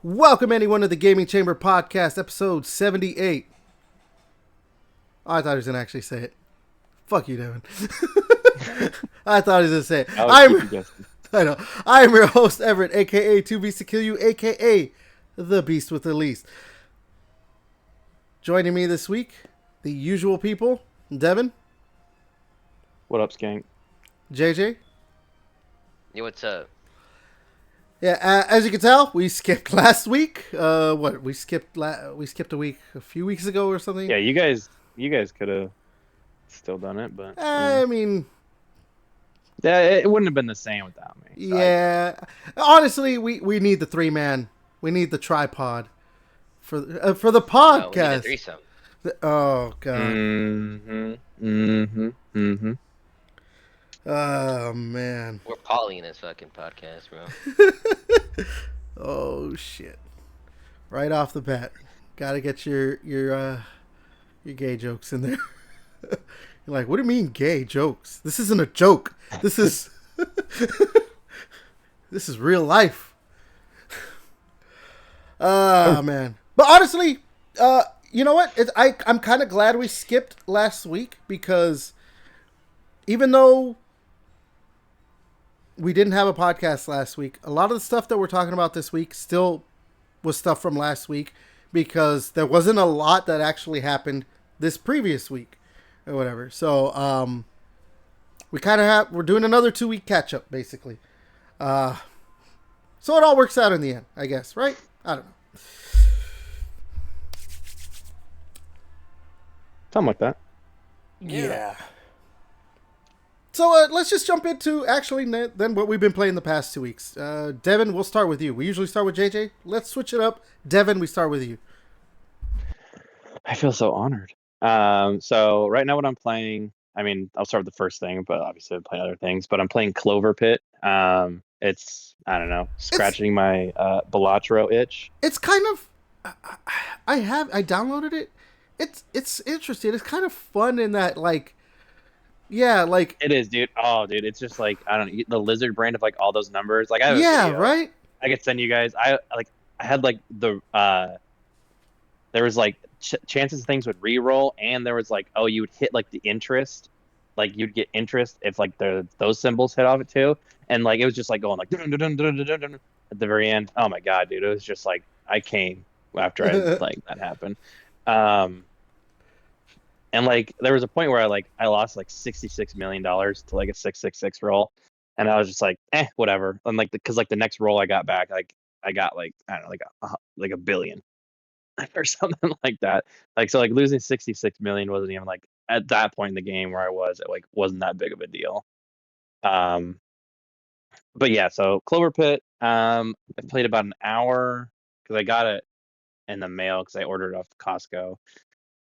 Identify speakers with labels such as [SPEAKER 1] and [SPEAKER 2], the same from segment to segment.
[SPEAKER 1] Welcome anyone to the Gaming Chamber Podcast, episode 78. Oh, I thought he was going to actually say it. Fuck you, Devin. I thought he was going to say it. I know. I am your host, Everett, a.k.a. Two Beasts to Kill You, a.k.a. The Beast with the Least. Joining me this week, the usual people, Devin.
[SPEAKER 2] What up, Skank?
[SPEAKER 1] JJ.
[SPEAKER 3] Yo, what's up?
[SPEAKER 1] Yeah, as you can tell, we skipped last week. We skipped a week a few weeks ago or something.
[SPEAKER 2] Yeah, you guys could have still done it, but
[SPEAKER 1] I mean,
[SPEAKER 2] yeah, it wouldn't have been the same without me.
[SPEAKER 1] So yeah, honestly, we need the three-man. We need the tripod for the podcast.
[SPEAKER 3] No, we need a threesome.
[SPEAKER 1] Oh god. Oh man.
[SPEAKER 3] We're poly in this fucking podcast, bro.
[SPEAKER 1] Oh shit! Right off the bat, gotta get your gay jokes in there. You're like, what do you mean gay jokes? This isn't a joke. This is this is real life. Man. But honestly, you know what? I'm kind of glad we skipped last week because even though we didn't have a podcast last week, a lot of the stuff that we're talking about this week still was stuff from last week because there wasn't a lot that actually happened this previous week or whatever. So we're doing another 2-week catch up basically. So it all works out in the end, I guess, right? I don't know.
[SPEAKER 2] Something like that.
[SPEAKER 1] Yeah. So let's just jump into actually then what we've been playing the past 2 weeks. Devin, we'll start with you. We usually start with JJ. Let's switch it up. Devin, we start with you.
[SPEAKER 2] I feel so honored. So right now what I'm playing, I mean, I'll start with the first thing, but obviously I'm playing other things. But I'm playing Clover Pit. It's, I don't know, scratching my Balatro itch.
[SPEAKER 1] It's kind of, I downloaded it. It's interesting. It's kind of fun in that yeah, like
[SPEAKER 2] it is, dude. Oh, dude, it's just like I don't know the lizard brain of like all those numbers. Like I have
[SPEAKER 1] right.
[SPEAKER 2] I could send you guys. I had like the there was like chances things would re-roll, and there was like you would hit like the interest, like you'd get interest if like those symbols hit off it too, and like it was just like going like dun, dun, dun, dun, dun, dun, dun, at the very end. Oh my god, dude, it was just like I came after like that happened. And like there was a point where I lost like $66 million to like a 666 roll, and I was just like, whatever. And like because like the next roll I got back, like I got like I don't know like a billion or something like that. Like so like losing 66 million wasn't even like at that point in the game where I was, it like wasn't that big of a deal. But yeah, so Clover Pit, I played about an hour because I got it in the mail because I ordered it off Costco.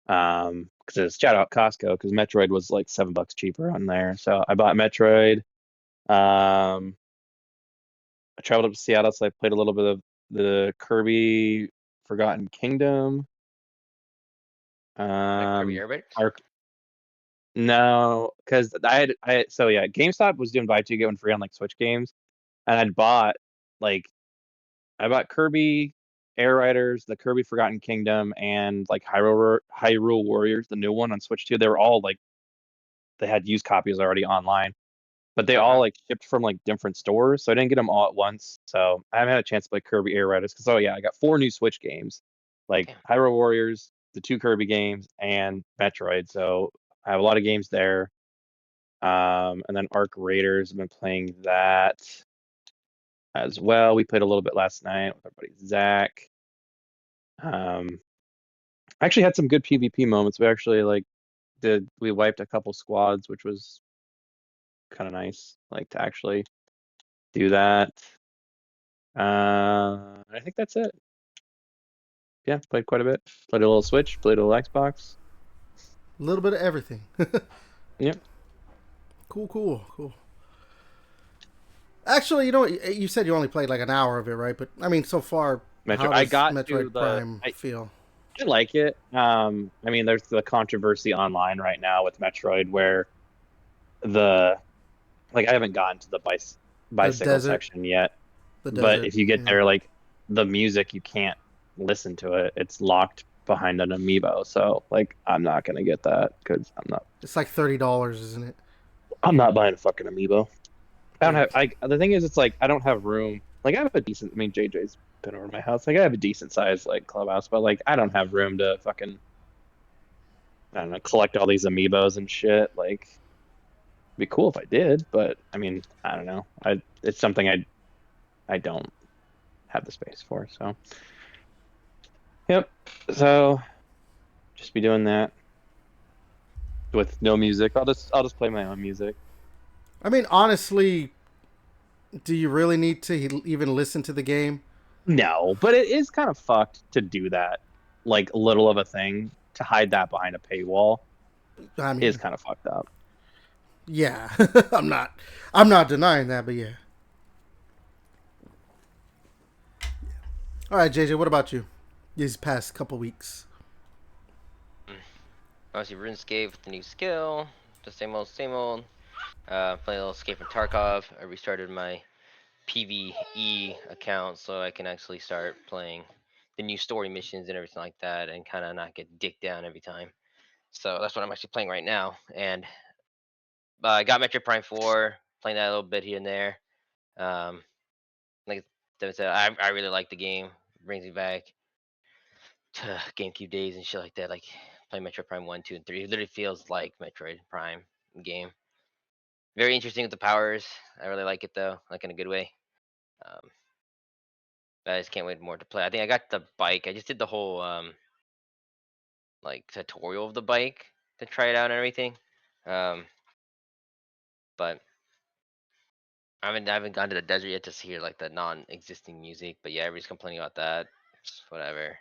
[SPEAKER 2] Because it's shout out Costco because Metroid was like $7 cheaper on there. So I bought Metroid. I traveled up to Seattle, so I played a little bit of the Kirby Forgotten Kingdom.
[SPEAKER 3] Kirby Airways?
[SPEAKER 2] No, because so yeah, GameStop was doing buy two get one free on like Switch games, and I bought Kirby Air Riders, the Kirby Forgotten Kingdom, and like Hyrule Warriors, the new one on Switch 2. They were all like they had used copies already online, but they all like shipped from like different stores, so I didn't get them all at once. So I haven't had a chance to play Kirby Air Riders because I got 4 new Switch games, like Hyrule Warriors, the 2 Kirby games, and Metroid. So I have a lot of games there. And then Arc Raiders, I've been playing that as well. We played a little bit last night with our buddy Zach. I actually had some good PvP moments. We actually we wiped a couple squads, which was kind of nice, like to actually do that. I think that's it. Yeah, played quite a bit. Played a little Switch, played a little Xbox.
[SPEAKER 1] A little bit of everything.
[SPEAKER 2] Yep.
[SPEAKER 1] Cool. Actually, you know what? You said you only played like an hour of it, right? But I mean, so far, how does Metroid Prime feel?
[SPEAKER 2] I like it. I mean, there's the controversy online right now with Metroid where I haven't gotten to the bicycle section yet. But if you get there, like the music, you can't listen to it. It's locked behind an amiibo. So like, I'm not gonna get that because
[SPEAKER 1] It's like $30, isn't it?
[SPEAKER 2] I'm not buying a fucking amiibo. I don't
[SPEAKER 1] Yeah.
[SPEAKER 2] have. The thing is, it's like I don't have room. Like I have a decent. I mean, JJ's been over to my house. Like I have a decent size like clubhouse, but like I don't have room to fucking, I don't know, collect all these amiibos and shit. Like it'd be cool if I did, but I mean, I don't know. It's something I don't have the space for. So yep. So just be doing that with no music. I'll just play my own music.
[SPEAKER 1] I mean, honestly, do you really need to even listen to the game?
[SPEAKER 2] No, but it is kind of fucked to do that. Like little of a thing to hide that behind a paywall
[SPEAKER 1] I
[SPEAKER 2] is
[SPEAKER 1] mean,
[SPEAKER 2] kind of fucked up.
[SPEAKER 1] yeah. I'm not. I'm not denying that, but yeah. All right, JJ. What about you? These past couple weeks.
[SPEAKER 3] Obviously, RuneScape with the new skill. The same old, same old. Playing a little Escape from Tarkov. I restarted my PvE account so I can actually start playing the new story missions and everything like that, and kind of not get dicked down every time. So that's what I'm actually playing right now. And I got Metro Prime 4, playing that a little bit here and there. Um, like Devin said, I really like the game. Brings me back to GameCube days and shit like that. Like playing Metro Prime 1, 2, and 3. It literally feels like Metroid Prime game. Very interesting with the powers. I really like it though, like in a good way. Um, I just can't wait more to play. I think I got the bike. I just did the whole like tutorial of the bike to try it out and everything. Um, but I haven't gone to the desert yet to hear like the non-existing music. But yeah, everybody's complaining about that. It's whatever.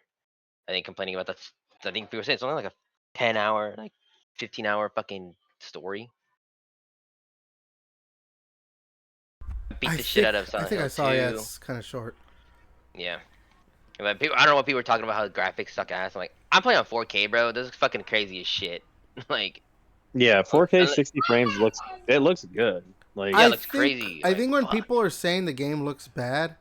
[SPEAKER 3] I think complaining about that. I think people say it's only like a 10-hour, like 15-hour fucking story. I beat
[SPEAKER 1] I
[SPEAKER 3] the shit
[SPEAKER 1] think.
[SPEAKER 3] out of
[SPEAKER 1] I
[SPEAKER 3] Silent
[SPEAKER 1] think I
[SPEAKER 3] Hill
[SPEAKER 1] saw. Yeah,
[SPEAKER 3] 2.
[SPEAKER 1] it's kind of short.
[SPEAKER 3] Yeah. But people, I don't know what people were talking about how the graphics suck ass. I'm like, I'm playing on 4K, bro. This is fucking crazy as shit. Like,
[SPEAKER 2] Yeah, 4K
[SPEAKER 3] unle-
[SPEAKER 2] 60 frames looks good. Like
[SPEAKER 3] yeah, it
[SPEAKER 1] I
[SPEAKER 3] looks
[SPEAKER 1] think.
[SPEAKER 3] crazy.
[SPEAKER 1] I
[SPEAKER 3] Like,
[SPEAKER 1] think when
[SPEAKER 3] fuck.
[SPEAKER 1] people are saying the game looks bad,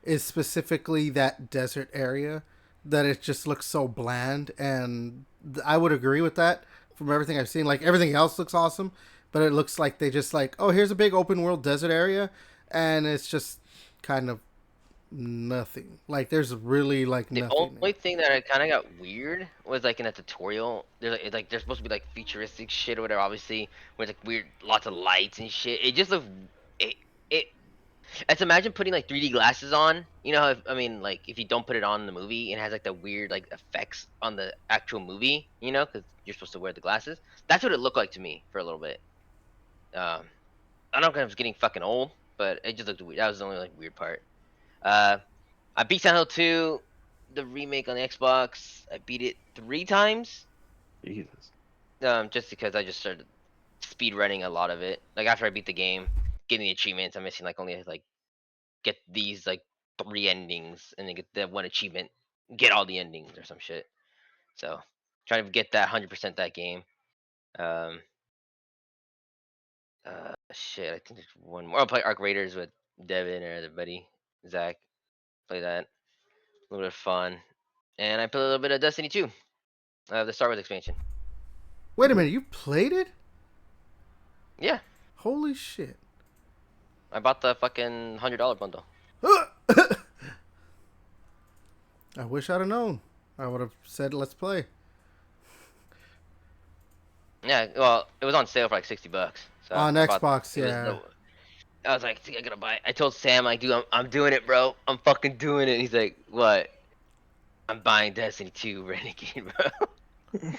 [SPEAKER 1] is specifically that desert area that it just looks so bland, and I would agree with that from everything I've seen. Like everything else looks awesome, but it looks like they just like, oh, here's a big open world desert area, and it's just kind of nothing. Like there's really like
[SPEAKER 3] The
[SPEAKER 1] nothing
[SPEAKER 3] only
[SPEAKER 1] there.
[SPEAKER 3] thing that I kind of got weird was like in a tutorial. There's supposed to be like futuristic shit or whatever. Obviously, where it's like weird, lots of lights and shit. It just looked. It it. Let's imagine putting like 3D glasses on. You know, I mean, like if you don't put it on in the movie, it has like the weird like effects on the actual movie. You know, because you're supposed to wear the glasses. That's what it looked like to me for a little bit. Um, I don't know if I was getting fucking old, but it just looked weird. That was the only like weird part. Uh, I beat Silent Hill 2, the remake on the Xbox. I beat it 3 times.
[SPEAKER 2] Jesus.
[SPEAKER 3] Just because I just started speed running a lot of it. Like after I beat the game, getting the achievements, I'm missing like only like get these like 3 endings and then get that one achievement, get all the endings or some shit. So trying to get that 100% that game. Um, shit, I think there's one more. I'll play Arc Raiders with Devin or other buddy Zach. Play that. A little bit of fun. And I played a little bit of Destiny 2, the Star Wars expansion.
[SPEAKER 1] Wait a minute, you played it?
[SPEAKER 3] Yeah,
[SPEAKER 1] Holy shit!
[SPEAKER 3] I bought the fucking $100 bundle.
[SPEAKER 1] I wish I'd have known. I would have said, "Let's play."
[SPEAKER 3] Yeah, well, it was on sale for like $60, so
[SPEAKER 1] On
[SPEAKER 3] I bought.
[SPEAKER 1] Xbox,
[SPEAKER 3] It was
[SPEAKER 1] yeah.
[SPEAKER 3] the. I was like, I gotta buy it. I told Sam, like, dude, I'm doing it, bro. I'm fucking doing it. And he's like, what? I'm buying Destiny 2 Renegade, bro.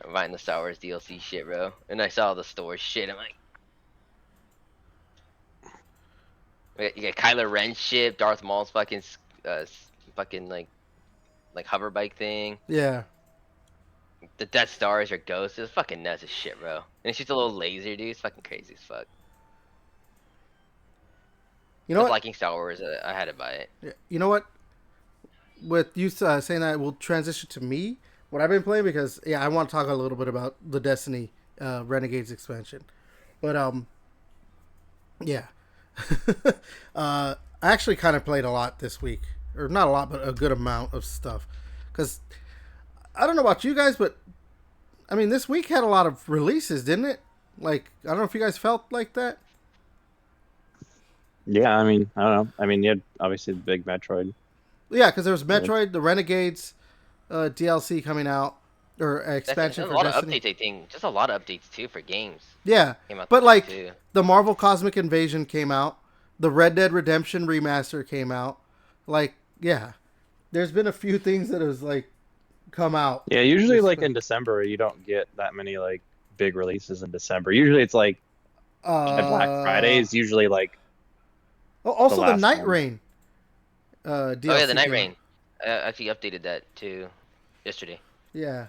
[SPEAKER 3] I'm buying the Star Wars DLC shit, bro. And I saw the store shit. I'm like, you got Kylo Ren ship, Darth Maul's fucking, fucking like hover bike thing.
[SPEAKER 1] Yeah.
[SPEAKER 3] The Death Star is your ghost. It's fucking nuts as shit, bro. And it's just a little laser, dude. It's fucking crazy as fuck.
[SPEAKER 1] You know
[SPEAKER 3] Just
[SPEAKER 1] what?
[SPEAKER 3] liking Star Wars, I had to buy it.
[SPEAKER 1] Yeah. You know what? With you saying that, we'll transition to me. What I've been playing because yeah, I want to talk a little bit about the Destiny Renegades expansion. But yeah, I actually kind of played a lot this week, or not a lot, but a good amount of stuff. Because I don't know about you guys, but I mean, this week had a lot of releases, didn't it? Like, I don't know if you guys felt like that.
[SPEAKER 2] Yeah, I mean, I don't know. I mean, you had obviously the big Metroid.
[SPEAKER 1] Yeah, because there was Metroid, the Renegades DLC coming out, or expansion
[SPEAKER 3] There's a
[SPEAKER 1] for
[SPEAKER 3] lot of
[SPEAKER 1] Destiny.
[SPEAKER 3] updates, I think. Just a lot of updates too for games.
[SPEAKER 1] Yeah,
[SPEAKER 3] Came out
[SPEAKER 1] but
[SPEAKER 3] this week,
[SPEAKER 1] like
[SPEAKER 3] too.
[SPEAKER 1] the Marvel Cosmic Invasion came out, the Red Dead Redemption remaster came out. Like, yeah, there's been a few things that has like come out.
[SPEAKER 2] Yeah, usually
[SPEAKER 1] This
[SPEAKER 2] like
[SPEAKER 1] week.
[SPEAKER 2] in December, you don't get that many like big releases in December. Usually it's like Black Friday is usually like the
[SPEAKER 1] Also the
[SPEAKER 2] last
[SPEAKER 1] Night
[SPEAKER 2] one.
[SPEAKER 1] Rain DLC
[SPEAKER 3] Oh yeah, the Night
[SPEAKER 1] came out.
[SPEAKER 3] Rain. I actually updated that too yesterday.
[SPEAKER 1] Yeah.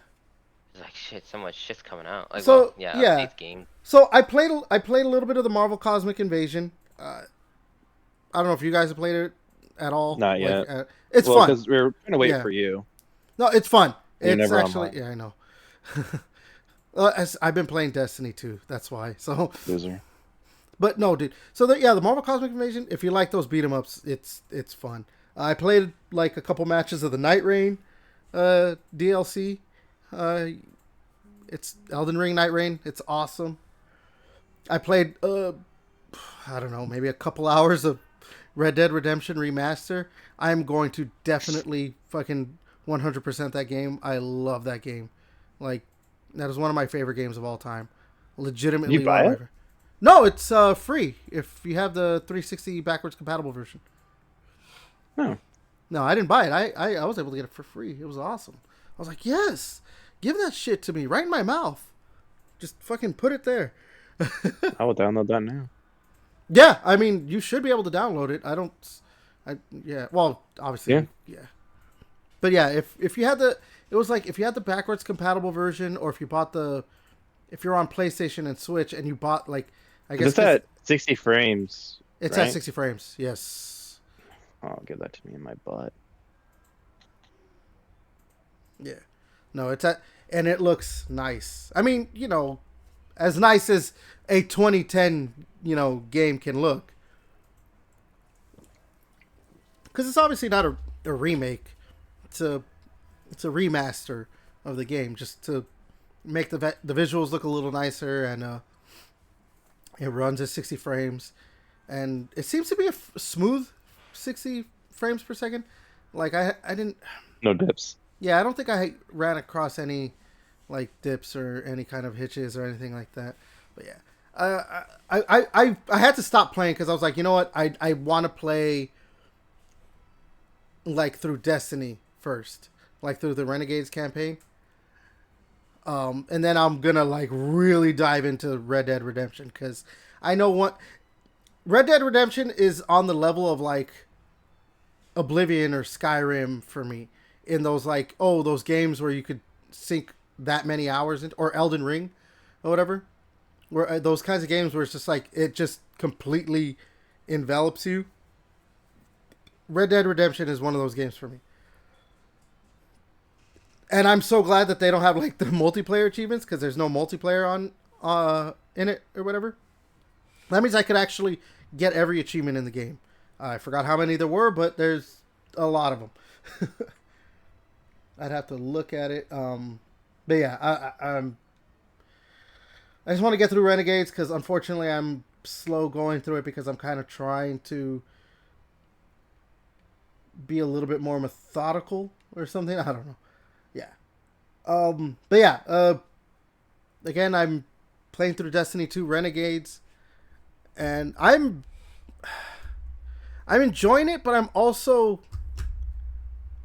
[SPEAKER 3] It's like shit, so much shit's coming out. Like,
[SPEAKER 1] So
[SPEAKER 3] well, yeah,
[SPEAKER 1] yeah.
[SPEAKER 3] updates game.
[SPEAKER 1] So I played a little bit of the Marvel Cosmic Invasion. I don't know if you guys have played it at all.
[SPEAKER 2] Not yet.
[SPEAKER 1] It's
[SPEAKER 2] Well,
[SPEAKER 1] fun.
[SPEAKER 2] because we were trying to wait
[SPEAKER 1] Yeah.
[SPEAKER 2] for you.
[SPEAKER 1] No, it's fun.
[SPEAKER 2] You're
[SPEAKER 1] It's
[SPEAKER 2] never
[SPEAKER 1] actually
[SPEAKER 2] online.
[SPEAKER 1] yeah, I know. I've been playing Destiny too. That's why. So,
[SPEAKER 2] Loser.
[SPEAKER 1] but no, dude. So the Marvel Cosmic Invasion. If you like those beat 'em ups, it's fun. I played like a couple matches of the Night Rain DLC. It's Elden Ring Night Rain. It's awesome. I played I don't know, maybe a couple hours of Red Dead Redemption Remaster. I'm going to definitely fucking 100% that game. I love that game. Like, that is one of my favorite games of all time. Legitimately.
[SPEAKER 2] You buy
[SPEAKER 1] one of my
[SPEAKER 2] it?
[SPEAKER 1] favorite. No, it's free if you have the 360 backwards compatible version.
[SPEAKER 2] No.
[SPEAKER 1] No, I didn't buy it. I was able to get it for free. It was awesome. I was like, yes, give that shit to me right in my mouth. Just fucking put it there.
[SPEAKER 2] I will download that now.
[SPEAKER 1] Yeah, I mean, you should be able to download it. Yeah, well, obviously, yeah. But yeah, if you had it was like if you had the backwards compatible version, or if you're on PlayStation and Switch and you bought like, I guess
[SPEAKER 2] It's at 60 frames.
[SPEAKER 1] it's
[SPEAKER 2] right?
[SPEAKER 1] at 60 frames. Yes.
[SPEAKER 2] Oh, give that to me in my butt.
[SPEAKER 1] Yeah. No, and it looks nice. I mean, as nice as a 2010, game can look. Because it's obviously not a remake. It's a remaster of the game, just to make the visuals look a little nicer, and it runs at 60 frames, and it seems to be a smooth 60 frames per second. Like I didn't.
[SPEAKER 2] No dips.
[SPEAKER 1] Yeah, I don't think I ran across any like dips or any kind of hitches or anything like that. But yeah, I had to stop playing because I was like, you know what, I want to play like through Destiny first, like through the Renegades campaign. And then I'm gonna like really dive into Red Dead Redemption because I know what Red Dead Redemption is on the level of like Oblivion or Skyrim for me, in those like those games where you could sink that many hours into, or Elden Ring or whatever, where those kinds of games where it's just like it just completely envelops you. Red Dead Redemption is one of those games for me. And I'm so glad that they don't have like the multiplayer achievements, because there's no multiplayer on in it or whatever. That means I could actually get every achievement in the game. I forgot how many there were, but there's a lot of them. I'd have to look at it. But yeah, I just want to get through Renegades because unfortunately I'm slow going through it because I'm kind of trying to be a little bit more methodical or something. I don't know. Yeah. But yeah, again, I'm playing through Destiny 2 Renegades, and I'm enjoying it, but I'm also...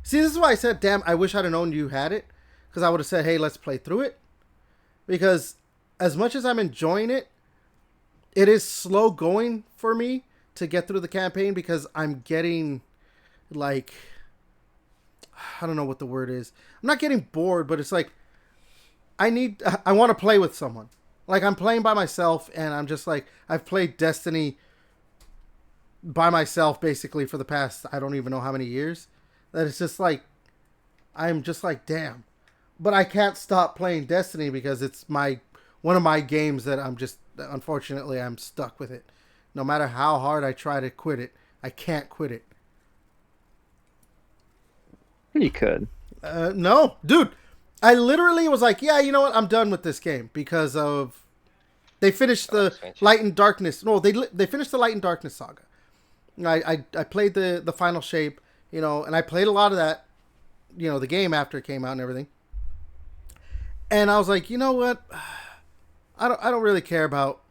[SPEAKER 1] See, this is why I said, damn, I wish I'd have known you had it, because I would have said, hey, let's play through it. Because as much as I'm enjoying it, it is slow going for me to get through the campaign, because I'm getting, like... I don't know what the word is. I'm not getting bored, but it's like I want to play with someone. Like I'm playing by myself, and I'm just like, I've played Destiny by myself basically for the past, I don't even know how many years. That it's just like, I'm just like, damn. But I can't stop playing Destiny because it's one of my games that I'm just, unfortunately, I'm stuck with it. No matter how hard I try to quit it, I can't quit it.
[SPEAKER 2] You could.
[SPEAKER 1] No, dude. I literally was like, yeah, you know what? I'm done with this game because of they finished
[SPEAKER 3] Oh,
[SPEAKER 1] the
[SPEAKER 3] expansion.
[SPEAKER 1] Light and Darkness. No, they finished the Light and Darkness saga. I played the final shape, and I played a lot of that, the game after it came out and everything. And I was like, you know what? I don't really care about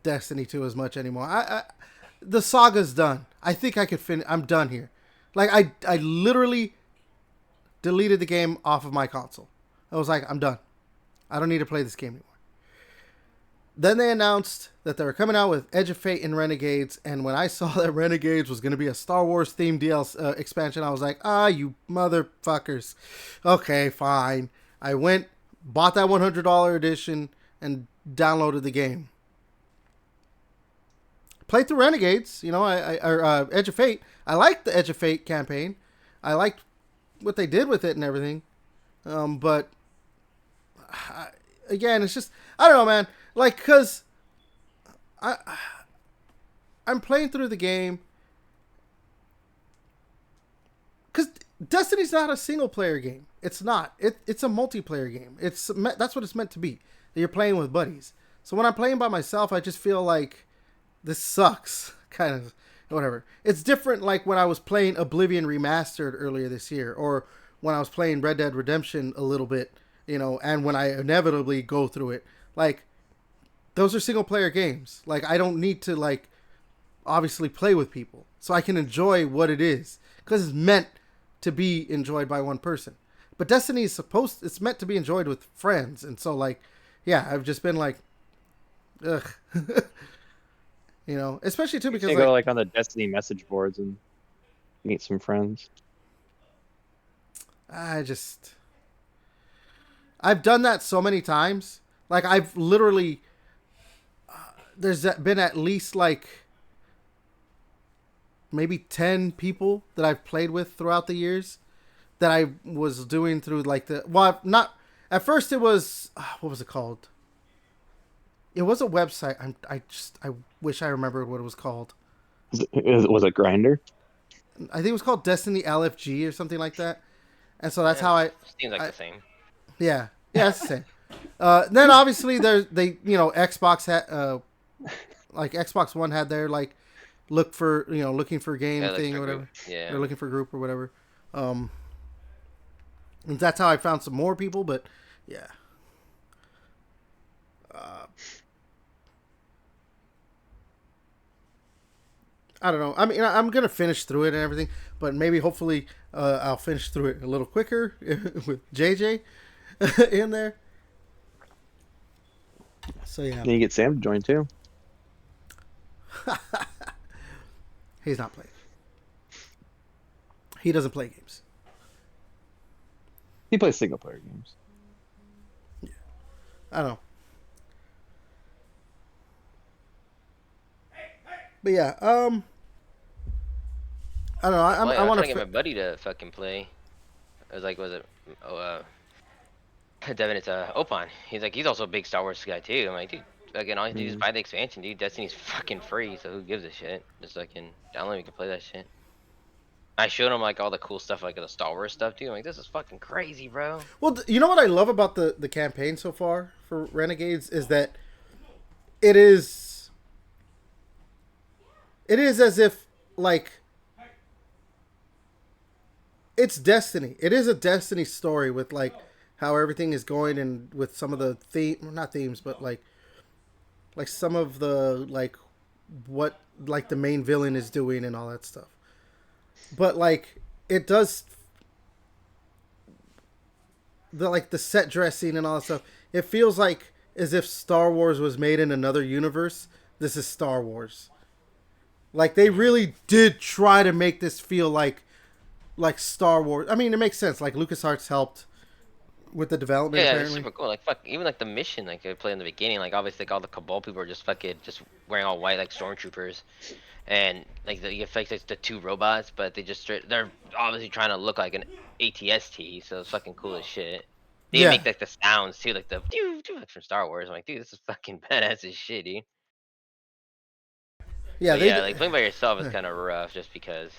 [SPEAKER 1] Destiny 2 as much anymore. The saga's done. I think I could finish. I'm done here. Like I literally deleted the game off of my console. I was like, I'm done. I don't need to play this game anymore. Then they announced that they were coming out with Edge of Fate and Renegades, and when I saw that Renegades was going to be a Star Wars themed DLC expansion, I was like, you motherfuckers. Okay, fine. I went, bought that $100 edition, and downloaded the game. Played through Renegades, Edge of Fate. I liked the Edge of Fate campaign. I liked what they did with it and everything. But again, it's just, I don't know, man. Like, because I'm playing through the game. Because Destiny's not a single player game. It's not. It's a multiplayer game. That's what it's meant to be. You're playing with buddies. So when I'm playing by myself, I just feel like this sucks. Kind of, whatever. It's different like when I was playing Oblivion Remastered earlier this year, or when I was playing Red Dead Redemption a little bit, and when I inevitably go through it. Like, those are single player games. Like, I don't need to, like, obviously play with people. So I can enjoy what it is. Because it's meant to be enjoyed by one person. But Destiny is it's meant to be enjoyed with friends. And so, like, yeah, I've just been like, ugh. Especially too because
[SPEAKER 2] You can go like on the Destiny message boards and meet some friends.
[SPEAKER 1] I've done that so many times. Like, I've literally, there's been at least like maybe 10 people that I've played with throughout the years that I was doing through like at first it was, what was it called? It was a website. I wish I remembered what it was called.
[SPEAKER 2] Was it Grinder?
[SPEAKER 1] I think it was called Destiny LFG or something like that. And so that's how
[SPEAKER 3] Seems like the same.
[SPEAKER 1] Yeah, it's the same. Then obviously Xbox had like Xbox One had their like looking for game thing or whatever.
[SPEAKER 3] Group. Yeah.
[SPEAKER 1] Or looking for group or whatever. And that's how I found some more people, but yeah. I don't know. I mean, I'm gonna finish through it and everything, but maybe hopefully I'll finish through it a little quicker with JJ in there. So yeah.
[SPEAKER 2] Then you get Sam to join too.
[SPEAKER 1] He's not playing. He doesn't play games.
[SPEAKER 2] He plays single player games.
[SPEAKER 1] Yeah. I don't know. But yeah, I don't know. I want to
[SPEAKER 3] get my buddy to fucking play. I was like, Devin, it's Opon. He's like, he's also a big Star Wars guy too. I'm like, dude, again, all you do is buy the expansion, dude. Destiny's fucking free, so who gives a shit? Just fucking download, you can play that shit. I showed him like all the cool stuff, like the Star Wars stuff, dude. I'm like, this is fucking crazy, bro.
[SPEAKER 1] Well, you know what I love about the campaign so far for Renegades is that it is as if like it's Destiny. It is a Destiny story with like how everything is going and with some of the not themes, but like some of the like what like the main villain is doing and all that stuff. But like it does the set dressing and all that stuff. It feels like as if Star Wars was made in another universe. This is Star Wars. Like they really did try to make this feel like Star Wars. I mean, it makes sense. Like LucasArts helped with the development.
[SPEAKER 3] Yeah,
[SPEAKER 1] apparently.
[SPEAKER 3] it's super cool. Like fuck, even like the mission, like they play in the beginning. Like obviously, like all the Cabal people are just fucking just wearing all white like stormtroopers, and like you affect like the two robots, but they're obviously trying to look like an ATST, so it's fucking cool as shit. They make like the sounds too, like the like from Star Wars. I'm like, dude, this is fucking badass as shit, dude.
[SPEAKER 1] Yeah,
[SPEAKER 3] But yeah, like playing by yourself is kind of rough, just because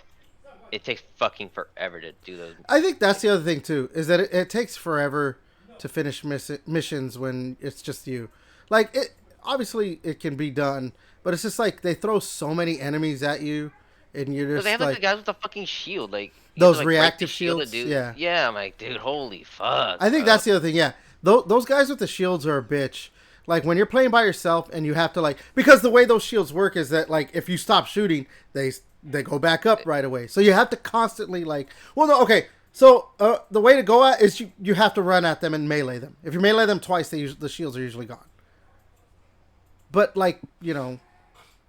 [SPEAKER 3] it takes fucking forever to do those.
[SPEAKER 1] I think that's the other thing too, is that it takes forever to finish missions when it's just you. Like it, obviously it can be done, but it's just like they throw so many enemies at you, and you're
[SPEAKER 3] But they
[SPEAKER 1] just
[SPEAKER 3] have like
[SPEAKER 1] like
[SPEAKER 3] the guys with the fucking shield, like you have
[SPEAKER 1] those
[SPEAKER 3] to, like, break the
[SPEAKER 1] reactive
[SPEAKER 3] shield to
[SPEAKER 1] shields.
[SPEAKER 3] do.
[SPEAKER 1] Yeah,
[SPEAKER 3] Yeah, I'm like, dude, holy fuck,
[SPEAKER 1] I think
[SPEAKER 3] bro.
[SPEAKER 1] that's the other thing. Yeah, those guys with the shields are a bitch. Like when you're playing by yourself and you have to like, because the way those shields work is that like if you stop shooting, they go back up right away. So you have to constantly like, well, no, okay. So the way to go at is you have to run at them and melee them. If you melee them twice, the shields are usually gone. But like,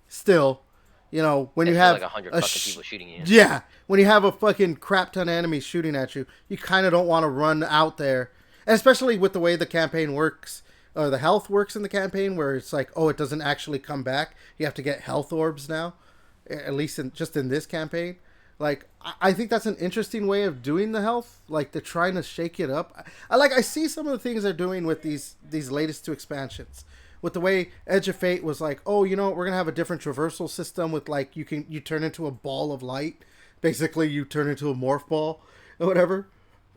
[SPEAKER 1] still, when you
[SPEAKER 3] It's
[SPEAKER 1] have
[SPEAKER 3] like 100 fucking people shooting you.
[SPEAKER 1] yeah, when you have a fucking crap ton of enemies shooting at you, you kind of don't want to run out there, and especially with the way the campaign works. Or the health works in the campaign, where it's like, oh, it doesn't actually come back. You have to get health orbs now, at least just in this campaign. Like, I think that's an interesting way of doing the health. Like, they're trying to shake it up. I see some of the things they're doing with these latest 2 expansions. With the way Edge of Fate was like, oh, we're gonna have a different traversal system with like you turn into a ball of light. Basically, you turn into a morph ball or whatever,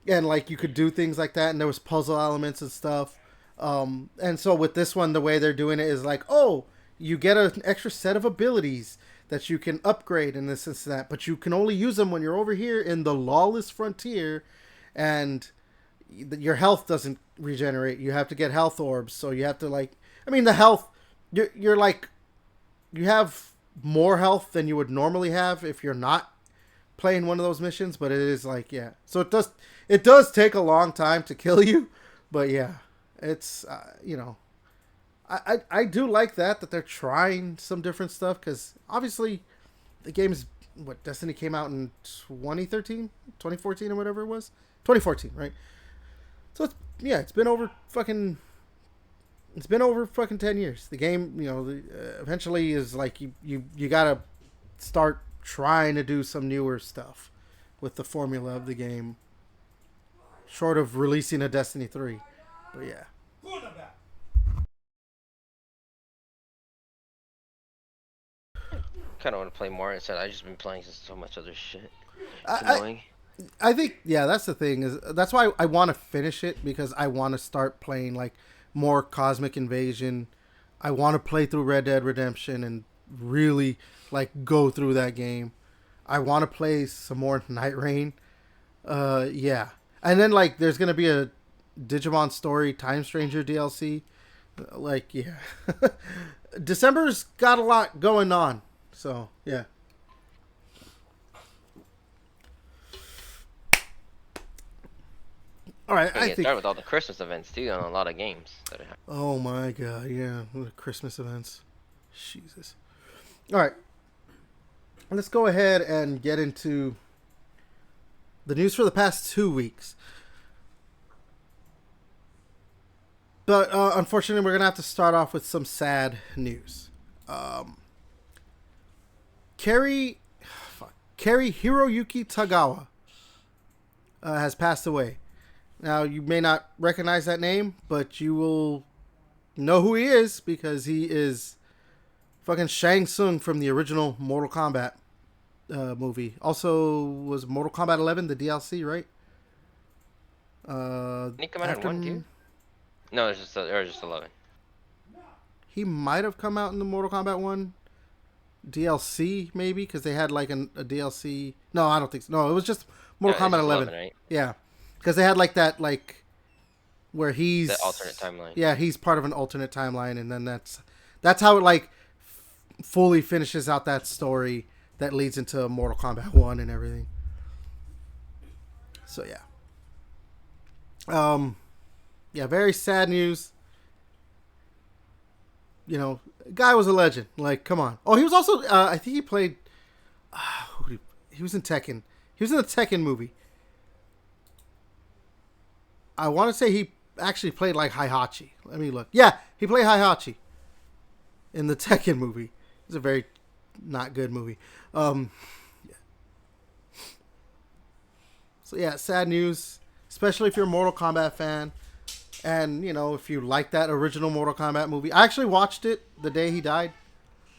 [SPEAKER 1] and like you could do things like that. And there was puzzle elements and stuff. And so with this one, the way they're doing it is like, oh, you get an extra set of abilities that you can upgrade and this and that, but you can only use them when you're over here in the lawless frontier, and your health doesn't regenerate. You have to get health orbs, so you have to the health, you're like, you have more health than you would normally have if you're not playing one of those missions, but it is like, yeah. So it does take a long time to kill you, but yeah. It's I do like that they're trying some different stuff, because obviously the game's Destiny came out in 2013 2014 or whatever it was, 2014, right? So it's been over fucking 10 years. The game eventually is like you gotta start trying to do some newer stuff with the formula of the game, short of releasing a Destiny 3. But yeah.
[SPEAKER 3] Kind of want to play more. Instead, I've just been playing so much other shit. It's
[SPEAKER 1] I,
[SPEAKER 3] annoying.
[SPEAKER 1] I think, yeah, that's the thing. That's why I want to finish it, because I want to start playing like more Cosmic Invasion. I want to play through Red Dead Redemption and really like go through that game. I want to play some more Night Rain. Yeah. And then like there's going to be a Digimon Story Time Stranger DLC. Like, yeah. December's got a lot going on. So, yeah. All right,
[SPEAKER 3] I think start with all the Christmas events too on a lot of games that are.
[SPEAKER 1] Oh my god, yeah, the Christmas events. Jesus. All right. Let's go ahead and get into the news for the past 2 weeks. But unfortunately, we're going to have to start off with some sad news. Cary Hiroyuki Tagawa has passed away. Now, you may not recognize that name, but you will know who he is, because he is fucking Shang Tsung from the original Mortal Kombat movie. Also, was Mortal Kombat 11 the DLC, right?
[SPEAKER 3] Didn't he come out in 1, dude? No, it was just 11.
[SPEAKER 1] He might have come out in the Mortal Kombat 1 DLC, maybe, because they had like a DLC. No, I don't think so. No, it was just Mortal Kombat 11.
[SPEAKER 3] Right?
[SPEAKER 1] Yeah, because they had like that, like where he's
[SPEAKER 3] the alternate timeline.
[SPEAKER 1] Yeah, he's part of an alternate timeline, and then that's how it like fully finishes out that story that leads into Mortal Kombat 1 and everything. So yeah. Yeah, very sad news. Guy was a legend. Like, come on. Oh, he was also, I think he played, he was in Tekken. He was in the Tekken movie. I want to say he actually played like Heihachi. Let me look. Yeah, he played Heihachi in the Tekken movie. It's a very not good movie. Yeah. So yeah, sad news, especially if you're a Mortal Kombat fan. And, if you like that original Mortal Kombat movie. I actually watched it the day he died.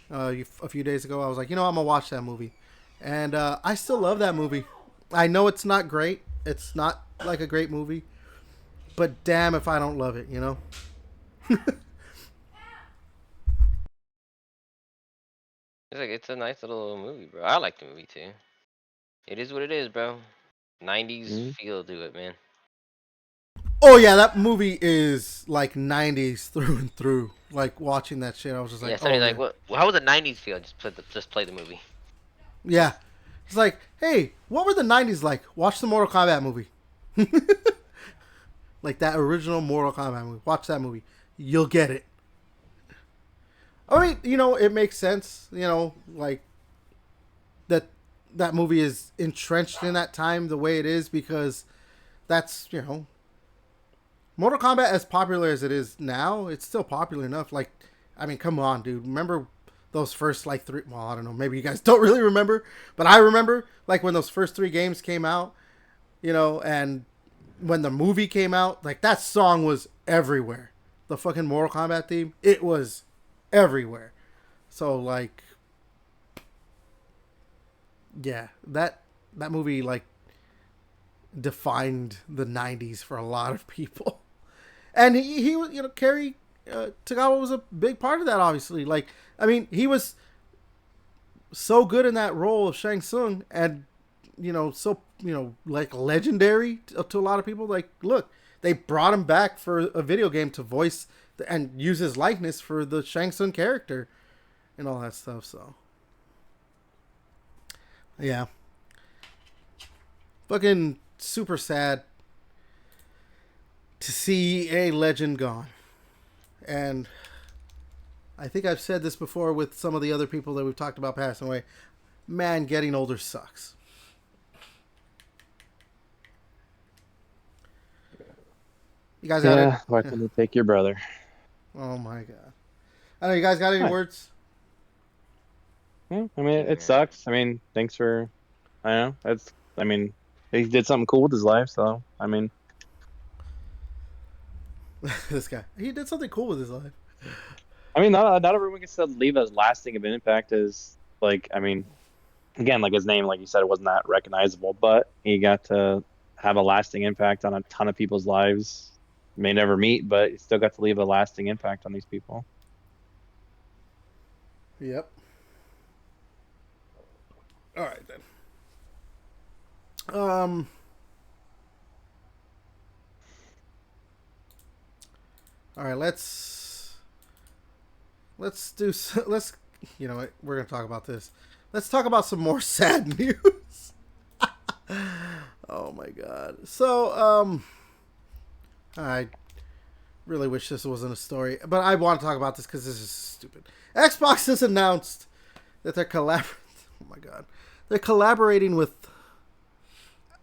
[SPEAKER 1] a few days ago. I was like, I'm gonna watch that movie, and I still love that movie. I know it's not great. It's not like a great movie, but damn if I don't love it.
[SPEAKER 3] It's a nice little movie, bro. I like the movie too. It is what it is, bro. 90s
[SPEAKER 2] Mm.
[SPEAKER 3] feel to it, man.
[SPEAKER 1] Oh yeah, that movie is like '90s through and through. Like watching that shit, I was just
[SPEAKER 3] Yeah,
[SPEAKER 1] like, oh
[SPEAKER 3] somebody's like,
[SPEAKER 1] yeah,
[SPEAKER 3] what? How would the 90s feel? Just play the movie.
[SPEAKER 1] yeah. It's like, hey, what were the '90s like? Watch the Mortal Kombat movie. Like that original Mortal Kombat movie. Watch that movie. You'll get it. I mean, it makes sense. Like that that movie is entrenched in that time the way it is because that's Mortal Kombat, as popular as it is now, it's still popular enough. Like, I mean, come on, dude. Remember those first like three? Well, I don't know. Maybe you guys don't really remember, but I remember like when those first three games came out. And when the movie came out, like that song was everywhere. The fucking Mortal Kombat theme, it was everywhere. So like, yeah, that movie like defined the '90s for a lot of people. And he was, Cary Tagawa was a big part of that. Obviously, like, I mean, he was so good in that role of Shang Tsung, and so like legendary to a lot of people. Like, look, they brought him back for a video game to voice and use his likeness for the Shang Tsung character and all that stuff. So, yeah, fucking super sad to see a legend gone. And I think I've said this before with some of the other people that we've talked about passing away. Man, getting older sucks. You guys got it?
[SPEAKER 2] Yeah, why couldn't you take your brother?
[SPEAKER 1] Oh my god. I know you guys got any
[SPEAKER 2] Right.
[SPEAKER 1] words?
[SPEAKER 2] Yeah, I mean, it
[SPEAKER 3] Yeah.
[SPEAKER 2] sucks. I mean, thanks for, I don't know. I mean, he did something cool with his life, so, I mean,
[SPEAKER 1] This guy. He did something cool with his life.
[SPEAKER 2] not everyone can still leave as lasting of an impact as, like, I mean, again, like his name, like you said, it wasn't that recognizable, but he got to have a lasting impact on a ton of people's lives. May never meet, but he still got to leave a lasting impact on these people.
[SPEAKER 1] Yep. All right then. Um. All right. Let's do. Let's. You know what? We're gonna talk about this. Let's talk about some more sad news. Oh my god. So I really wish this wasn't a story, but I want to talk about this because this is stupid. Xbox has announced that they're Oh my god, they're collaborating with.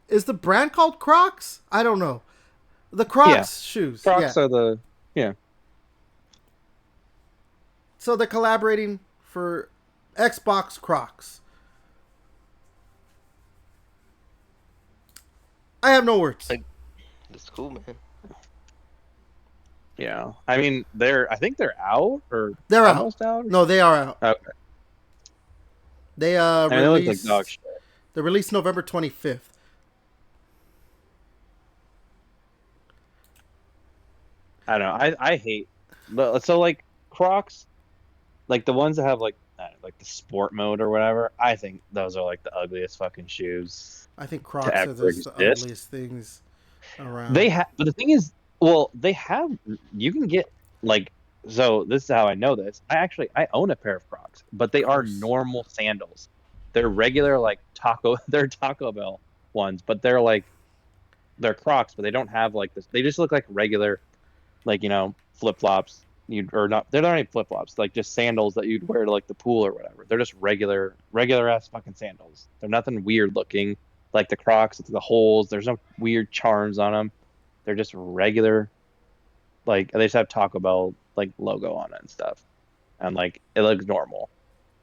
[SPEAKER 1] Is the brand called Crocs? I don't know. The
[SPEAKER 2] Yeah,
[SPEAKER 1] Crocs shoes. Yeah.
[SPEAKER 2] Crocs are yeah.
[SPEAKER 1] So they're collaborating for Xbox Crocs. I have no words.
[SPEAKER 3] Like, that's cool, man.
[SPEAKER 2] Yeah. I mean, I think they're out or
[SPEAKER 1] They're out.
[SPEAKER 2] almost out.
[SPEAKER 1] No, they are out.
[SPEAKER 2] Okay.
[SPEAKER 1] They
[SPEAKER 2] I mean, they look like dog shit.
[SPEAKER 1] They released November 25th.
[SPEAKER 2] I don't know. I hate, but so like Crocs, like the ones that have like like the sport mode or whatever. I think those are like the ugliest fucking shoes
[SPEAKER 1] I think
[SPEAKER 2] to
[SPEAKER 1] Crocs are
[SPEAKER 2] ever
[SPEAKER 1] just the
[SPEAKER 2] exist.
[SPEAKER 1] ugliest things
[SPEAKER 2] They
[SPEAKER 1] around.
[SPEAKER 2] have, but the thing is, well, they have. You can get like. So this is how I know this. I own a pair of Crocs, but they
[SPEAKER 1] Of
[SPEAKER 2] are
[SPEAKER 1] course.
[SPEAKER 2] normal sandals. They're regular like taco. They're Taco Bell ones, but they're Crocs, but they don't have like this. They just look like regular, like flip flops. You or not? They're not even flip flops. Like just sandals that you'd wear to like the pool or whatever. They're just regular ass fucking sandals. They're nothing weird looking like the Crocs. It's the holes. There's no weird charms on them. They're just regular, like they just have Taco Bell like logo on it and stuff, and like it looks normal.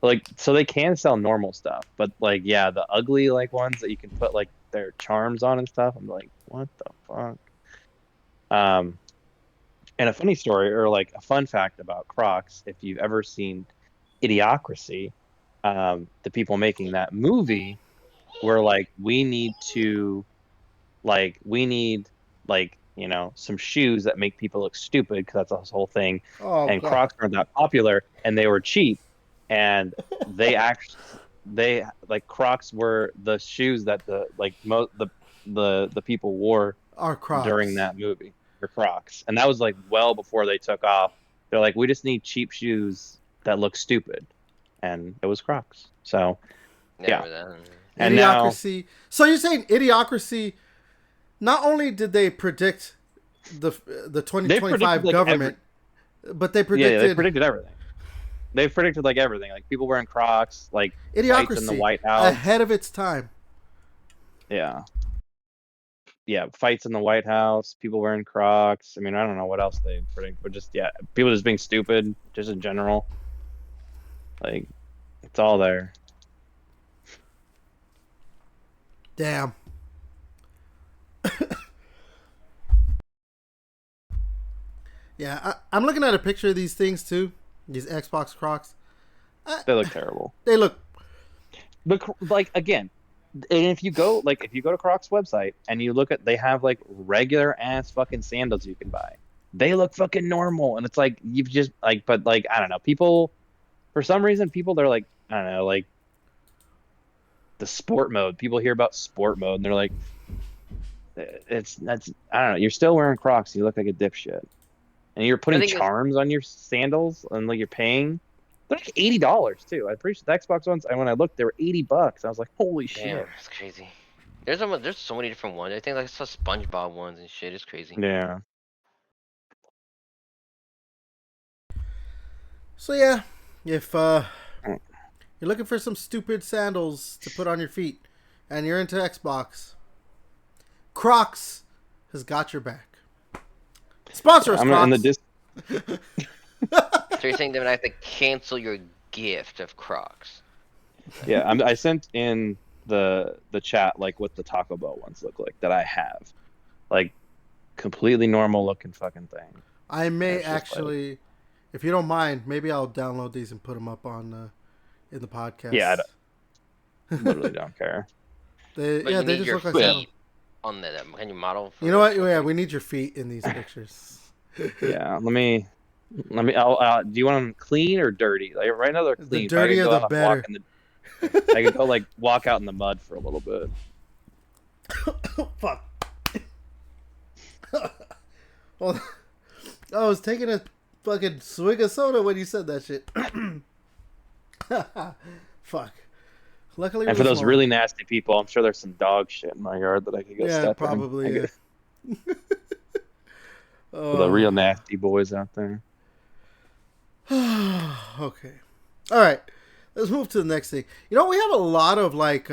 [SPEAKER 2] Like so they can sell normal stuff, but like yeah, the ugly like ones that you can put like their charms on and stuff. I'm like, what the fuck? Um, and a funny story or like a fun fact about Crocs, if you've ever seen Idiocracy, the people making that movie were like, we need some shoes that make people look stupid because that's the whole thing.
[SPEAKER 1] Oh
[SPEAKER 2] And
[SPEAKER 1] god.
[SPEAKER 2] Crocs aren't that popular, and they were cheap, and they like Crocs were the shoes that the people wore
[SPEAKER 1] Our
[SPEAKER 2] during
[SPEAKER 1] Crocs.
[SPEAKER 2] that movie, for Crocs, and that was like well before they took off. They're like, we just need cheap shoes that look stupid, and it was Crocs. So
[SPEAKER 3] Yeah,
[SPEAKER 2] yeah,
[SPEAKER 3] remember that.
[SPEAKER 2] and now
[SPEAKER 1] Idiocracy. So you're saying Idiocracy? Not only did they predict the the
[SPEAKER 2] they predicted
[SPEAKER 1] 2025
[SPEAKER 2] like
[SPEAKER 1] government, but they
[SPEAKER 2] yeah, they
[SPEAKER 1] predicted
[SPEAKER 2] predicted everything. They've predicted like everything, like people wearing Crocs, like fights in the
[SPEAKER 1] Idiocracy
[SPEAKER 2] White House.
[SPEAKER 1] ahead of its time.
[SPEAKER 2] Yeah, yeah, fights in the White House, people wearing Crocs. I mean, I don't know what else they predict, but just yeah, people just being stupid, just in general. Like it's all there.
[SPEAKER 1] Damn. Yeah, I'm looking at a picture of these things too. These Xbox Crocs.
[SPEAKER 2] They look terrible.
[SPEAKER 1] They look.
[SPEAKER 2] But like again, and if you go to Crocs website and you look at, they have like regular ass fucking sandals you can buy. They look fucking normal, and it's like you've just like, but like I don't know, people for some reason they're like I don't know, like the sport mode. People hear about sport mode and they're like, that's I don't know. You're still wearing Crocs. You look like a dipshit, and you're
[SPEAKER 3] I
[SPEAKER 2] putting
[SPEAKER 3] think it's,
[SPEAKER 2] charms on your sandals, and like you're paying. They're like $80 too. I appreciate the Xbox ones. And when I looked, they were $80. I was like, holy
[SPEAKER 3] damn,
[SPEAKER 2] shit.
[SPEAKER 3] it's crazy. There's so many different ones. I think like I saw SpongeBob ones and shit. It's crazy.
[SPEAKER 2] Yeah.
[SPEAKER 1] So yeah, if you're looking for some stupid sandals to put on your feet, and you're into Xbox, Crocs has got your back. Sponsor us,
[SPEAKER 2] I'm
[SPEAKER 1] Crocs.
[SPEAKER 2] in the
[SPEAKER 3] So you're saying that I have to cancel your gift of Crocs?
[SPEAKER 2] Yeah, I sent in the chat like what the Taco Bell ones look like that I have, like completely normal looking fucking thing.
[SPEAKER 1] I may
[SPEAKER 2] It's just
[SPEAKER 1] actually, if you don't mind, maybe I'll download these and put them up on in the podcast.
[SPEAKER 2] Yeah, I literally don't care.
[SPEAKER 1] They
[SPEAKER 3] But you
[SPEAKER 1] they
[SPEAKER 3] need
[SPEAKER 1] just
[SPEAKER 3] your
[SPEAKER 1] look like
[SPEAKER 3] feet
[SPEAKER 1] sandals.
[SPEAKER 3] on the. Can you model? For
[SPEAKER 1] You know what?
[SPEAKER 3] us?
[SPEAKER 1] Yeah, we need your feet in these pictures.
[SPEAKER 2] Yeah, do you want them clean or dirty? Like right now they're
[SPEAKER 1] The
[SPEAKER 2] clean. But I could
[SPEAKER 1] dirtier
[SPEAKER 2] go
[SPEAKER 1] the
[SPEAKER 2] on a
[SPEAKER 1] better.
[SPEAKER 2] walk I could go like walk out in the mud for a little bit.
[SPEAKER 1] Fuck. Well, I was taking a fucking swig of soda when you said that shit. Fuck. Luckily,
[SPEAKER 2] And
[SPEAKER 1] it
[SPEAKER 2] for
[SPEAKER 1] was
[SPEAKER 2] those
[SPEAKER 1] small.
[SPEAKER 2] really nasty people, I'm sure there's some dog shit in my yard that I could go
[SPEAKER 1] Yeah,
[SPEAKER 2] step
[SPEAKER 1] probably.
[SPEAKER 2] in.
[SPEAKER 1] Yeah.
[SPEAKER 2] For the real nasty boys out there.
[SPEAKER 1] Okay. All right. Let's move to the next thing. You know, we have a lot of like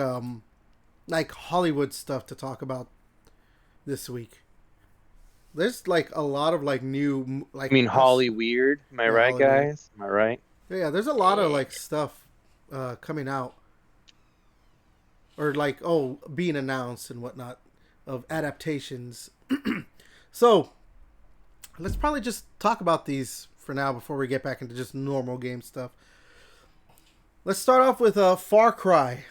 [SPEAKER 1] Hollywood stuff to talk about this week. There's like a lot of like new like.
[SPEAKER 2] I mean, Holly Weird. Am I
[SPEAKER 1] Yeah,
[SPEAKER 2] right,
[SPEAKER 1] Hollywood.
[SPEAKER 2] guys? Am I right?
[SPEAKER 1] Yeah, there's a lot of like stuff coming out, or like being announced and whatnot of adaptations. So let's probably just talk about these for now before we get back into just normal game stuff. Let's start off with Far Cry.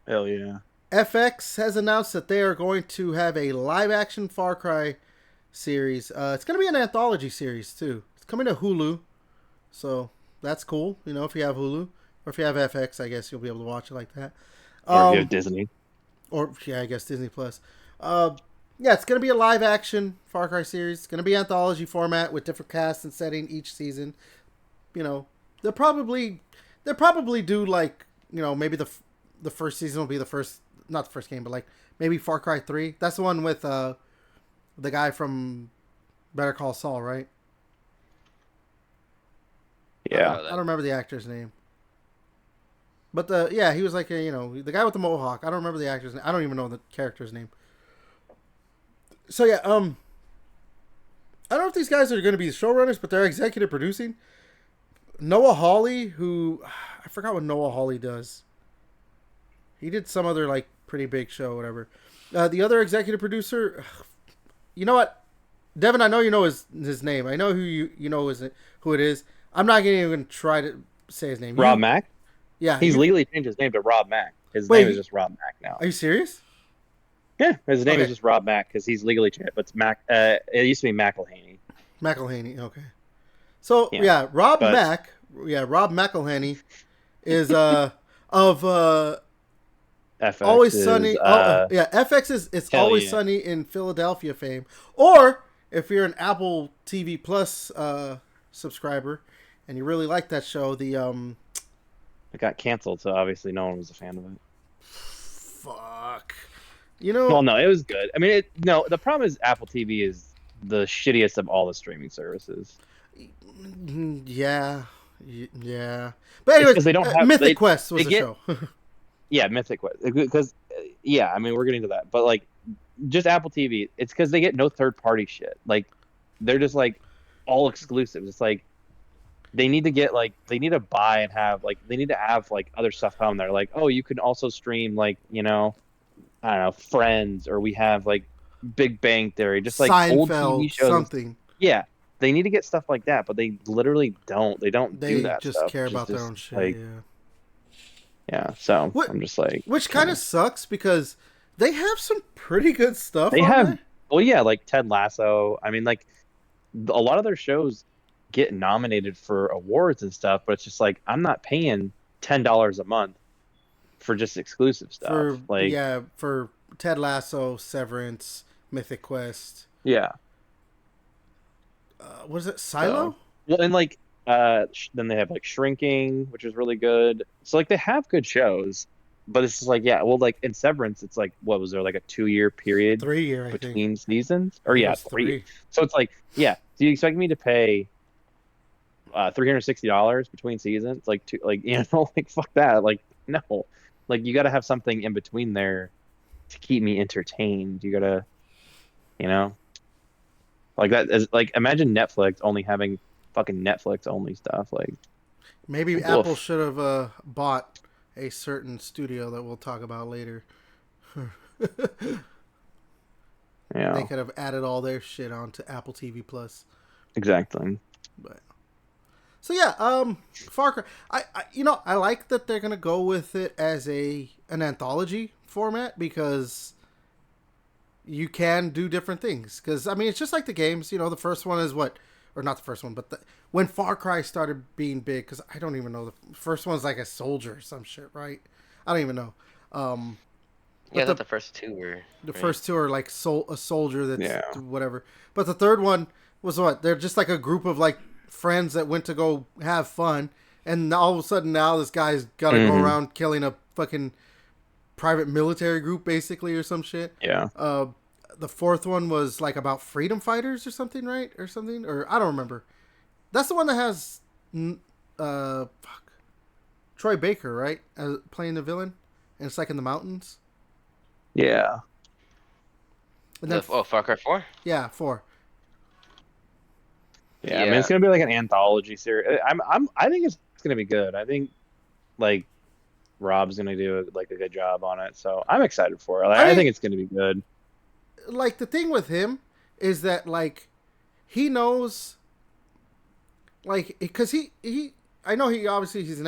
[SPEAKER 2] Hell yeah.
[SPEAKER 1] FX has announced that they are going to have a live-action Far Cry series. It's going to be an anthology series too. It's coming to Hulu, so that's cool. You know, if you have Hulu or if you have FX, I guess you'll be able to watch it like that.
[SPEAKER 2] Or if you have Disney.
[SPEAKER 1] Or yeah, I guess Disney Plus. Yeah, it's going to be a live-action Far Cry series. It's going to be anthology format with different casts and setting each season. You know, they'll probably do like, you know, maybe the first season will be the first, not the first game, but like maybe Far Cry 3. That's the one with the guy from Better Call Saul, right?
[SPEAKER 2] Yeah.
[SPEAKER 1] I don't remember the actor's name. But he was like the guy with the mohawk. I don't remember the actor's name. I don't even know the character's name. So yeah, I don't know if these guys are going to be showrunners, but they're executive producing. Noah Hawley, who I forgot what Noah Hawley does. He did some other like pretty big show, whatever. The other executive producer, you know what, Devin? I know you know his name. I know who you know who it is. I'm not even try to say his name.
[SPEAKER 2] Rob Mack.
[SPEAKER 1] Yeah.
[SPEAKER 2] He's legally changed his name to Rob Mack. His
[SPEAKER 1] Wait,
[SPEAKER 2] name is just Rob Mack now.
[SPEAKER 1] Are you serious?
[SPEAKER 2] Yeah, his name
[SPEAKER 1] Okay.
[SPEAKER 2] is just Rob Mack because he's legally changed. But it's Mac. It used to be McElhaney.
[SPEAKER 1] McElhaney. Okay. So
[SPEAKER 2] Yeah,
[SPEAKER 1] Rob
[SPEAKER 2] but-
[SPEAKER 1] Mack. Yeah, Rob McElhaney is of
[SPEAKER 2] FX
[SPEAKER 1] Always
[SPEAKER 2] is,
[SPEAKER 1] Sunny. FX is it's
[SPEAKER 2] Hell
[SPEAKER 1] Always
[SPEAKER 2] yeah.
[SPEAKER 1] Sunny in Philadelphia fame. Or if you're an Apple TV Plus subscriber and you really like that show, the
[SPEAKER 2] It got canceled, so obviously no one was a fan of it.
[SPEAKER 1] fuck. You know,
[SPEAKER 2] Well, no, it was good. I mean, the problem is Apple TV is the shittiest of all the streaming services.
[SPEAKER 1] yeah. But anyway,
[SPEAKER 2] 'cause they don't have-
[SPEAKER 1] Mythic
[SPEAKER 2] they-
[SPEAKER 1] Quest was
[SPEAKER 2] they
[SPEAKER 1] a
[SPEAKER 2] get-
[SPEAKER 1] show.
[SPEAKER 2] Yeah, Mythic Quest. Because, I mean, we're getting to that. But, like, just Apple TV, it's because they get no third-party shit. Like, they're just, like, all exclusive. It's like, they need to get, like, they need to buy and have, like, they need to have, like, other stuff on there. Like, oh, you can also stream, like, I don't know, Friends, or we have, like, Big Bang Theory. Just, like, old TV
[SPEAKER 1] Seinfeld,
[SPEAKER 2] shows.
[SPEAKER 1] something.
[SPEAKER 2] Yeah. They need to get stuff like that, but they literally don't. They don't
[SPEAKER 1] They
[SPEAKER 2] do that
[SPEAKER 1] just
[SPEAKER 2] stuff.
[SPEAKER 1] care
[SPEAKER 2] which is
[SPEAKER 1] about their
[SPEAKER 2] just,
[SPEAKER 1] own shit.
[SPEAKER 2] like,
[SPEAKER 1] yeah.
[SPEAKER 2] Yeah, so
[SPEAKER 1] What-
[SPEAKER 2] I'm just like,
[SPEAKER 1] Which kind of sucks because they have some pretty good stuff.
[SPEAKER 2] they
[SPEAKER 1] on
[SPEAKER 2] have,
[SPEAKER 1] there.
[SPEAKER 2] well, yeah, like Ted Lasso. I mean, like, a lot of their shows get nominated for awards and stuff, but it's just like, I'm not paying $10 a month for just exclusive stuff.
[SPEAKER 1] For Ted Lasso, Severance, Mythic Quest.
[SPEAKER 2] Yeah.
[SPEAKER 1] What is it? Silo?
[SPEAKER 2] Well, and like, then they have like Shrinking, which is really good. So like, they have good shows, but it's just like, yeah, well, like in Severance, it's like, what was there, like a 2-year period
[SPEAKER 1] 3 year, I think.
[SPEAKER 2] between seasons? Or
[SPEAKER 1] It
[SPEAKER 2] yeah,
[SPEAKER 1] was
[SPEAKER 2] 3. So it's like, yeah, do you expect me to pay $360 between seasons? Like, like, like, fuck that. Like, no, like, you got to have something in between there to keep me entertained. You gotta, like, that is like, imagine Netflix only having fucking Netflix only stuff. Like,
[SPEAKER 1] Maybe
[SPEAKER 2] Oof.
[SPEAKER 1] Apple should have bought a certain studio that we'll talk about later.
[SPEAKER 2] yeah,
[SPEAKER 1] They could have added all their shit onto Apple TV Plus.
[SPEAKER 2] exactly.
[SPEAKER 1] But so yeah, Far Cry. I like that they're gonna go with it as an anthology format because you can do different things. Because I mean, it's just like the games. The first one is what, or not the first one, but when Far Cry started being big. Because I don't even know, the first one's like a soldier or some shit, right? I don't even know.
[SPEAKER 3] Yeah, I thought the first two were.
[SPEAKER 1] The
[SPEAKER 3] right?
[SPEAKER 1] first two are like a soldier that's
[SPEAKER 2] Yeah.
[SPEAKER 1] whatever. But the third one was what? They're just like a group of like friends that went to go have fun, and all of a sudden now this guy's got to go around killing a fucking private military group basically or some shit.
[SPEAKER 2] Yeah.
[SPEAKER 1] The fourth one was like about freedom fighters or something, right? Or something, or I don't remember. That's the one that has Troy Baker, right? Playing the villain, and it's like in the mountains.
[SPEAKER 2] Yeah.
[SPEAKER 1] And then
[SPEAKER 3] Far Cry 4?
[SPEAKER 1] yeah, 4.
[SPEAKER 2] Yeah, I mean, it's gonna be like an anthology series. I think it's gonna be good. I think, like, Rob's gonna do like a good job on it, so I'm excited for it. Like, I think it's gonna be good.
[SPEAKER 1] Like, the thing with him is that, like, he knows, like, because I know he's an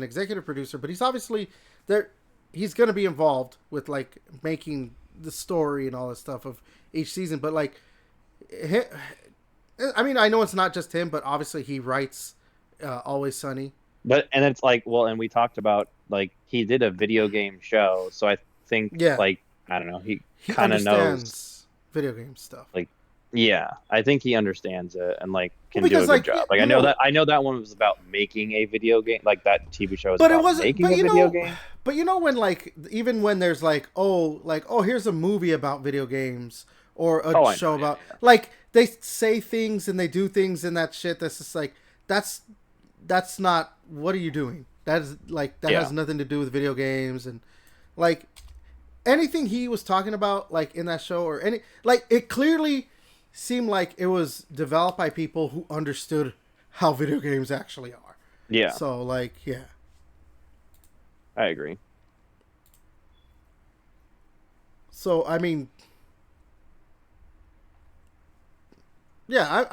[SPEAKER 1] executive producer, but he's obviously there. He's gonna be involved with like making the story and all this stuff of each season. But like, I mean, I know it's not just him, but obviously he writes Always Sunny.
[SPEAKER 2] And it's like, well, and we talked about, like, he did a video game show, so I think, like, I don't know, he kind of knows
[SPEAKER 1] video game stuff.
[SPEAKER 2] Like, yeah, I think he understands it and like can
[SPEAKER 1] Well,
[SPEAKER 2] do a
[SPEAKER 1] because,
[SPEAKER 2] good
[SPEAKER 1] like,
[SPEAKER 2] job. Like, I know that one was about making a video game. Like, that TV show was
[SPEAKER 1] But it
[SPEAKER 2] about
[SPEAKER 1] wasn't-
[SPEAKER 2] making
[SPEAKER 1] but
[SPEAKER 2] a
[SPEAKER 1] you
[SPEAKER 2] video
[SPEAKER 1] know-
[SPEAKER 2] game.
[SPEAKER 1] But when like even when there's like here's a movie about video games or a show about like they say things and they do things in that shit that's just like that's not, what are you doing? That is like that has nothing to do with video games. And like anything he was talking about like in that show or any, like, it clearly seemed like it was developed by people who understood how video games actually are.
[SPEAKER 2] Yeah.
[SPEAKER 1] So like, yeah.
[SPEAKER 2] I agree.
[SPEAKER 1] So I mean, yeah,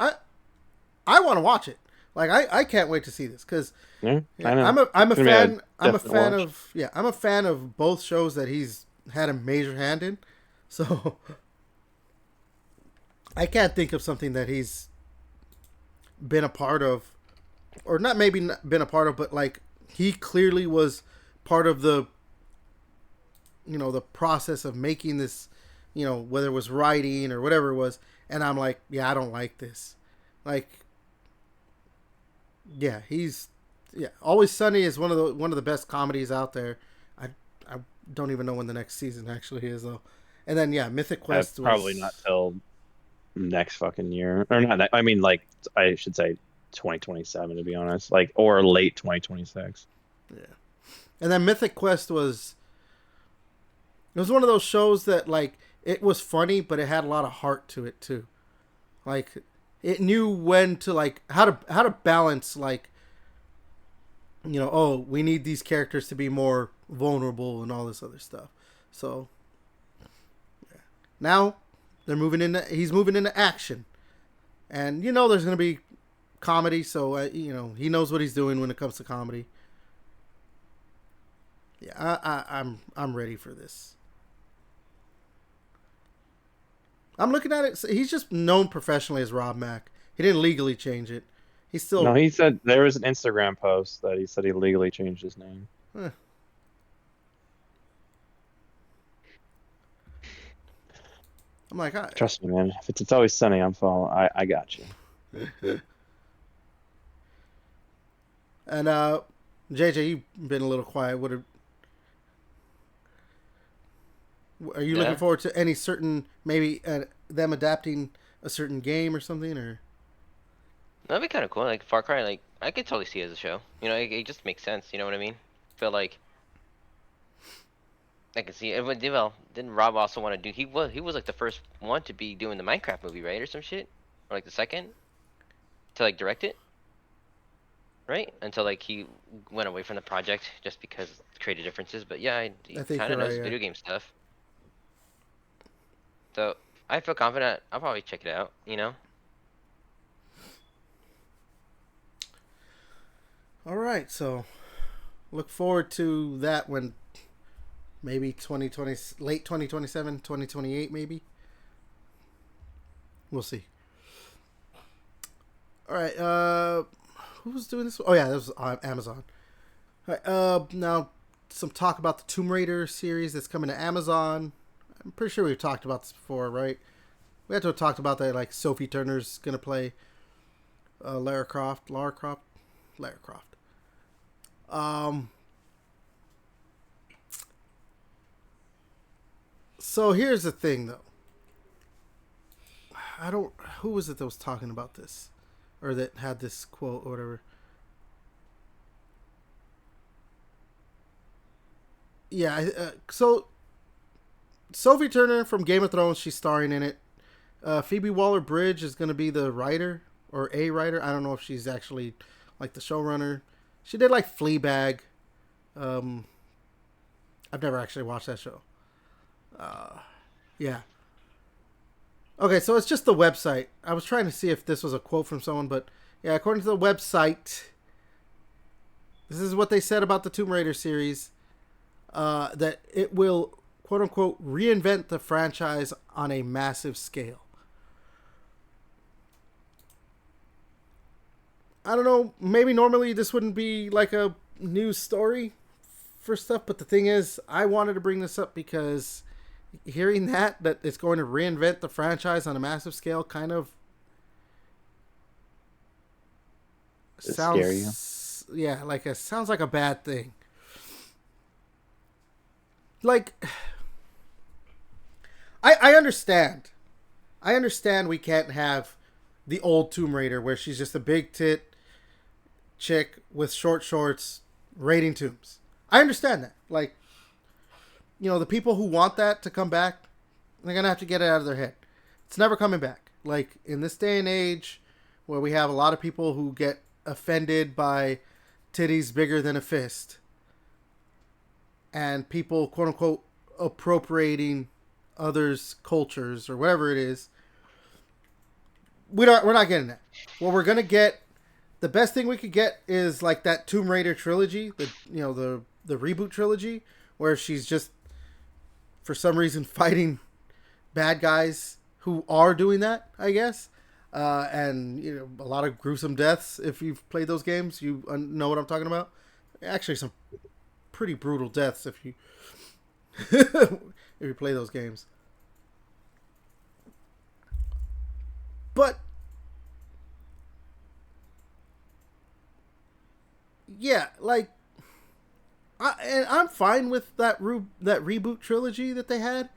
[SPEAKER 1] I want to watch it. Like I can't wait to see this because
[SPEAKER 2] Yeah, I
[SPEAKER 1] I'm
[SPEAKER 2] know.
[SPEAKER 1] a
[SPEAKER 2] It's gonna be
[SPEAKER 1] fan. I'm a
[SPEAKER 2] definite
[SPEAKER 1] fan
[SPEAKER 2] watch.
[SPEAKER 1] of I'm a fan of both shows that he's had a major hand in. So I can't think of something that he's been a part of, or not maybe not been a part of, but like he clearly was part of the the process of making this, whether it was writing or whatever it was. And I'm like, yeah, I don't like this. Like, yeah, Always Sunny is one of the best comedies out there. I don't even know when the next season actually is though. And then Mythic Quest
[SPEAKER 2] Probably
[SPEAKER 1] was
[SPEAKER 2] not till next fucking year, or not. I mean, like I should say 2027 to be honest, like or late 2026.
[SPEAKER 1] yeah. And then Mythic Quest was one of those shows that like it was funny, but it had a lot of heart to it too. Like it knew when to like how to balance like oh, we need these characters to be more vulnerable and all this other stuff. So now he's moving into action, and there's gonna be comedy. So he knows what he's doing when it comes to comedy. Yeah, I'm ready for this. I'm looking at it. He's just known professionally as Rob Mack. He didn't legally change it. He's
[SPEAKER 2] No,
[SPEAKER 1] still.
[SPEAKER 2] he said there was an Instagram post that he said he legally changed his name.
[SPEAKER 1] Eh. I'm like,
[SPEAKER 2] Trust me, man. If it's Always Sunny, I'm following. I got you.
[SPEAKER 1] and JJ, you've been a little quiet. Are you looking forward to any certain maybe them adapting a certain game or something or?
[SPEAKER 3] That'd be kind of cool. Like Far Cry, like I could totally see it as a show. It just makes sense. You know what I mean? Feel like I can see it. But well, didn't Rob also want to do? He was like the first one to be doing the Minecraft movie, right, or some shit, or like the second to like direct it, right? Until like he went away from the project just because of creative differences. But yeah, he
[SPEAKER 1] I think
[SPEAKER 3] kind of
[SPEAKER 1] you're
[SPEAKER 3] knows
[SPEAKER 1] right.
[SPEAKER 3] video game stuff. So I feel confident. I'll probably check it out.
[SPEAKER 1] All right, so look forward to that when maybe 2020, late 2027, 2028 maybe. We'll see. All right, who was doing this? Oh yeah, that was Amazon. All right, now some talk about the Tomb Raider series that's coming to Amazon. I'm pretty sure we've talked about this before, right? We had to have talked about that. Like Sophie Turner's gonna play Lara Croft. So here's the thing, though. Who was it that was talking about this, or that had this quote or whatever? Yeah. So Sophie Turner from Game of Thrones, she's starring in it. Phoebe Waller-Bridge is going to be the writer or a writer. I don't know if she's actually like the showrunner. She did like Fleabag. I've never actually watched that show. Yeah. Okay, so it's just the website. I was trying to see if this was a quote from someone, but yeah, according to the website, this is what they said about the Tomb Raider series. That it will, quote unquote, reinvent the franchise on a massive scale. I don't know, maybe normally this wouldn't be like a news story for stuff, but the thing is, I wanted to bring this up because hearing that it's going to reinvent the franchise on a massive scale kind of sounds
[SPEAKER 2] scary.
[SPEAKER 1] Yeah, like it sounds like a bad thing. Like I understand. I understand we can't have the old Tomb Raider where she's just a big tit chick with short shorts raiding tombs. I understand that. Like, the people who want that to come back, they're going to have to get it out of their head. It's never coming back. Like, in this day and age where we have a lot of people who get offended by titties bigger than a fist and people, quote unquote, appropriating others' cultures or whatever it is, we're not getting that. What we're going to get the best thing we could get is like that Tomb Raider trilogy, the reboot trilogy, where she's just for some reason fighting bad guys who are doing that, I guess. And a lot of gruesome deaths. If you've played those games, you know what I'm talking about. Actually, some pretty brutal deaths if you if you play those games. But yeah, like I'm fine with that reboot trilogy that they had.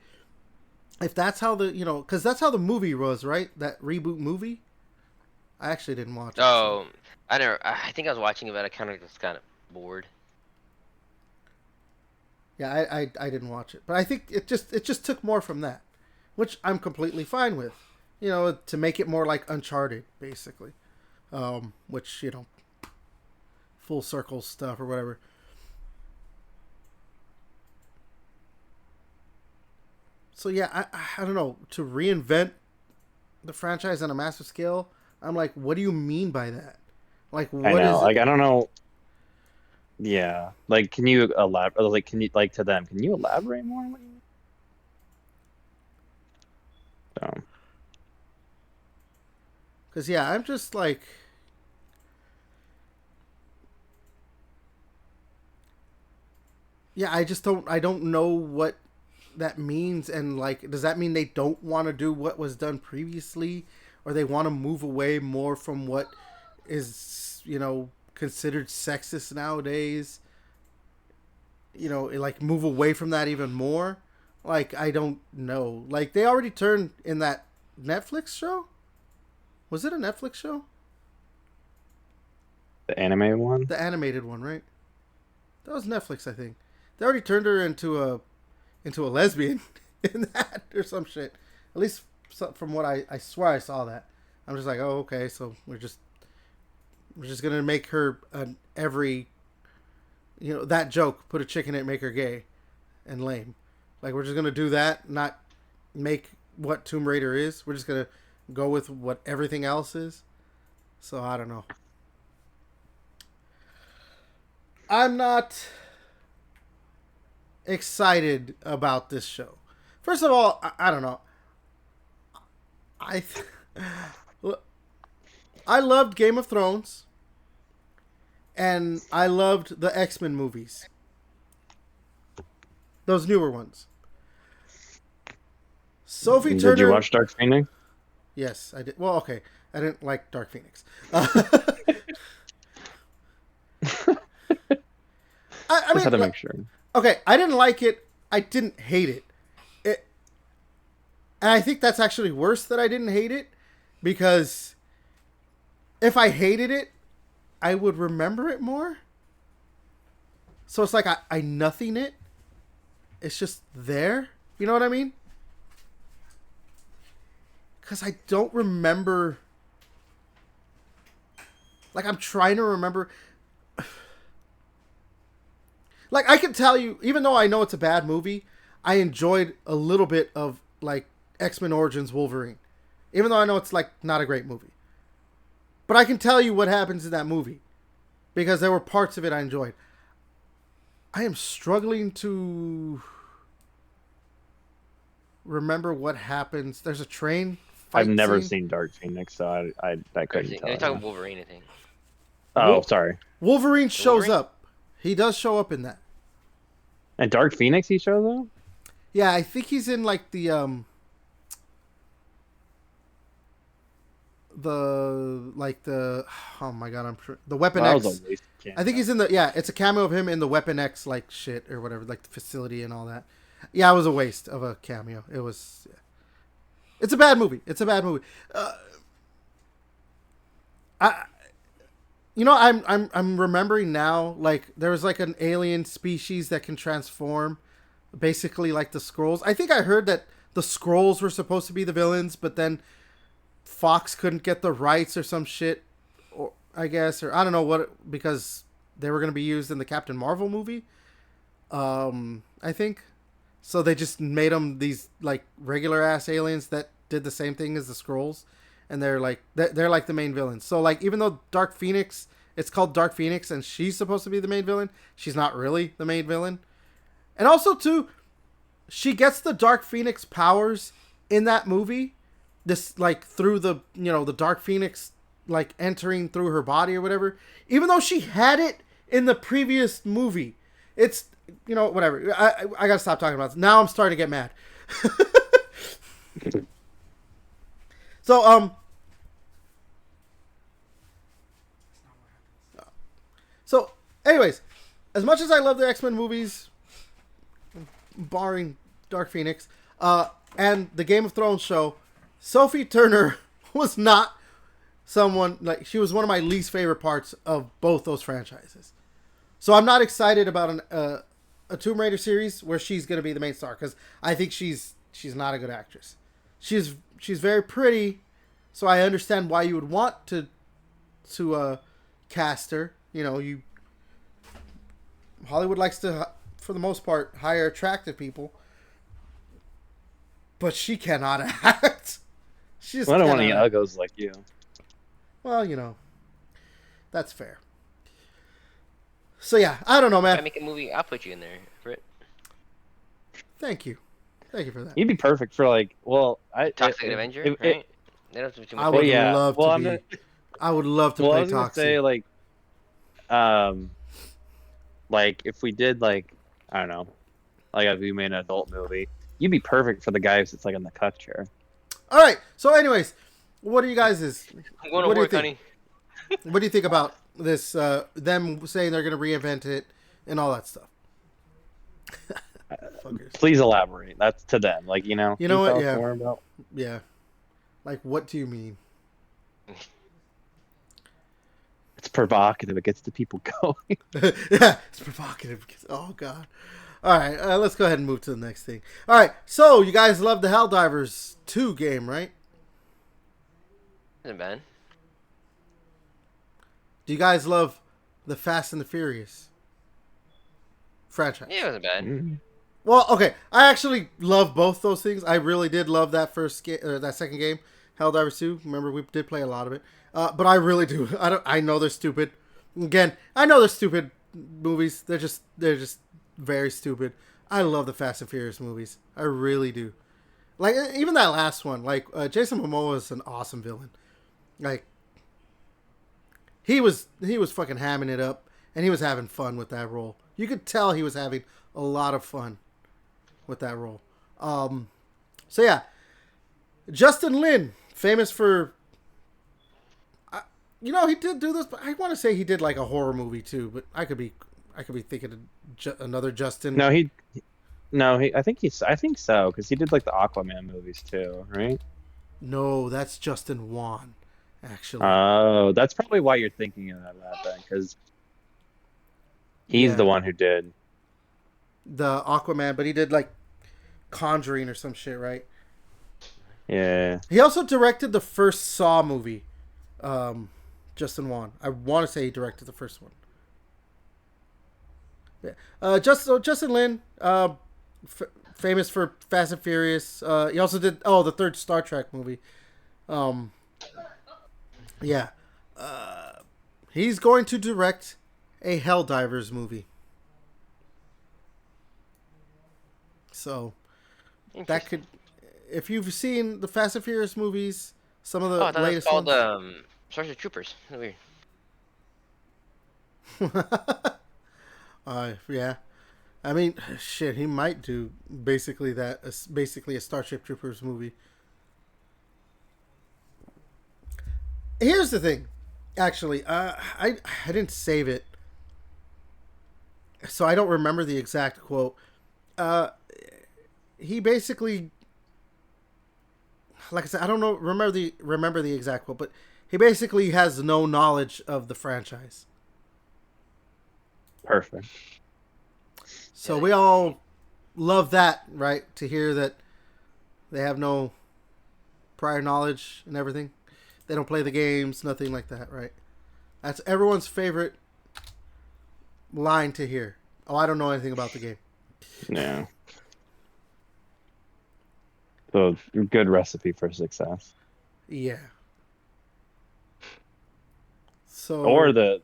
[SPEAKER 1] If that's how because that's how the movie was, right? That reboot movie. I actually didn't watch it.
[SPEAKER 3] Oh, I never. I think I was watching it, but I kind of just got bored.
[SPEAKER 1] Yeah, I didn't watch it, but I think it just took more from that, which I'm completely fine with. To make it more like Uncharted, basically, which full circle stuff or whatever. So yeah, I don't know, to reinvent the franchise on a massive scale. I'm like, what do you mean by that? Like, what
[SPEAKER 2] I know.
[SPEAKER 1] is
[SPEAKER 2] Like,
[SPEAKER 1] it?
[SPEAKER 2] I don't know. Yeah. Like, can you elaborate? Like, can you like to them? Can you elaborate more on what you mean? So,
[SPEAKER 1] Because yeah, I'm just like, yeah, I don't know what that means, and like, does that mean they don't want to do what was done previously, or they want to move away more from what is considered sexist nowadays? Like move away from that even more. Like, I don't know. Like, they already turned in that Netflix show. Was it a Netflix show?
[SPEAKER 2] the anime one.
[SPEAKER 1] The animated one, right? That was Netflix, I think. They already turned her into a lesbian in that or some shit. At least from what I swear I saw that. I'm just like, oh, okay, so we're just gonna make her every that joke, put a chick in it, make her gay and lame. Like, we're just gonna do that, not make what Tomb Raider is. We're just gonna go with what everything else is. So I don't know. I'm not excited about this show. First of all, I don't know. I I loved Game of Thrones, and I loved the X-Men movies. Those newer ones. Sophie Turner.
[SPEAKER 2] Did you watch Dark Phoenix?
[SPEAKER 1] Yes, I did. Well, okay. I didn't like Dark Phoenix. I
[SPEAKER 2] Just had to
[SPEAKER 1] mean,
[SPEAKER 2] make sure.
[SPEAKER 1] okay, I didn't like it. I didn't hate it. And I think that's actually worse that I didn't hate it, because if I hated it, I would remember it more. So it's like I nothing it. It's just there. You know what I mean? Because I don't remember. Like, I'm trying to remember. Like, I can tell you, even though I know it's a bad movie, I enjoyed a little bit of, like, X-Men Origins Wolverine. Even though I know it's, like, not a great movie. But I can tell you what happens in that movie, because there were parts of it I enjoyed. I am struggling to remember what happens. There's a train fight
[SPEAKER 2] I've never
[SPEAKER 1] scene.
[SPEAKER 2] seen Dark Phoenix, so I couldn't tell
[SPEAKER 3] You're talking
[SPEAKER 2] you.
[SPEAKER 3] Wolverine, I think.
[SPEAKER 2] Oh, sorry.
[SPEAKER 1] Wolverine shows
[SPEAKER 3] Wolverine?
[SPEAKER 1] up. He does show up in that.
[SPEAKER 2] And Dark Phoenix, he shows up.
[SPEAKER 1] Yeah, I think he's in like the oh my god, I'm sure the Weapon
[SPEAKER 2] Well,
[SPEAKER 1] X.
[SPEAKER 2] that was a waste of cameo.
[SPEAKER 1] I think he's in it's a cameo of him in the Weapon X like shit or whatever, like the facility and all that. Yeah, it was a waste of a cameo. It was. Yeah. It's a bad movie. It's a bad movie. I'm remembering now, like, there was like an alien species that can transform, basically like the Skrulls. I think I heard that the Skrulls were supposed to be the villains, but then Fox couldn't get the rights or some shit, or I guess, or I don't know what, because they were going to be used in the Captain Marvel movie. I think. So they just made them these like regular ass aliens that did the same thing as the Skrulls, and they're like the main villains. So like even though Dark Phoenix, it's called Dark Phoenix, and she's supposed to be the main villain, she's not really the main villain. And also too, she gets the Dark Phoenix powers in that movie. This like through the the Dark Phoenix like entering through her body or whatever. Even though she had it in the previous movie, it's whatever. I gotta stop talking about this. Now I'm starting to get mad. So So, anyways, as much as I love the X-Men movies, barring Dark Phoenix, and the Game of Thrones show, Sophie Turner was not someone, like, she was one of my least favorite parts of both those franchises. So I'm not excited about a Tomb Raider series where she's going to be the main star, because I think she's not a good actress. She's very pretty, so I understand why you would want to cast her. Hollywood likes to, for the most part, hire attractive people, but she cannot act. She just
[SPEAKER 2] I don't want
[SPEAKER 1] cannot
[SPEAKER 2] any
[SPEAKER 1] act.
[SPEAKER 2] uggos like you.
[SPEAKER 1] Well, that's fair. So yeah, I don't know,
[SPEAKER 3] If I
[SPEAKER 1] man.
[SPEAKER 3] make a movie, I'll put you in there, Britt.
[SPEAKER 1] Thank you for that.
[SPEAKER 2] You'd be perfect for like,
[SPEAKER 3] Toxic Avenger,
[SPEAKER 2] if-
[SPEAKER 3] right? They don't have to be too much.
[SPEAKER 1] I would
[SPEAKER 2] yeah.
[SPEAKER 1] love
[SPEAKER 2] Well,
[SPEAKER 1] to
[SPEAKER 2] I'm
[SPEAKER 1] be.
[SPEAKER 2] gonna-
[SPEAKER 1] I would love to
[SPEAKER 2] Well, I
[SPEAKER 1] play
[SPEAKER 2] was gonna
[SPEAKER 1] Toxic.
[SPEAKER 2] say like if we did like I don't know, like if we made an adult movie, you'd be perfect for the guy who's like in the cuff chair.
[SPEAKER 1] All right. So, anyways, what do you guys
[SPEAKER 3] I'm going
[SPEAKER 1] what
[SPEAKER 3] to
[SPEAKER 1] do you
[SPEAKER 3] work,
[SPEAKER 1] think?
[SPEAKER 3] honey.
[SPEAKER 1] What do you think about this? Them saying they're going to reinvent it and all that stuff. Fuckers.
[SPEAKER 2] Please elaborate. That's to them. Like
[SPEAKER 1] You know
[SPEAKER 2] can you
[SPEAKER 1] what?
[SPEAKER 2] tell us
[SPEAKER 1] Yeah.
[SPEAKER 2] more about?
[SPEAKER 1] Yeah. Like, what do you mean?
[SPEAKER 2] It's provocative. It gets the people going.
[SPEAKER 1] Yeah, it's provocative. Oh God. All right, let's go ahead and move to the next thing. All right, so you guys love the Helldivers 2 game, right?
[SPEAKER 3] Isn't bad.
[SPEAKER 1] Do you guys love the Fast and the Furious franchise?
[SPEAKER 3] Yeah, it wasn't bad.
[SPEAKER 2] Mm.
[SPEAKER 1] Well, okay, I actually love both those things. I really did love that that second game, Helldivers 2. Remember, we did play a lot of it, but I really do. I know they're stupid. Again, I know they're stupid movies. They're just very stupid. I love the Fast and Furious movies. I really do. Like even that last one. Like Jason Momoa is an awesome villain. Like he was fucking hamming it up, and he was having fun with that role. You could tell he was having a lot of fun with that role. So yeah, Justin Lin, famous for, he did do this, but I want to say he did like a horror movie too. But I could be thinking of another Justin.
[SPEAKER 2] No, I think so because he did like the Aquaman movies too, right?
[SPEAKER 1] No, that's Justin Wan, actually.
[SPEAKER 2] Oh, that's probably why you're thinking of that then, because he's
[SPEAKER 1] Yeah.
[SPEAKER 2] the one who did.
[SPEAKER 1] The Aquaman, but he did like Conjuring or some shit, right?
[SPEAKER 2] Yeah.
[SPEAKER 1] He also directed the first Saw movie. Justin Wan. I want to say he directed the first one. Yeah. Justin Lin, famous for Fast and Furious. He also did the third Star Trek movie. Yeah. He's going to direct a Helldivers movie. So that could, if you've seen the Fast and Furious movies, some of the
[SPEAKER 3] I thought it was
[SPEAKER 1] latest
[SPEAKER 3] called
[SPEAKER 1] ones.
[SPEAKER 3] Starship Troopers. That's weird.
[SPEAKER 1] Yeah. I mean, shit, he might do basically basically a Starship Troopers movie. Here's the thing, actually, I didn't save it, so I don't remember the exact quote. He basically, like I said, I don't know remember the exact quote, but he basically has no knowledge of the franchise.
[SPEAKER 2] Perfect.
[SPEAKER 1] So we all love that, right? To hear that they have no prior knowledge and everything. They don't play the games, nothing like that, right? That's everyone's favorite line to hear. Oh, I don't know anything about the game.
[SPEAKER 2] Yeah. So good recipe for success.
[SPEAKER 1] Yeah.
[SPEAKER 2] Or
[SPEAKER 1] So
[SPEAKER 2] the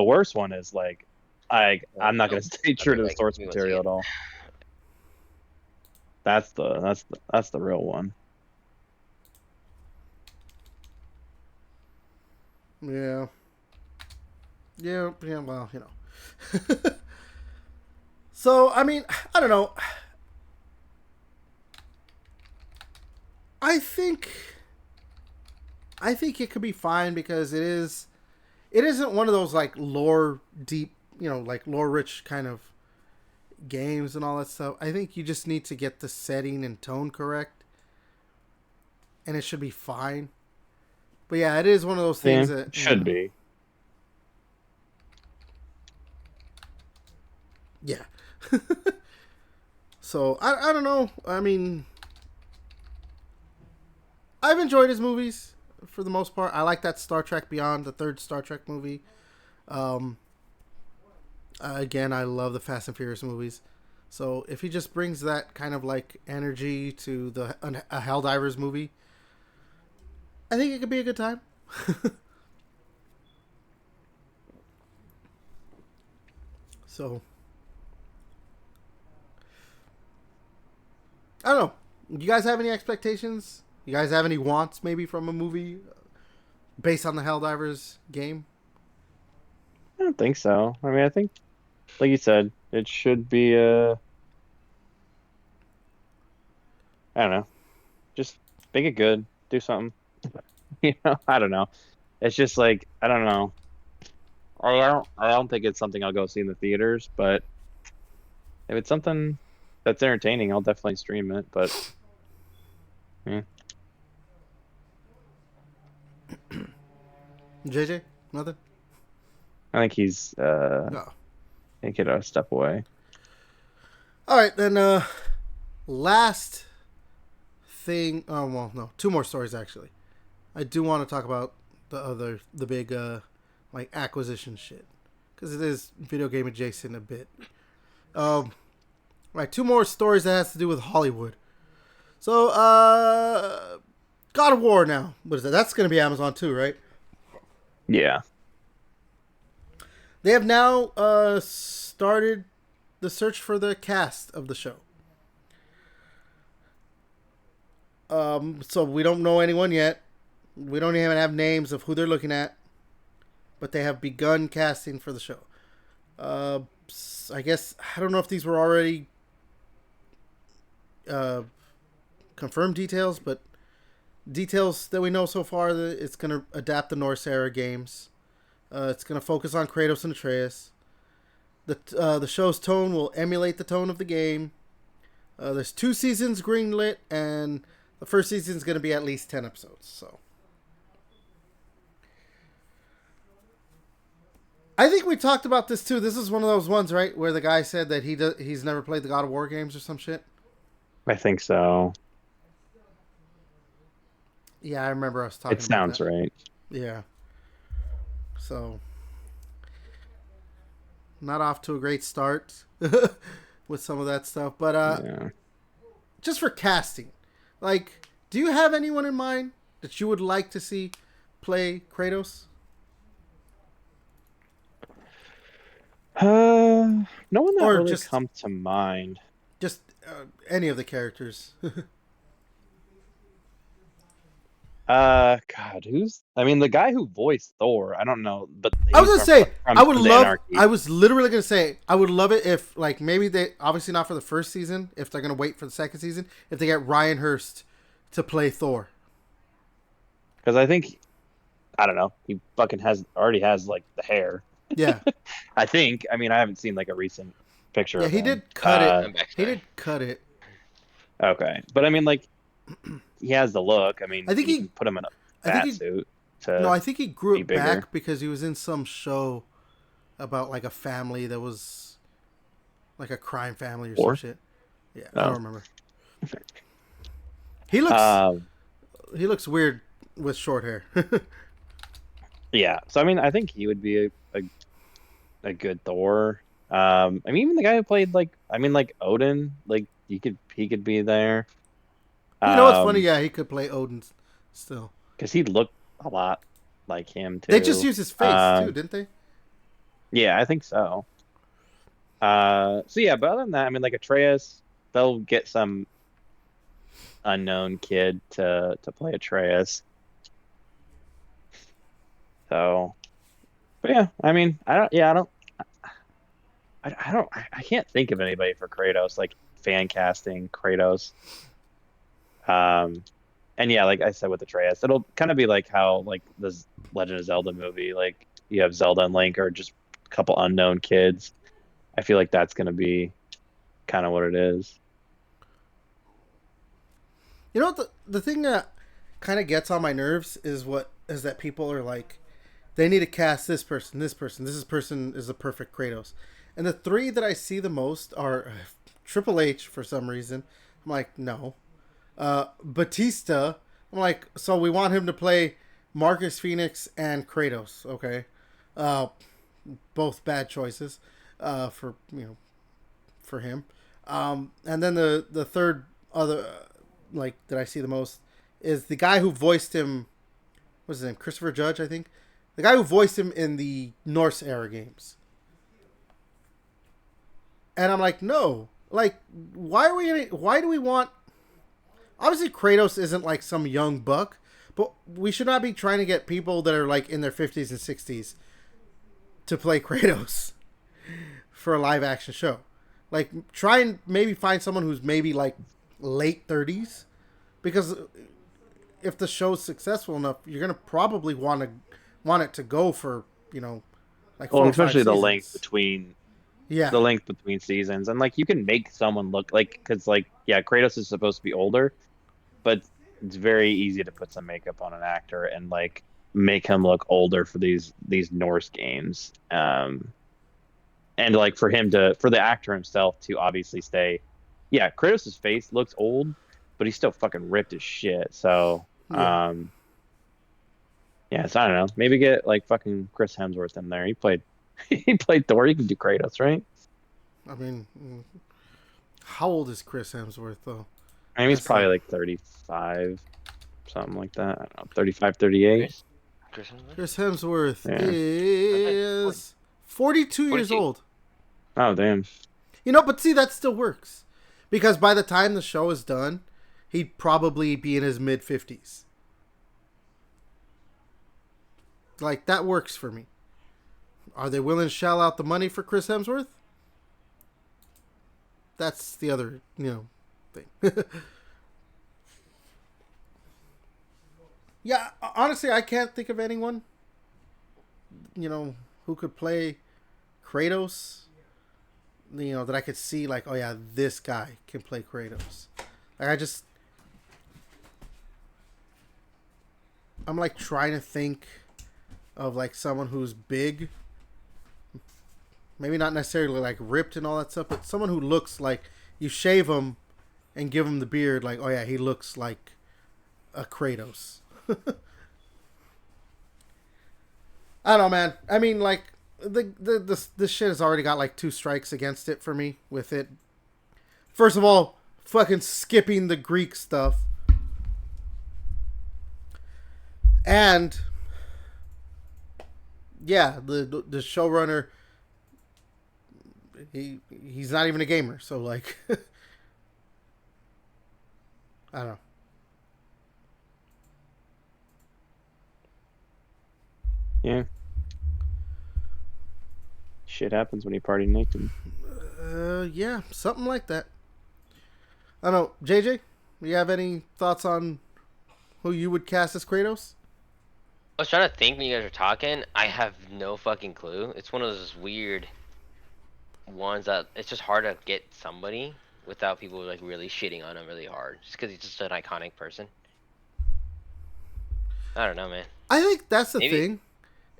[SPEAKER 2] worst one is like, I'm not
[SPEAKER 3] No,
[SPEAKER 2] gonna stay
[SPEAKER 3] I
[SPEAKER 2] true
[SPEAKER 3] mean,
[SPEAKER 2] to the
[SPEAKER 3] like,
[SPEAKER 2] source
[SPEAKER 3] we went to
[SPEAKER 2] material
[SPEAKER 3] get
[SPEAKER 2] at all. That's the real one.
[SPEAKER 1] yeah, yeah. Well, you know. So I mean, I don't know. I think I think it could be fine because it isn't one of those like lore deep, like lore rich kind of games and all that stuff. I think you just need to get the setting and tone correct, and it should be fine. But yeah, it is one of those
[SPEAKER 2] Yeah,
[SPEAKER 1] things that
[SPEAKER 2] should be.
[SPEAKER 1] yeah. So I don't know. I mean, I've enjoyed his movies for the most part. I like that Star Trek Beyond, the third Star Trek movie. Um, Again, I love the Fast and Furious movies. So if he just brings that kind of like energy to a Helldivers movie, I think it could be a good time. So I don't know. You guys have any expectations? You guys have any wants maybe from a movie based on the Helldivers game?
[SPEAKER 2] I don't think so. I mean, I think, like you said, it should be I don't know, just make it good, do something. I don't know. It's just like I don't know. I don't think it's something I'll go see in the theaters, but if it's something that's entertaining, I'll definitely stream it. But yeah,
[SPEAKER 1] JJ, nothing.
[SPEAKER 2] I think he's
[SPEAKER 1] No.
[SPEAKER 2] I think a step away.
[SPEAKER 1] All right, then. Last thing. Oh well, no, two more stories actually. I do want to talk about the big like acquisition shit because it is video game adjacent a bit. Right, two more stories that has to do with Hollywood. So, God of War now. What is that? That's going to be Amazon too, right?
[SPEAKER 2] Yeah.
[SPEAKER 1] They have now started the search for the cast of the show. So we don't know anyone yet. We don't even have names of who they're looking at, but they have begun casting for the show. Uh, I guess I don't know if these were already uh, confirmed details, but details that we know so far that it's going to adapt the Norse era games. It's going to focus on Kratos and Atreus. The show's tone will emulate the tone of the game. There's 2 seasons greenlit, and the first season is going to be at least 10 episodes. So I think we talked about this too. This is one of those ones, right, where the guy said that he's never played the God of War games or some shit.
[SPEAKER 2] I think so.
[SPEAKER 1] Yeah, I remember us talking
[SPEAKER 2] It
[SPEAKER 1] about
[SPEAKER 2] sounds
[SPEAKER 1] that.
[SPEAKER 2] right.
[SPEAKER 1] Yeah. So not off to a great start with some of that stuff, but
[SPEAKER 2] Yeah.
[SPEAKER 1] just for casting, like, do you have anyone in mind that you would like to see play Kratos?
[SPEAKER 2] No one that
[SPEAKER 1] Or
[SPEAKER 2] really
[SPEAKER 1] just
[SPEAKER 2] comes to mind.
[SPEAKER 1] any of the characters?
[SPEAKER 2] God, I mean, the guy who voiced Thor, I don't know, but
[SPEAKER 1] I was gonna say
[SPEAKER 2] from
[SPEAKER 1] I would
[SPEAKER 2] Sons of
[SPEAKER 1] love.
[SPEAKER 2] Anarchy.
[SPEAKER 1] I was literally gonna say I would love it if, like, maybe they, obviously not for the first season, if they're gonna wait for the second season, if they get Ryan Hurst to play Thor.
[SPEAKER 2] Because I think, I don't know, he fucking already has like the hair.
[SPEAKER 1] Yeah,
[SPEAKER 2] I think. I mean, I haven't seen like a recent picture
[SPEAKER 1] yeah,
[SPEAKER 2] of
[SPEAKER 1] he
[SPEAKER 2] him.
[SPEAKER 1] did cut it.
[SPEAKER 3] I'm back.
[SPEAKER 1] He
[SPEAKER 3] Sorry.
[SPEAKER 1] did cut it.
[SPEAKER 2] Okay, but I mean, like, he has the look. I mean,
[SPEAKER 1] I think
[SPEAKER 2] you
[SPEAKER 1] he.
[SPEAKER 2] can put him in a
[SPEAKER 1] I think
[SPEAKER 2] fat
[SPEAKER 1] he.
[SPEAKER 2] suit
[SPEAKER 1] No,
[SPEAKER 2] to
[SPEAKER 1] I think he grew
[SPEAKER 2] be
[SPEAKER 1] it
[SPEAKER 2] bigger.
[SPEAKER 1] back because he was in some show about like a family that was like a crime family or some
[SPEAKER 2] Or
[SPEAKER 1] shit. Yeah, I don't
[SPEAKER 2] oh,
[SPEAKER 1] remember. He looks.
[SPEAKER 2] um,
[SPEAKER 1] He looks weird with short hair.
[SPEAKER 2] yeah. So I mean, I think he would be a good Thor. I mean, even the guy who played like, I mean, like Odin, like he could be there.
[SPEAKER 1] You know what's funny? Yeah, he could play Odin still.
[SPEAKER 2] Because he looked a lot. like him too.
[SPEAKER 1] They just used his face too, didn't they?
[SPEAKER 2] Yeah, I think so. So yeah, but other than that, I mean, like Atreus, they'll get some unknown kid to play Atreus. So, but yeah, I mean, I can't think of anybody for Kratos, like fan casting Kratos. Um, and yeah, like I said with Atreus, it'll kind of be like how like the Legend of Zelda movie, like you have Zelda and Link or just a couple unknown kids. I feel like that's gonna be kind of what it is.
[SPEAKER 1] You know what the thing that kind of gets on my nerves is that people are like, they need to cast this person, this person, this person is the perfect Kratos, and the three that I see the most are Triple H for some reason. I'm like, no. Batista. I'm like, so we want him to play Marcus Phoenix and Kratos. Okay, uh, both bad choices for for him. And then the third other like that I see the most is the guy who voiced him. What's his name? Christopher Judge, I think. The guy who voiced him in the Norse era games. And I'm like, no. Like, why do we want... Obviously, Kratos isn't like some young buck, but we should not be trying to get people that are like in their 50s and 60s to play Kratos for a live action show. Like, try and maybe find someone who's maybe like late 30s, because if the show's successful enough, you're gonna probably want it to go for like 4
[SPEAKER 2] Well,
[SPEAKER 1] or 5
[SPEAKER 2] especially
[SPEAKER 1] seasons.
[SPEAKER 2] the length between seasons, and like you can make someone look like because like yeah, Kratos is supposed to be older, but it's very easy to put some makeup on an actor and like make him look older for these Norse games. And like for the actor himself to obviously stay, yeah, Kratos' face looks old, but he's still fucking ripped as shit. So,
[SPEAKER 1] Yeah.
[SPEAKER 2] yeah, so I don't know. Maybe get like fucking Chris Hemsworth in there. He played he played Thor. He can do Kratos, right?
[SPEAKER 1] I mean, how old is Chris Hemsworth though?
[SPEAKER 2] I mean, he's
[SPEAKER 1] That's
[SPEAKER 2] probably
[SPEAKER 1] the
[SPEAKER 2] like 35, something like that. I don't know, 35, 38.
[SPEAKER 3] Chris Hemsworth?
[SPEAKER 1] Chris Hemsworth
[SPEAKER 2] Yeah.
[SPEAKER 1] is 42 years
[SPEAKER 3] 42.
[SPEAKER 1] old.
[SPEAKER 2] Oh, damn.
[SPEAKER 1] But see, that still works. Because by the time the show is done, he'd probably be in his mid 50s. Like, that works for me. Are they willing to shell out the money for Chris Hemsworth? That's the other, thing. Yeah, honestly, I can't think of anyone, who could play Kratos, that I could see like, oh yeah, this guy can play Kratos. Like I'm like trying to think of like someone who's big, maybe not necessarily like ripped and all that stuff, but someone who looks like you shave him and give him the beard, like, oh yeah, he looks like a Kratos. I don't know, man. I mean, like this shit has already got like 2 strikes against it for me with it. First of all, fucking skipping the Greek stuff, and yeah, the showrunner, he's not even a gamer, so like, I don't know.
[SPEAKER 2] Yeah. Shit happens when you party naked.
[SPEAKER 1] Yeah, something like that. I don't know, JJ. Do you have any thoughts on who you would cast as Kratos?
[SPEAKER 3] I was trying to think when you guys were talking. I have no fucking clue. It's one of those weird ones that it's just hard to get somebody without people like really shitting on him really hard, just because he's just an iconic person. I don't know, man.
[SPEAKER 1] I think that's the
[SPEAKER 3] Maybe.
[SPEAKER 1] thing.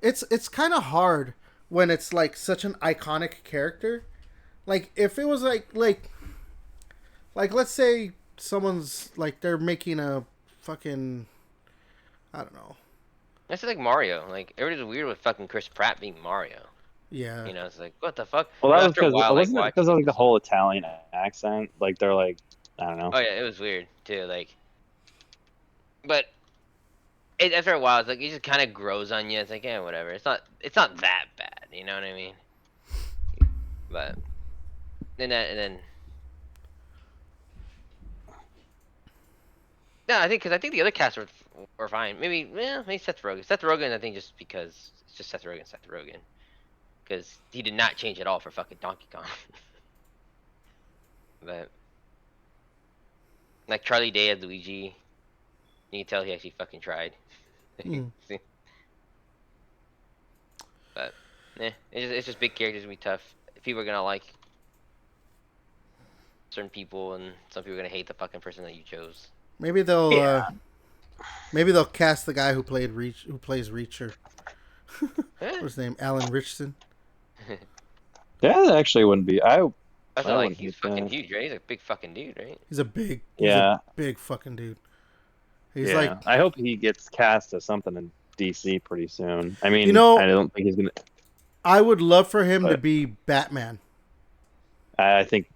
[SPEAKER 1] It's kind of hard when it's like such an iconic character. Like if it was like let's say someone's like they're making a fucking, I don't know.
[SPEAKER 3] It's like Mario. Like everybody's weird with fucking Chris Pratt being Mario.
[SPEAKER 1] Yeah.
[SPEAKER 3] It's like what the fuck.
[SPEAKER 2] Well,
[SPEAKER 3] But
[SPEAKER 2] that was
[SPEAKER 3] after a
[SPEAKER 2] because
[SPEAKER 3] while, like
[SPEAKER 2] wasn't it because
[SPEAKER 3] watching
[SPEAKER 2] of
[SPEAKER 3] it,
[SPEAKER 2] like the whole Italian accent? Like they're like I don't know.
[SPEAKER 3] oh yeah, it was weird too. Like, but after a while, it's like it just kind of grows on you. It's like, yeah, whatever. It's not that bad. You know what I mean? But and then no, I think the other cast were fine. Maybe Seth Rogen. Seth Rogen, I think just because it's just Seth Rogen, because he did not change at all for fucking Donkey Kong. But like Charlie Day as Luigi, you can tell he actually fucking tried.
[SPEAKER 1] Hmm.
[SPEAKER 3] But it's just big characters gonna be tough. People are gonna like certain people, and some people are gonna hate the fucking person that you chose.
[SPEAKER 1] Maybe they'll
[SPEAKER 2] Yeah.
[SPEAKER 1] cast the guy who plays Reacher. What's his name? Alan Richardson.
[SPEAKER 2] That actually wouldn't be.
[SPEAKER 3] I feel
[SPEAKER 2] I
[SPEAKER 3] like
[SPEAKER 2] wouldn't
[SPEAKER 3] he's
[SPEAKER 2] hate
[SPEAKER 3] fucking
[SPEAKER 2] that.
[SPEAKER 3] huge, right? He's a big fucking dude, right?
[SPEAKER 1] He's a big fucking dude. He's
[SPEAKER 2] Yeah.
[SPEAKER 1] like,
[SPEAKER 2] I hope he gets cast as something in DC pretty soon. I mean,
[SPEAKER 1] You know-
[SPEAKER 2] I don't think he's gonna.
[SPEAKER 1] I would love for him to
[SPEAKER 2] But-
[SPEAKER 1] be Batman.
[SPEAKER 2] I think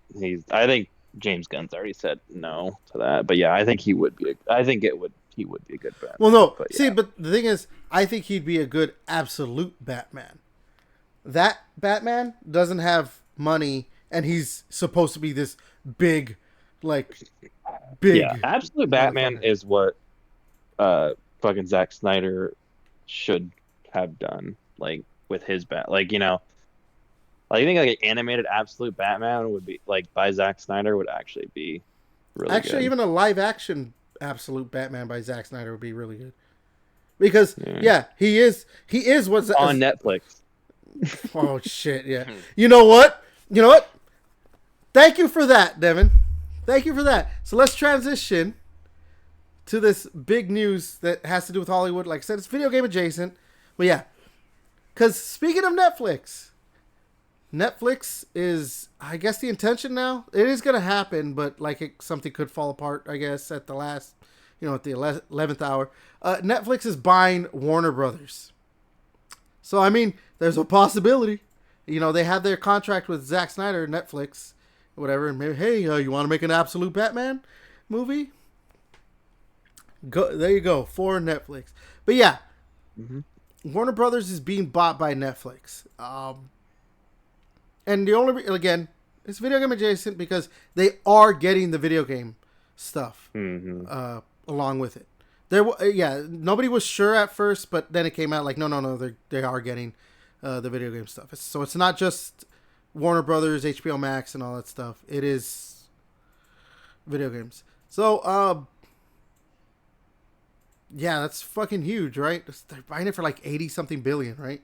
[SPEAKER 2] James Gunn's already said no to that. But yeah, I think he would be. I think he would be a good Batman.
[SPEAKER 1] Well, no.
[SPEAKER 2] But
[SPEAKER 1] See,
[SPEAKER 2] yeah.
[SPEAKER 1] but the thing is, I think he'd be a good absolute Batman. That Batman doesn't have money, and he's supposed to be this big, big.
[SPEAKER 2] Yeah, absolute Batman
[SPEAKER 1] motherfucker.
[SPEAKER 2] is what fucking Zack Snyder should have done, like with his like I think like an animated absolute Batman would be like by Zack Snyder would actually be really
[SPEAKER 1] Actually,
[SPEAKER 2] good.
[SPEAKER 1] even a live action absolute Batman by Zack Snyder would be really good. Because
[SPEAKER 2] Yeah.
[SPEAKER 1] he is what's
[SPEAKER 2] on Netflix.
[SPEAKER 1] Oh shit, yeah. You know what? Thank you for that, Devin. Thank you for that. So let's transition to this big news that has to do with Hollywood. Like I said, it's video game adjacent. But yeah. Because speaking of Netflix is, I guess, the intention now. It is going to happen, but something could fall apart, I guess, at the last, at the 11th hour. Netflix is buying Warner Brothers. So, I mean, there's a possibility. They have their contract with Zack Snyder, Netflix, whatever. And maybe, hey, you want to make an absolute Batman movie? Go there you go, for Netflix. But yeah, Warner Brothers is being bought by Netflix. And the only, again, it's video game adjacent because they are getting the video game stuff along with it. Nobody was sure at first, but then it came out like, no, they are getting the video game stuff. So it's not just Warner Brothers, HBO Max, and all that stuff. It is video games. So, yeah, that's fucking huge, right? They're buying it for like 80-something billion, right?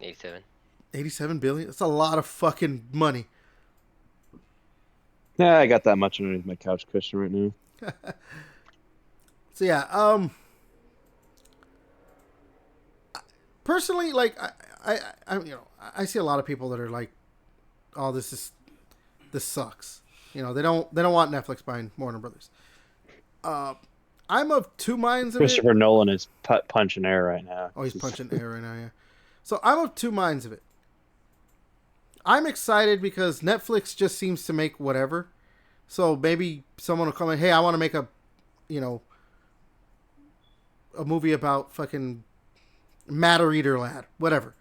[SPEAKER 3] 87.
[SPEAKER 1] 87 billion? That's a lot of fucking money.
[SPEAKER 2] Yeah, I got that much underneath my couch cushion right now.
[SPEAKER 1] So yeah, personally, I see a lot of people that are like, oh, this sucks. They don't want Netflix buying Warner Brothers. I'm of two minds of it.
[SPEAKER 2] Christopher Nolan is punching air right now.
[SPEAKER 1] Oh, he's punching air right now, yeah. So I'm of two minds of it. I'm excited because Netflix just seems to make whatever. So maybe someone will come in, hey, I want to make a movie about fucking Matter Eater Lad, whatever.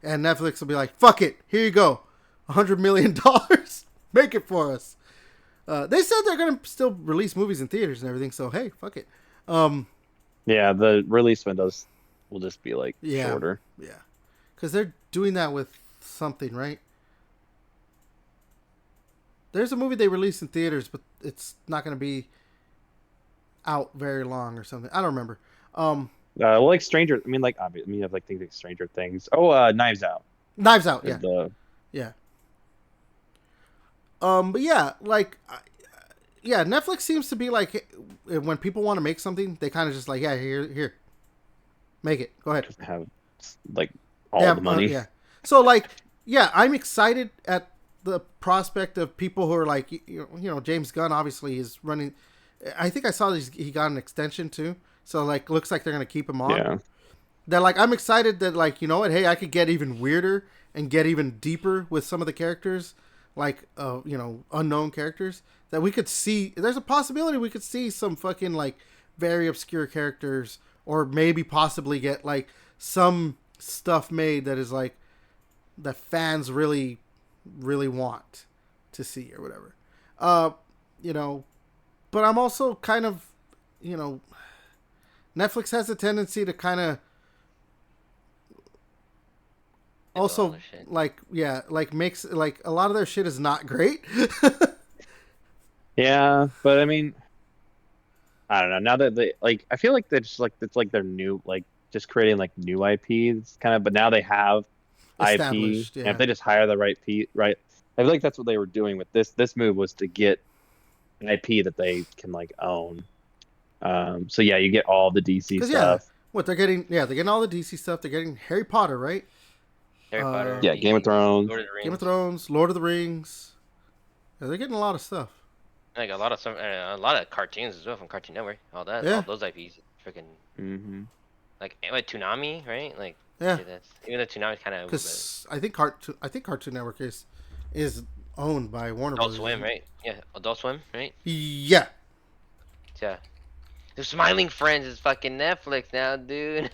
[SPEAKER 1] And Netflix will be like, fuck it, here you go. $100 million. Make it for us. They said they're going to still release movies in theaters and everything, so hey, fuck it.
[SPEAKER 2] Yeah, the release windows will just be shorter.
[SPEAKER 1] Yeah. Because they're doing that with something, right? There's a movie they released in theaters, but it's not going to be out very long or something. I don't remember.
[SPEAKER 2] Like Stranger. I mean, you have things like Stranger Things. Oh, Knives Out.
[SPEAKER 1] Knives Out, yeah.
[SPEAKER 2] Yeah.
[SPEAKER 1] But yeah, Netflix seems to be like, when people want to make something, they kind of just like, yeah, here, make it. Go ahead.
[SPEAKER 2] Just have all the money.
[SPEAKER 1] Yeah. So I'm excited at the prospect of people who are James Gunn obviously is running. I think I saw he got an extension too. So looks like they're gonna keep him on.
[SPEAKER 2] Yeah.
[SPEAKER 1] That I'm excited that you know what, hey, I could get even weirder and get even deeper with some of the characters, unknown characters that we could see. There's a possibility we could see some fucking very obscure characters, or maybe possibly get like some stuff made that is like that fans really want to see or whatever. You know, but I'm also kind of, you know, Netflix has a tendency to kind of also like makes like a lot of their shit is not great.
[SPEAKER 2] Yeah, but I mean, I don't know. Now that they like, I feel like they're just like it's like they're new, like just creating like new IPs, kind of. But now they have IP,
[SPEAKER 1] Established,
[SPEAKER 2] and if
[SPEAKER 1] yeah.
[SPEAKER 2] they just hire the right, I feel like that's what they were doing with this. This move was to get an IP that they can like own. So yeah, you get all the DC
[SPEAKER 1] Because yeah,
[SPEAKER 2] stuff.
[SPEAKER 1] what they're getting, yeah, they're getting all the DC stuff. They're getting Harry Potter, right?
[SPEAKER 3] Harry Potter,
[SPEAKER 2] Yeah, Game of
[SPEAKER 3] DC,
[SPEAKER 2] Thrones.
[SPEAKER 3] Lord of the Rings.
[SPEAKER 1] Game of Thrones, Lord of the Rings. Yeah, they're getting a lot of stuff.
[SPEAKER 3] Like a lot of cartoons as well from Cartoon Network. All
[SPEAKER 1] Yeah.
[SPEAKER 3] those IPs, freaking
[SPEAKER 2] Mm-hmm.
[SPEAKER 3] like Toonami, right? Like
[SPEAKER 1] Yeah.
[SPEAKER 3] that's even though Toonami's kind of
[SPEAKER 1] Because I think Cartoon Network is owned by Warner
[SPEAKER 3] Adult
[SPEAKER 1] Brothers.
[SPEAKER 3] Swim, right? Yeah, Adult Swim, right?
[SPEAKER 1] Yeah.
[SPEAKER 3] Yeah. The Smiling Friends is fucking Netflix now, dude.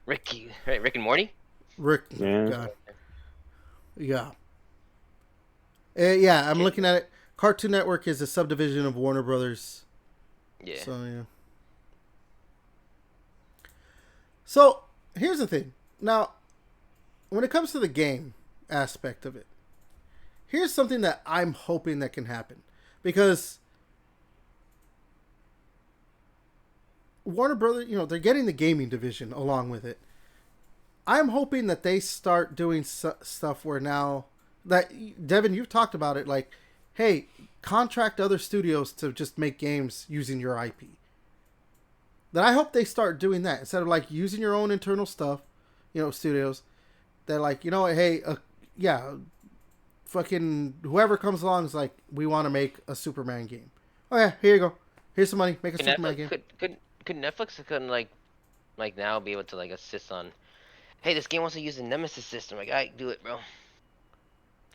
[SPEAKER 3] Ricky, right? Rick and Morty.
[SPEAKER 1] Rick.
[SPEAKER 2] Yeah.
[SPEAKER 1] God. Yeah. Yeah, I'm looking at it. Cartoon Network is a subdivision of Warner Brothers.
[SPEAKER 3] Yeah.
[SPEAKER 1] So yeah. So here's the thing. Now, when it comes to the game aspect of it, here's something that I'm hoping that can happen, because Warner Brothers, you know, they're getting the gaming division along with it. I'm hoping that they start doing stuff where now that Devin, you've talked about it, like, hey, contract other studios to just make games using your IP. Then I hope they start doing that instead of like using your own internal stuff, you know, studios. They're like, you know what, hey, yeah, fucking whoever comes along is like, we want to make a Superman game. Oh yeah, here you go. Here's some money. Make a Superman game.
[SPEAKER 3] Could Netflix couldn't like now be able to like assist on, hey, this game wants to use the Nemesis system. Like, I do it, bro.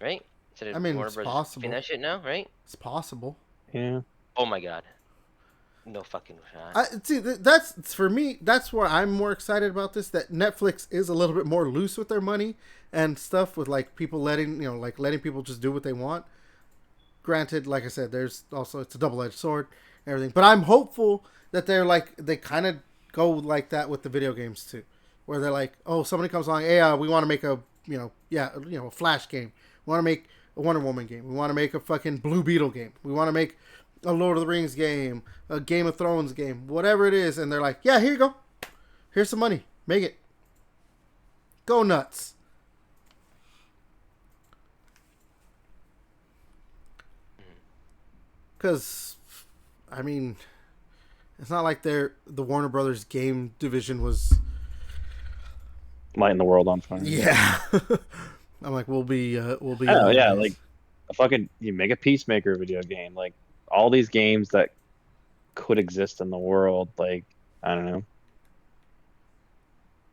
[SPEAKER 3] Right?
[SPEAKER 1] I mean, it's possible.
[SPEAKER 3] That shit now, right?
[SPEAKER 1] It's possible.
[SPEAKER 2] Yeah.
[SPEAKER 3] Oh my god. No fucking shot.
[SPEAKER 1] See, that's for me. That's where I'm more excited about this. That Netflix is a little bit more loose with their money and stuff, with like people letting people just do what they want. Granted, like I said, there's also, it's a double-edged sword and everything. But I'm hopeful that they kind of go like that with the video games too, where they're like, oh, somebody comes along, hey, we want to make a a Flash game. We want to make a Wonder Woman game. We want to make a fucking Blue Beetle game. We want to make a Lord of the Rings game, a Game of Thrones game, whatever it is. And they're like, yeah, here you go. Here's some money. Make it. Go nuts. Because, I mean, it's not like the Warner Brothers game division was
[SPEAKER 2] lighting the world on fire.
[SPEAKER 1] Yeah. I'm like, we'll be.
[SPEAKER 2] Oh yeah, like a fucking, you make a Peacemaker video game, like all these games that could exist in the world, like, I don't know.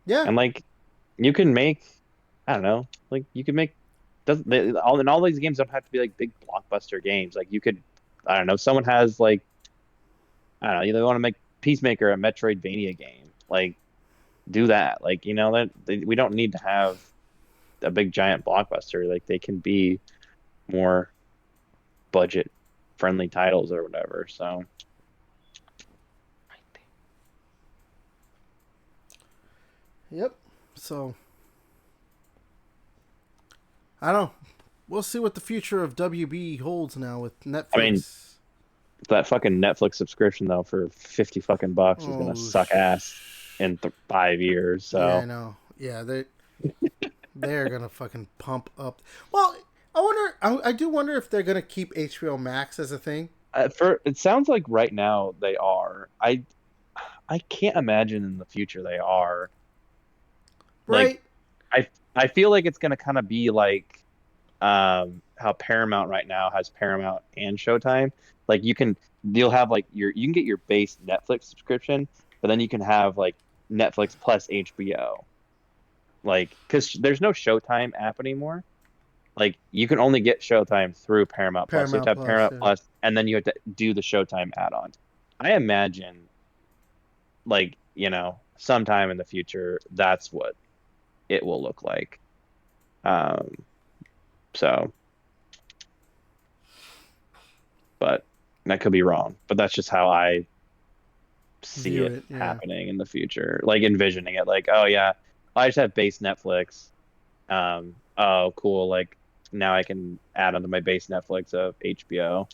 [SPEAKER 1] Yeah.
[SPEAKER 2] And like, you can make, I don't know, like you could make, all these games don't have to be like big blockbuster games. Like you could, I don't know, someone has like, I don't know, they want to make Peacemaker a Metroidvania game, like do that. Like, you know, that we don't need to have a big giant blockbuster. Like they can be more budget friendly titles or whatever. So
[SPEAKER 1] yep. So I don't know. We'll see what the future of WB holds now with Netflix.
[SPEAKER 2] I mean, that fucking Netflix subscription though for $50 fucking bucks is gonna suck ass in 5 years. So
[SPEAKER 1] yeah, I know. Yeah, they're gonna fucking pump up. Well, I do wonder if they're gonna keep HBO Max as a thing.
[SPEAKER 2] It sounds like right now they are. I can't imagine in the future they are.
[SPEAKER 1] Right.
[SPEAKER 2] Like, I feel like it's gonna kind of be like how Paramount right now has Paramount and Showtime. Like you'll have like you can get your base Netflix subscription, but then you can have like Netflix plus HBO. Like, because there's no Showtime app anymore. Like, you can only get Showtime through Paramount Plus. You have to have Paramount Plus, and then you have to do the Showtime add-on. I imagine, like, sometime in the future, that's what it will look like. Um, so, but that could be wrong. But that's just how I see
[SPEAKER 1] View
[SPEAKER 2] it
[SPEAKER 1] it, yeah.
[SPEAKER 2] happening in the future, like envisioning it. Like, oh yeah, I just have base Netflix. Oh cool. Like now I can add onto my base Netflix of HBO.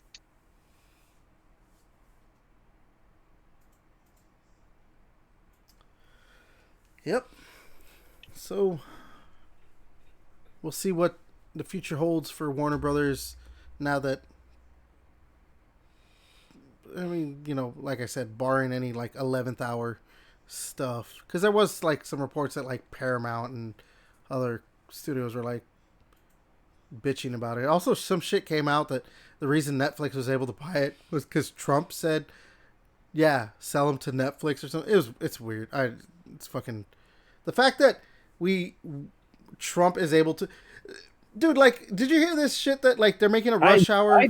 [SPEAKER 1] Yep. So we'll see what the future holds for Warner Brothers now that, I mean, like I said, barring any like 11th hour stuff, because there was like some reports that like Paramount and other studios were like bitching about it. Also, some shit came out that the reason Netflix was able to buy it was because Trump said, "Yeah, sell them to Netflix" or something. It's weird. It's fucking the fact that we Trump is able to, dude. Like, did you hear this shit that like they're making a
[SPEAKER 2] I
[SPEAKER 1] rush hour?
[SPEAKER 2] I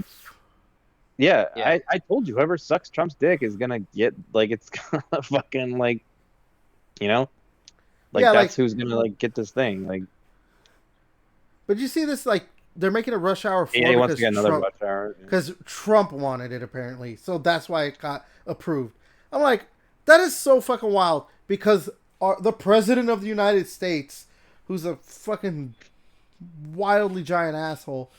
[SPEAKER 2] yeah,
[SPEAKER 3] Yeah.
[SPEAKER 2] I told you whoever sucks Trump's dick is gonna get like it's gonna fucking like you know like
[SPEAKER 1] Yeah, like,
[SPEAKER 2] that's who's gonna like get this thing. Like
[SPEAKER 1] but you see this like they're making a rush hour 4
[SPEAKER 2] he wants to get another rush hour.
[SPEAKER 1] Because Trump wanted it apparently, so that's why it got approved. I'm like, that is so fucking wild because the president of the United States, who's a fucking wildly giant asshole,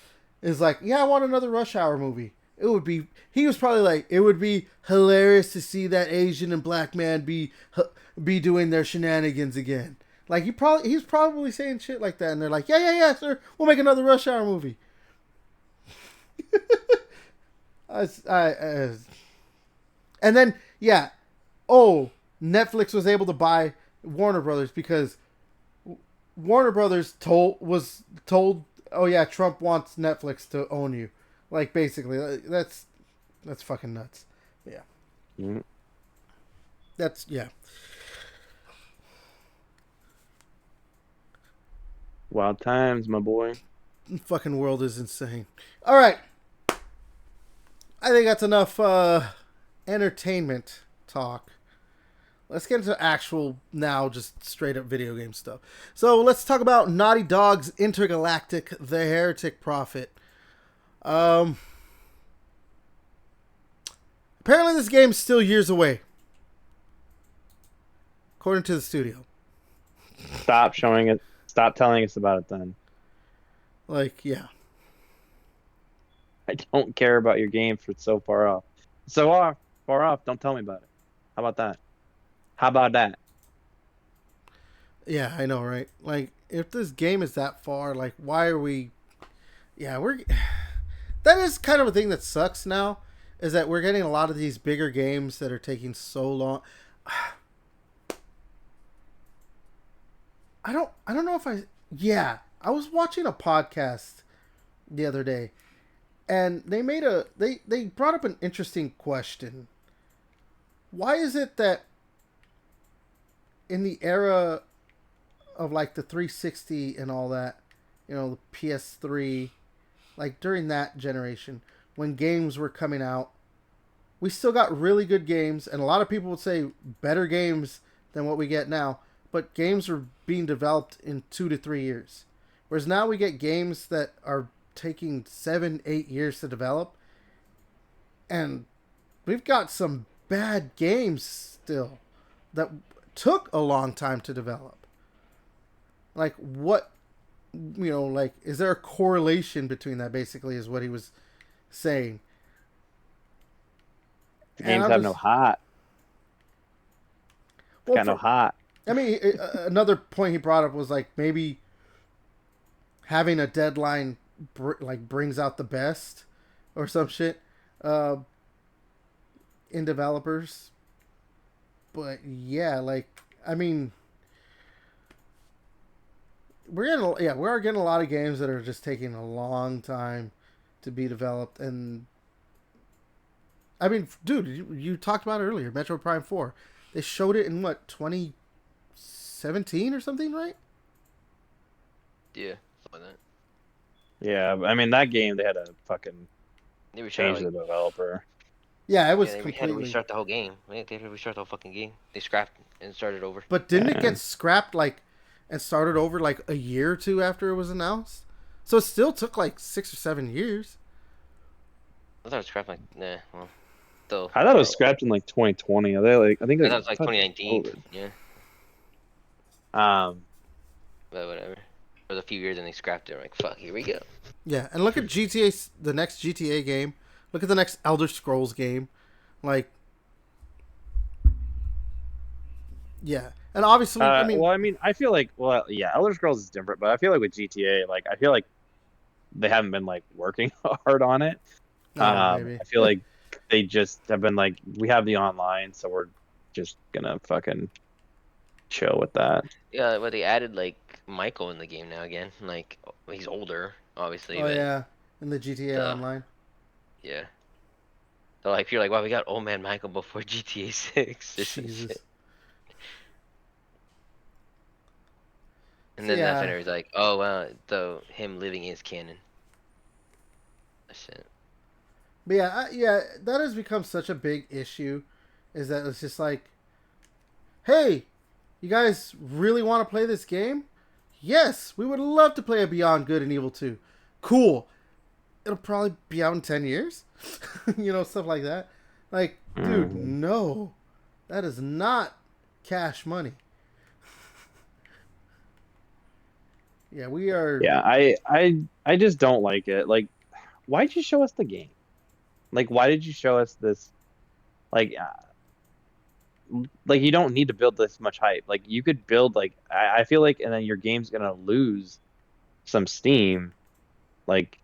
[SPEAKER 1] is like, yeah, I want another Rush Hour movie. It would be. He was probably like, it would be hilarious to see that Asian and black man be doing their shenanigans again. Like he's probably saying shit like that, and they're like, yeah, sir, we'll make another Rush Hour movie. And then yeah, oh, Netflix was able to buy Warner Brothers because Warner Brothers was told, oh yeah, Trump wants Netflix to own you, like basically that's fucking nuts. Yeah,
[SPEAKER 2] Mm.
[SPEAKER 1] that's yeah.
[SPEAKER 2] Wild times, my boy.
[SPEAKER 1] The fucking world is insane. All right, I think that's enough entertainment talk. Let's get into actual, now just straight up video game stuff. So let's talk about Naughty Dog's Intergalactic, the Heretic Prophet. Apparently this game's still years away, according to the studio.
[SPEAKER 2] Stop showing it. Stop telling us about it then.
[SPEAKER 1] Like, yeah.
[SPEAKER 2] I don't care about your game for so far off. Far off. Don't tell me about it. How about that? How about that?
[SPEAKER 1] Yeah, I know, right? Like, if this game is that far, like, why are we... Yeah, that is kind of a thing that sucks now, is that we're getting a lot of these bigger games that are taking so long. I don't know if yeah, I was watching a podcast the other day, and they brought up an interesting question. Why is it that in the era of like the 360 and all that, the PS3, like during that generation when games were coming out, we still got really good games, and a lot of people would say better games than what we get now, but games are being developed in 2 to 3 years. Whereas now we get games that are taking 7-8 years to develop, and we've got some bad games still that took a long time to develop. Like, what, like, is there a correlation between that, basically, is what he was saying.
[SPEAKER 2] The games have no heart.
[SPEAKER 1] Well,
[SPEAKER 2] Got no heart.
[SPEAKER 1] I mean, another point he brought up was, like, maybe having a deadline, brings out the best or some shit in developers. But, yeah, like, I mean... we are getting a lot of games that are just taking a long time to be developed, and I mean, dude, you talked about it earlier, Metro Prime 4. They showed it in what, 2017 or something, right?
[SPEAKER 3] Yeah, something like that.
[SPEAKER 2] Yeah, I mean that game they had to fucking
[SPEAKER 3] They were
[SPEAKER 2] change
[SPEAKER 3] trying
[SPEAKER 2] the developer.
[SPEAKER 1] Yeah, it was
[SPEAKER 3] Yeah, they had to
[SPEAKER 1] completely.
[SPEAKER 3] restart the whole game. They had to restart the whole fucking game. They scrapped and started over.
[SPEAKER 1] But didn't it
[SPEAKER 2] Yeah.
[SPEAKER 1] get scrapped like and started over like a year or two after it was announced? So it still took like 6 or 7 years.
[SPEAKER 3] I thought it was scrapped like, nah, well, still
[SPEAKER 2] I thought it
[SPEAKER 3] far
[SPEAKER 2] was
[SPEAKER 3] away.
[SPEAKER 2] scrapped in like 2020. Are they like? I think
[SPEAKER 3] I
[SPEAKER 2] like
[SPEAKER 3] thought it was like
[SPEAKER 2] I thought
[SPEAKER 3] 2019.
[SPEAKER 2] COVID.
[SPEAKER 3] Yeah,
[SPEAKER 2] Um,
[SPEAKER 3] but whatever. It was a few years and they scrapped it. I'm like, fuck, here we go.
[SPEAKER 1] Yeah, and look at GTA, the next GTA game. Look at the next Elder Scrolls game. Like, yeah, and obviously, I mean,
[SPEAKER 2] well, I mean, I feel like, well, yeah, Elder Scrolls is different, but I feel like with GTA, like, I feel like they haven't been like working hard on it.
[SPEAKER 1] no, maybe.
[SPEAKER 2] I feel like they just have been like, we have the online, so we're just gonna fucking chill with that.
[SPEAKER 3] Yeah, but they added like Michael in the game now again. Like he's older, obviously,
[SPEAKER 1] Oh
[SPEAKER 3] but
[SPEAKER 1] yeah, in the GTA
[SPEAKER 3] still,
[SPEAKER 1] Online.
[SPEAKER 3] yeah. So like, you're like, wow, we got old man Michael before GTA 6 or some
[SPEAKER 1] Jesus.
[SPEAKER 3] shit. And
[SPEAKER 1] So
[SPEAKER 3] then that's
[SPEAKER 1] yeah,
[SPEAKER 3] when it was like, oh well, so him living is canon. Shit.
[SPEAKER 1] but yeah, yeah, that has become such a big issue. Is that it's just like, hey, you guys really want to play this game? Yes, we would love to play a Beyond Good and Evil 2. Cool. It'll probably be out in 10 years. Stuff like that. Like, dude,
[SPEAKER 2] Mhm.
[SPEAKER 1] no. That is not cash money. Yeah, we are.
[SPEAKER 2] Yeah, I just don't like it. Like, why'd you show us the game? Like, why did you show us this? Like, like you don't need to build this much hype. Like, you could build like I feel like, and then your game's gonna lose some steam. Like,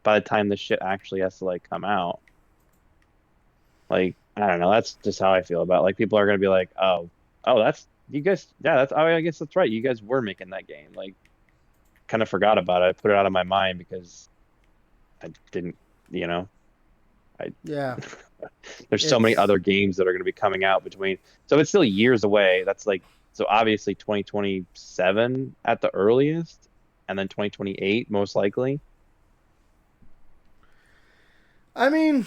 [SPEAKER 2] by the time this shit actually has to like come out. Like, I don't know. That's just how I feel about it. Like people are gonna be like, oh, that's you guys. Yeah, that's. Oh, I guess that's right. You guys were making that game. Like, kind of forgot about it. I put it out of my mind because I didn't. You know, I
[SPEAKER 1] Yeah,
[SPEAKER 2] there's so many
[SPEAKER 1] it's.
[SPEAKER 2] other games that are gonna be coming out between. So it's still years away. That's like so obviously 2027 at the earliest, and then 2028 most likely.
[SPEAKER 1] I mean,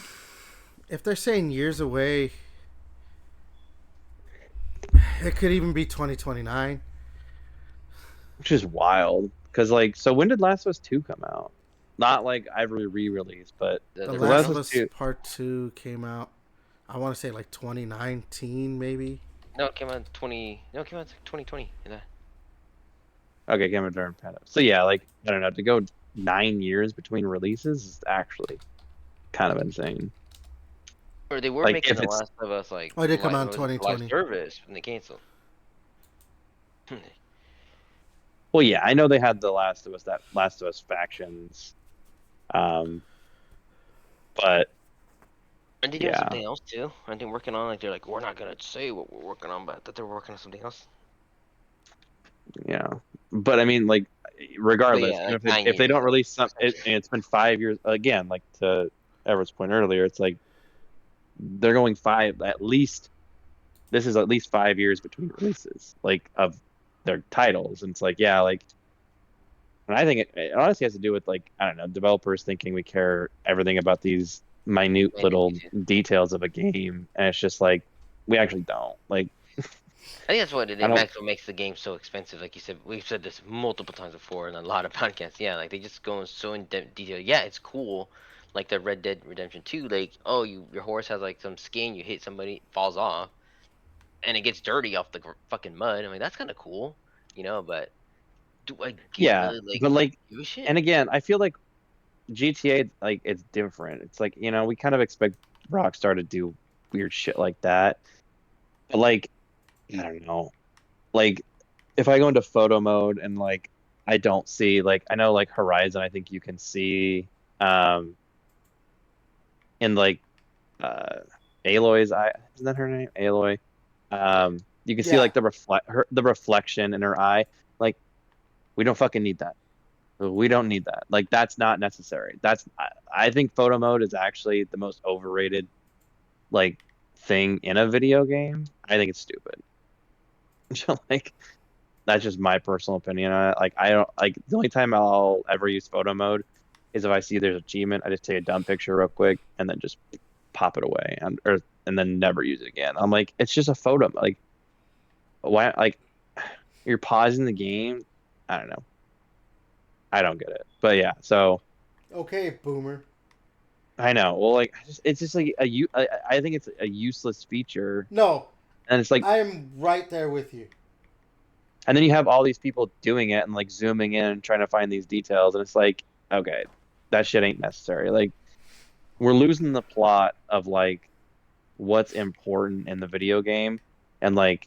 [SPEAKER 1] if they're saying years away, it could even be 2029.
[SPEAKER 2] Which is wild. Because like, so when did Last of Us 2 come out? Not like every re-release, but
[SPEAKER 1] The
[SPEAKER 3] The
[SPEAKER 2] the Last
[SPEAKER 1] Last
[SPEAKER 2] of
[SPEAKER 1] of
[SPEAKER 3] original?
[SPEAKER 2] Us
[SPEAKER 1] Us
[SPEAKER 2] 2.
[SPEAKER 1] Part 2 came out, I want to say like 2019, maybe.
[SPEAKER 3] No, it came out 20. No, it came out 2020. Yeah.
[SPEAKER 2] Okay, Game of Thrones. So yeah, like I don't know, to go 9 years between releases is actually kind of insane.
[SPEAKER 3] Or they were
[SPEAKER 2] Like
[SPEAKER 3] making
[SPEAKER 2] if
[SPEAKER 3] The
[SPEAKER 2] it's
[SPEAKER 3] Last of Us like
[SPEAKER 1] Oh, it did come
[SPEAKER 3] live.
[SPEAKER 1] out in
[SPEAKER 3] Was it live
[SPEAKER 1] 2020.
[SPEAKER 3] service when they canceled?
[SPEAKER 2] well, yeah, I know they had the Last of Us that Last of Us factions, um, but
[SPEAKER 3] And they doing
[SPEAKER 2] yeah,
[SPEAKER 3] something else too? Aren't they working on like they're like we're not gonna say what we're working on, but that they're working on something else.
[SPEAKER 2] yeah. But I mean, like
[SPEAKER 3] But
[SPEAKER 2] regardless,
[SPEAKER 3] yeah,
[SPEAKER 2] even
[SPEAKER 3] like
[SPEAKER 2] if
[SPEAKER 3] nine
[SPEAKER 2] if they
[SPEAKER 3] years.
[SPEAKER 2] don't release some,
[SPEAKER 3] Essentially.
[SPEAKER 2] and it's been 5 years again, like to Everett's point earlier, it's like they're going five at least this is at least 5 years between releases like of their titles and it's like yeah like and I think it honestly has to do with like I don't know developers thinking we care everything about these minute
[SPEAKER 3] Minute
[SPEAKER 2] little
[SPEAKER 3] details.
[SPEAKER 2] details of a game and it's just like we actually don't like
[SPEAKER 3] I think that's what
[SPEAKER 2] I don't
[SPEAKER 3] makes the game so expensive. Like you said, we've said this multiple times before in a lot of podcasts. Yeah, like they just go in so in detail. Yeah, it's cool. Like the Red Dead Redemption 2, like oh, your horse has like some skin, you hit somebody, falls off, and it gets dirty off the fucking mud. I mean, that's kind of cool, But do I
[SPEAKER 2] yeah
[SPEAKER 3] really like
[SPEAKER 2] but like
[SPEAKER 3] give a shit?
[SPEAKER 2] and again I feel like GTA like it's different it's like we kind of expect Rockstar to do weird shit like that but like I don't know like if I go into photo mode and like I don't see like I know like Horizon I think you can see um in like uh Aloy's eye isn't that her name Aloy you can see
[SPEAKER 1] Yeah.
[SPEAKER 2] like the reflection in her eye like we don't fucking need that we don't need that like that's not necessary I think photo mode is actually the most overrated like thing in a video game I think it's stupid like that's just my personal opinion on it. Like I don't like the only time I'll ever use photo mode is if I see there's achievement. I just take a dumb picture real quick and then just pop it away and then never use it again. I'm like, it's just a photo. Like, why? Like, you're pausing the game. I don't know. I don't get it. But yeah, so
[SPEAKER 1] Okay, boomer.
[SPEAKER 2] I know. Well, like, it's just like I think it's a useless feature,
[SPEAKER 1] No,
[SPEAKER 2] and it's like,
[SPEAKER 1] I'm right there with you.
[SPEAKER 2] and then you have all these people doing it and like zooming in and trying to find these details, and it's like, okay, that shit ain't necessary. Like, we're losing the plot of like what's important in the video game, and like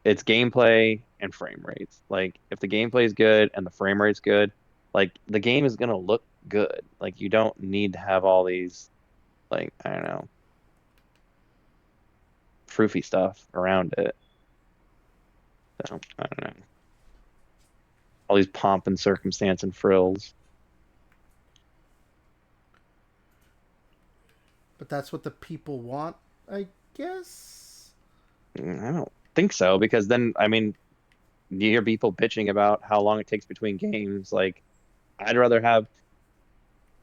[SPEAKER 2] it's gameplay and frame rates. Like, if the gameplay is good and the frame rate's good, like the game is gonna look good. Like, you don't need to have all these, like, I don't know, proofy stuff around it. So I don't know. All these pomp and circumstance and frills.
[SPEAKER 1] But that's what the people want, I guess.
[SPEAKER 2] I don't think so, because then, I mean, you hear people bitching about how long it takes between games. Like, I'd rather have,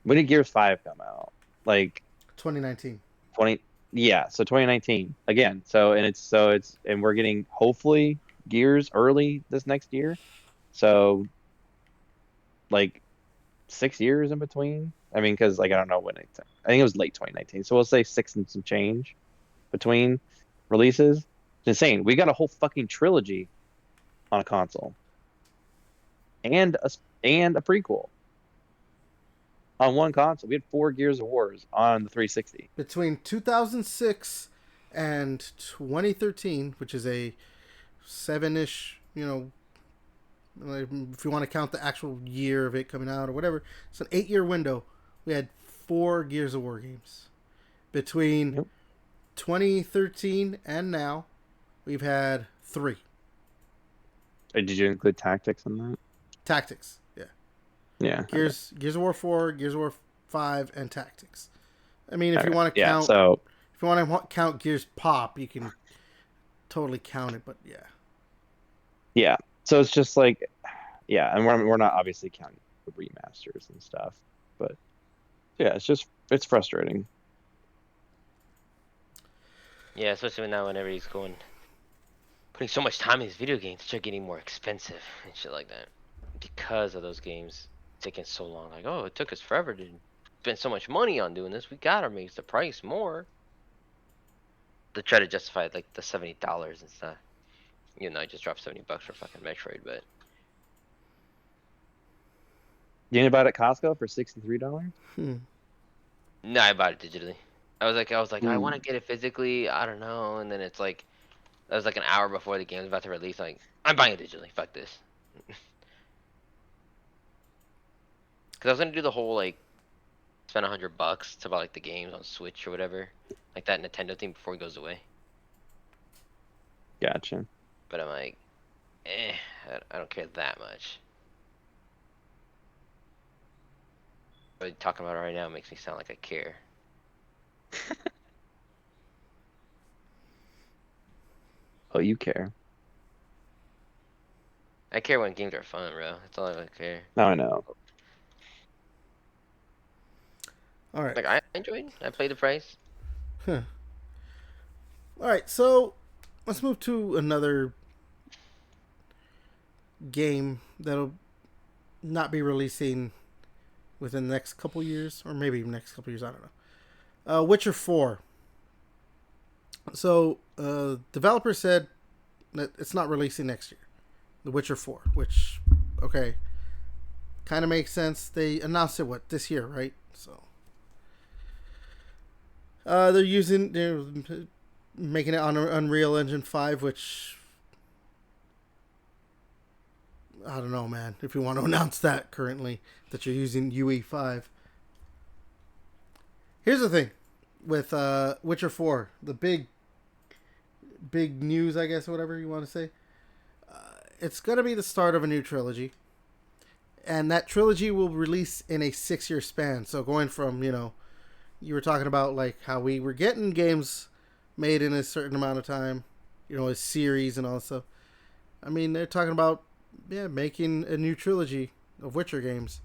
[SPEAKER 2] when did Gears 5 come out? Like
[SPEAKER 1] 2019.
[SPEAKER 2] 20, yeah, so 2019 again. So and we're getting hopefully Gears early this next year. So like 6 years in between. I mean, because like I don't know when I think it was late 2019. So we'll say six and some change between releases. It's insane. We got a whole fucking trilogy on a console and a prequel on one console. We had four Gears of Wars on the 360.
[SPEAKER 1] Between 2006 and 2013, which is a 7-ish, if you want to count the actual year of it coming out or whatever, it's an 8-year window. We had 4 Gears of War games. Between
[SPEAKER 2] Yep.
[SPEAKER 1] 2013 and now, we've had 3.
[SPEAKER 2] Did you include tactics in that?
[SPEAKER 1] Tactics, yeah.
[SPEAKER 2] Yeah.
[SPEAKER 1] Gears of War 4, Gears of War 5, and Tactics. I mean, if you
[SPEAKER 2] Okay.
[SPEAKER 1] want to
[SPEAKER 2] Yeah.
[SPEAKER 1] count,
[SPEAKER 2] So
[SPEAKER 1] if you want to count Gears Pop, you can totally count it. But yeah,
[SPEAKER 2] yeah. So it's just like, yeah, and we're not obviously counting the remasters and stuff, but yeah, it's frustrating.
[SPEAKER 3] Yeah, especially now when everybody's putting so much time in these video games, they're getting more expensive and shit like that because of those games taking so long. Like, oh, it took us forever to spend so much money on doing this. We gotta raise the price more. To try to justify like the $70 and stuff. I just dropped $70 for fucking Metroid, but
[SPEAKER 2] You didn't buy it at Costco for $63?
[SPEAKER 3] no, I bought it digitally. I was like, I want
[SPEAKER 2] Hmm.
[SPEAKER 3] to get it physically. I don't know, and then it's like that was like an hour before the game was about to release. Like, I'm buying it digitally. Fuck this. Because I was gonna do the whole like spend $100 to buy like the games on Switch or whatever, like that Nintendo thing before it goes away.
[SPEAKER 2] Gotcha.
[SPEAKER 3] But I'm like, I don't care that much. But talking about it right now makes me sound like I care.
[SPEAKER 2] Oh, you care.
[SPEAKER 3] I care when games are fun, bro. That's all I care.
[SPEAKER 2] Now I know.
[SPEAKER 1] all right,
[SPEAKER 3] Like, I enjoyed it. I played the price.
[SPEAKER 1] all right. So let's move to another game that'll not be releasing within the next couple years, or maybe next couple years. I don't know. Witcher 4. So, developer said that it's not releasing next year. The Witcher 4, which, okay, kind of makes sense. They announced it, this year, right? So, they're making it on Unreal Engine 5, which, I don't know, man. If you want to announce that currently, that you're using UE5. Here's the thing with Witcher 4, the big news, I guess, or whatever you want to say. It's going to be the start of a new trilogy. And that trilogy will release in a 6-year span. So going from, you were talking about like how we were getting games made in a certain amount of time, a series and all that stuff. I mean, they're talking about, making a new trilogy of Witcher games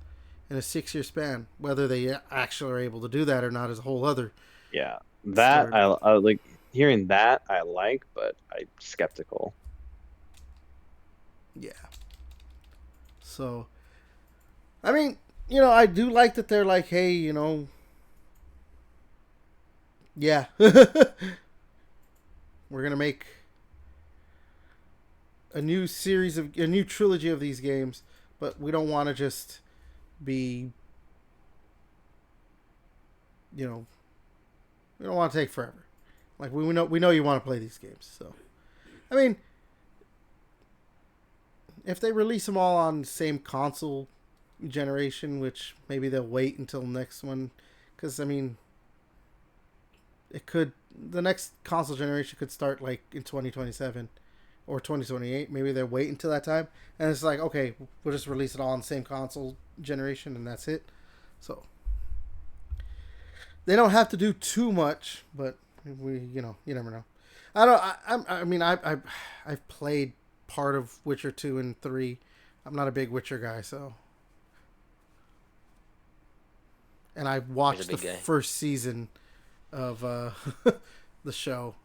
[SPEAKER 1] in a 6-year span. Whether they actually are able to do that or not is a whole other
[SPEAKER 2] Yeah, that
[SPEAKER 1] started.
[SPEAKER 2] I like hearing that I like, but I'm skeptical.
[SPEAKER 1] Yeah. So, I mean, you know, I do like that they're like, hey, you know, yeah, we're gonna make a new trilogy of these games, but we don't want to just be, you know, we don't want to take forever. Like we know you want to play these games. So, I mean, if they release them all on the same console generation, which maybe they'll wait until next one, because I mean, it could the next console generation could start like in 2027 or 2028. Maybe they'll wait until that time, and it's like, okay, we'll just release it all on the same console generation, and that's it. So they don't have to do too much, but you never know. I don't. I mean, I've played part of Witcher 2 and 3. I'm not a big Witcher guy, so. And I
[SPEAKER 3] He's a
[SPEAKER 1] watched the
[SPEAKER 3] big guy.
[SPEAKER 1] first season of the show,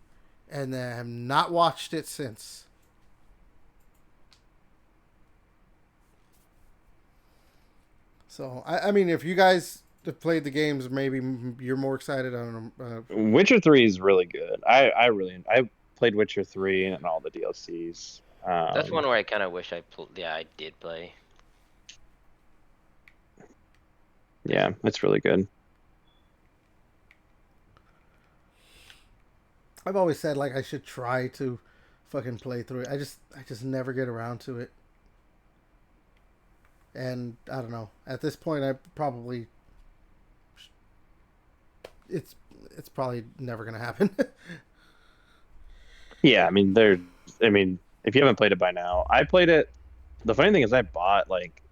[SPEAKER 1] and then have not watched it since. So I mean, if you guys have played the games, maybe you're more excited on.
[SPEAKER 2] Witcher 3 is really good. I played Witcher 3 and all the DLCs.
[SPEAKER 3] That's one where I kind of wish yeah, I did play.
[SPEAKER 2] Yeah, it's really good.
[SPEAKER 1] I've always said like I should try to fucking play through it. I just never get around to it. And I don't know. At this point, I probably it's it's probably never gonna happen.
[SPEAKER 2] Yeah, I mean, if you haven't played it by now, I played it. The funny thing is I bought like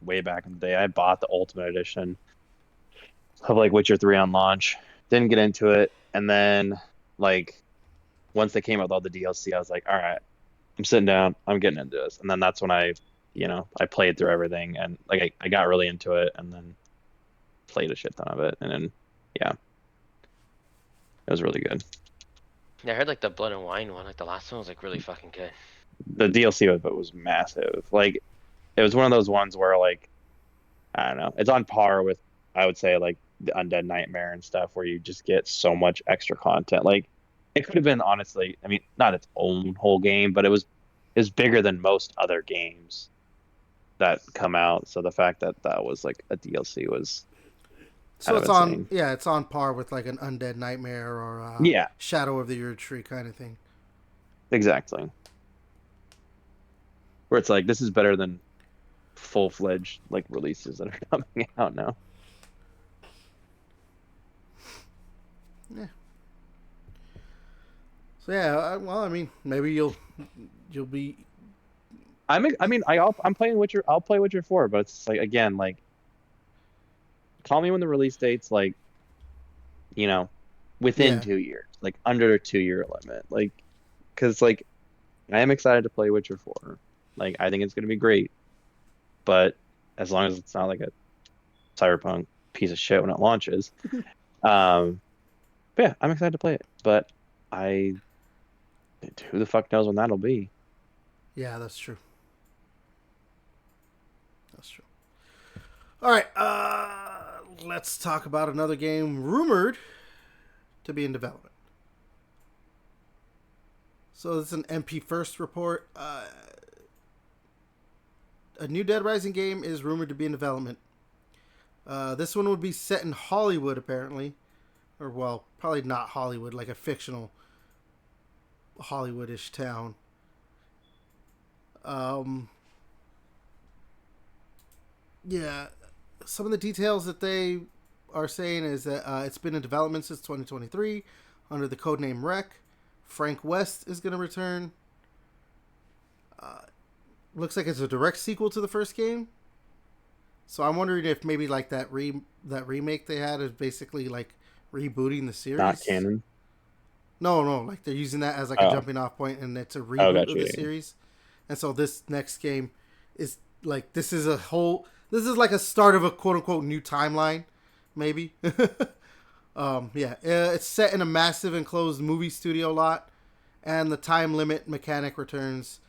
[SPEAKER 2] way back in the day, I bought the Ultimate Edition of like Witcher 3 on launch. Didn't get into it, and then like once they came out with all the DLC, I was like, all right, I'm sitting down, I'm getting into this. And then that's when I played through everything and like I got really into it and then played a shit ton of it. And then yeah, it was really good.
[SPEAKER 3] Yeah, I heard like the Blood and Wine one, like the last one was like really fucking good.
[SPEAKER 2] The DLC of it was massive. Like it was one of those ones where like I don't know, it's on par with I would say like the Undead Nightmare and stuff where you just get so much extra content. Like it could have been honestly, I mean, not its own whole game, but it was bigger than most other games that come out. So the fact that that was like a DLC was
[SPEAKER 1] So
[SPEAKER 2] kind of
[SPEAKER 1] it's on,
[SPEAKER 2] insane.
[SPEAKER 1] yeah, it's on par with like an Undead Nightmare or
[SPEAKER 2] Yeah,
[SPEAKER 1] Shadow of the Erd Tree kind of thing.
[SPEAKER 2] exactly. Where it's like this is better than full-fledged like releases that are coming out now.
[SPEAKER 1] Yeah. So yeah, well, I mean, maybe you'll be.
[SPEAKER 2] I'm playing Witcher. I'll play Witcher 4, but it's like again, like call me when the release date's like, you know, within
[SPEAKER 1] Yeah,
[SPEAKER 2] 2 years, like under a 2 year limit. Like, because like I am excited to play Witcher 4. Like I think it's gonna be great, but as long as it's not like a cyberpunk piece of shit when it launches. Um, but yeah, I'm excited to play it. But I who the fuck knows when that'll be?
[SPEAKER 1] yeah, that's true. That's true. All right, let's talk about another game rumored to be in development. So this is an MP First report. A new Dead Rising game is rumored to be in development. This one would be set in Hollywood, apparently, or well, probably not Hollywood, like a fictional Hollywoodish town. Um, yeah, some of the details that they are saying is that it's been in development since 2023 under the codename Rec. Frank West is going to return. Looks like it's a direct sequel to the first game. So I'm wondering if maybe like that remake they had is basically like rebooting the
[SPEAKER 2] Not
[SPEAKER 1] series.
[SPEAKER 2] canon.
[SPEAKER 1] No, like they're using that as like a
[SPEAKER 2] Oh,
[SPEAKER 1] jumping off point, and it's a
[SPEAKER 2] oh,
[SPEAKER 1] reboot
[SPEAKER 2] got
[SPEAKER 1] of the
[SPEAKER 2] you.
[SPEAKER 1] series. And so this next game is like this is like a start of a quote unquote new timeline, maybe. Yeah, it's set in a massive enclosed movie studio lot, and the time limit mechanic returns,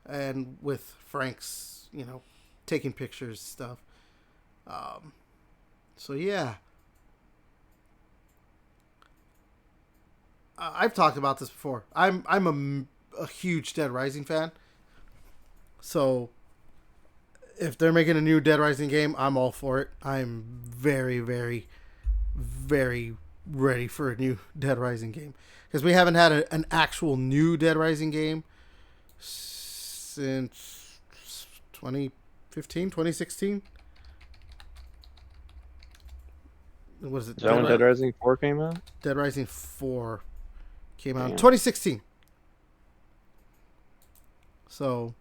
[SPEAKER 1] and with Frank's, taking pictures stuff. Um, so yeah, I've talked about this before. I'm a huge Dead Rising fan. So if they're making a new Dead Rising game, I'm all for it. I'm very, very, very ready for a new Dead Rising game because we haven't had an actual new Dead Rising game since 2015, 2016. What is it?
[SPEAKER 2] Is that when Dead Rising 4 came out?
[SPEAKER 1] Dead Rising 4 came out in
[SPEAKER 2] Damn.
[SPEAKER 1] 2016. So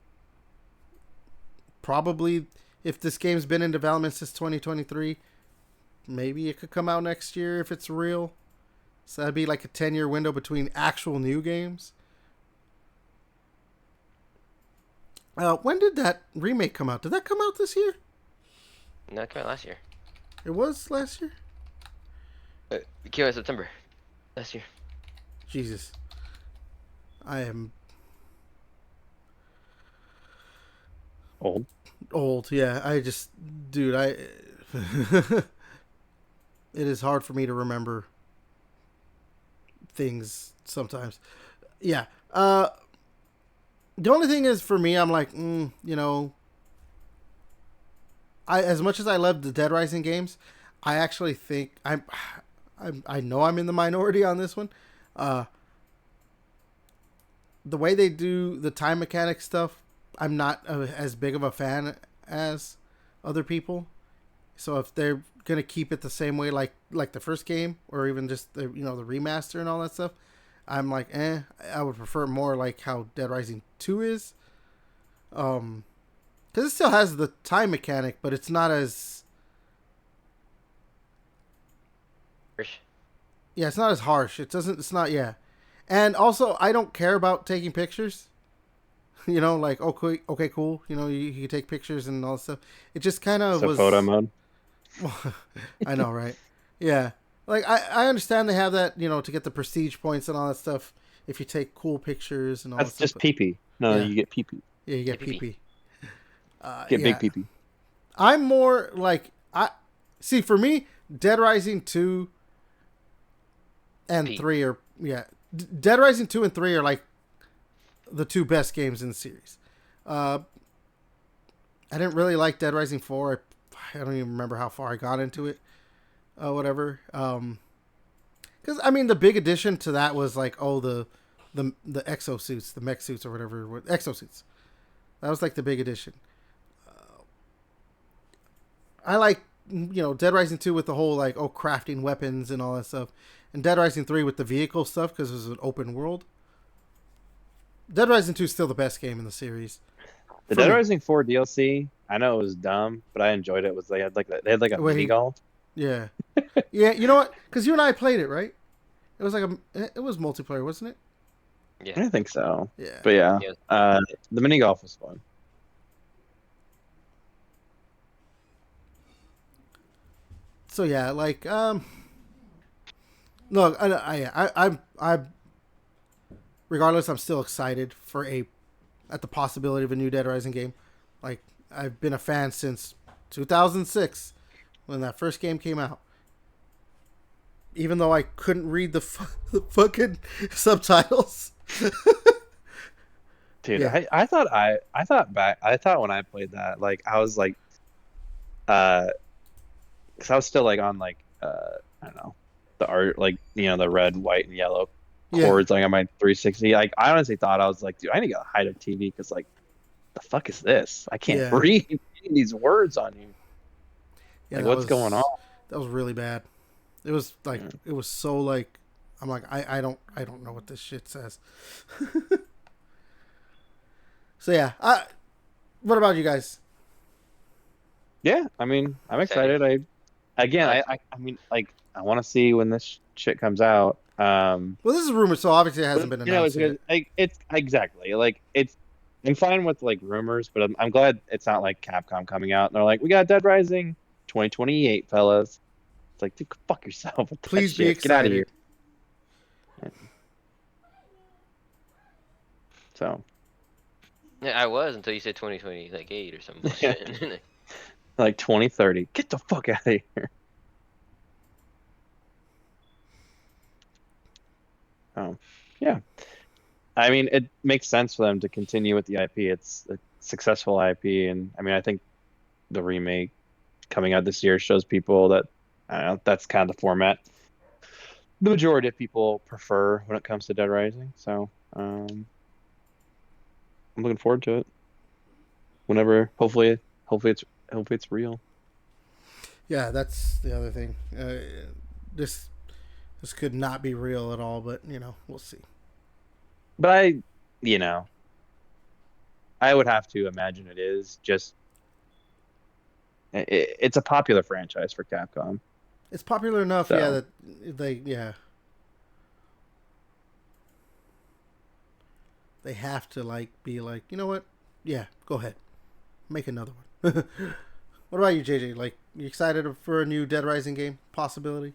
[SPEAKER 1] probably if this game's been in development since 2023, maybe it could come out next year if it's real. So that'd be like a 10-year window between actual new games. When did that remake come out? Did that come out this year?
[SPEAKER 3] No, it came out last year.
[SPEAKER 1] It was last year?
[SPEAKER 3] It came out in September last year.
[SPEAKER 1] Jesus. I am
[SPEAKER 2] Old.
[SPEAKER 1] yeah. Dude, it is hard for me to remember things sometimes. Yeah. The only thing is for me, I'm like, as much as I love the Dead Rising games, I actually think I know I'm in the minority on this one. The way they do the time mechanic stuff, I'm not as big of a fan as other people. So if they're gonna keep it the same way, like the first game, or even just the the remaster and all that stuff, I'm like, I would prefer more like how Dead Rising 2 is. Because it still has the time mechanic, but it's not as...
[SPEAKER 3] Harsh.
[SPEAKER 1] Yeah, it's not as harsh. It's not, yeah. And also, I don't care about taking pictures. Like, okay, cool. You can take pictures and all that stuff. It just kind of was...
[SPEAKER 2] photo mode.
[SPEAKER 1] I know, right? Yeah. Like, I understand they have that, to get the prestige points and all that stuff if you take cool pictures and all
[SPEAKER 2] That's
[SPEAKER 1] that stuff.
[SPEAKER 2] just PP. No,
[SPEAKER 1] Yeah.
[SPEAKER 2] you get PP.
[SPEAKER 1] Yeah, you get
[SPEAKER 3] PPP.
[SPEAKER 1] PP.
[SPEAKER 2] Get
[SPEAKER 1] yeah.
[SPEAKER 2] big PP.
[SPEAKER 1] I'm more like... See, for me, Dead Rising 2 and
[SPEAKER 3] P.
[SPEAKER 1] 3 are... Yeah. Dead Rising 2 and 3 are like the two best games in the series. I didn't really like Dead Rising 4. I don't even remember how far I got into it. Whatever. Because the big addition to that was like, the exosuits, the mech suits or whatever, exosuits. That was like the big addition. I like Dead Rising 2 with the whole like crafting weapons and all that stuff, and Dead Rising 3 with the vehicle stuff because it was an open world. Dead Rising 2 is still the best game in the series.
[SPEAKER 2] The
[SPEAKER 1] For
[SPEAKER 2] Dead
[SPEAKER 1] me.
[SPEAKER 2] Rising 4 DLC, I know it was dumb, but I enjoyed it. They had like a
[SPEAKER 1] Wait,
[SPEAKER 2] mini golf.
[SPEAKER 1] Yeah, yeah. You know what? Because you and I played it, right? It was it was multiplayer, wasn't it?
[SPEAKER 3] Yeah.
[SPEAKER 2] I think so.
[SPEAKER 1] Yeah.
[SPEAKER 2] But yeah,
[SPEAKER 3] Yeah.
[SPEAKER 2] the mini golf was fun.
[SPEAKER 1] So yeah, like look, I regardless, I'm still excited at the possibility of a new Dead Rising game. Like I've been a fan since 2006 when that first game came out. Even though I couldn't read the fucking subtitles.
[SPEAKER 2] Dude,
[SPEAKER 1] Yeah.
[SPEAKER 2] I thought when I played that, like I was like, because I was still like on like I don't know, the art, like the red, white, and yellow chords like on my 360. Like I honestly thought, I was like, dude, I need to hide a TV because like the fuck is this? I can't read these words on you.
[SPEAKER 1] Yeah,
[SPEAKER 2] like what's going on?
[SPEAKER 1] That was really bad. It was like it was so like I'm like I don't know what this shit says. So yeah, what about you guys?
[SPEAKER 2] Yeah, I mean, I'm excited. I mean, like I want to see when this shit comes out.
[SPEAKER 1] Well, this is rumor, so obviously it hasn't been announced yet.
[SPEAKER 2] It's exactly like I'm fine with like rumors, but I'm glad it's not like Capcom coming out and they're like, we got Dead Rising 2028, fellas. It's like, dude, fuck yourself with that
[SPEAKER 1] Please be
[SPEAKER 2] shit. Get out of here.
[SPEAKER 1] excited.
[SPEAKER 2] So,
[SPEAKER 3] Yeah, I was until you said 2020, like 8 or some bullshit.
[SPEAKER 2] like 2030, get the fuck out of here. Oh, yeah. I mean, it makes sense for them to continue with the IP. It's a successful IP, and I mean, I think the remake coming out this year shows people that I don't know, that's kind of the format the majority of people prefer when it comes to Dead Rising. So, I'm looking forward to it. Whenever, hopefully it's real.
[SPEAKER 1] Yeah, that's the other thing. This this could not be real at all, but we'll see.
[SPEAKER 2] But you know, I would have to imagine it is just it's a popular franchise for Capcom.
[SPEAKER 1] It's popular enough,
[SPEAKER 2] So
[SPEAKER 1] yeah, that they have to like be like, you know what? Yeah, go ahead, make another one. What about you, JJ? Like, you excited for a new Dead Rising game possibility?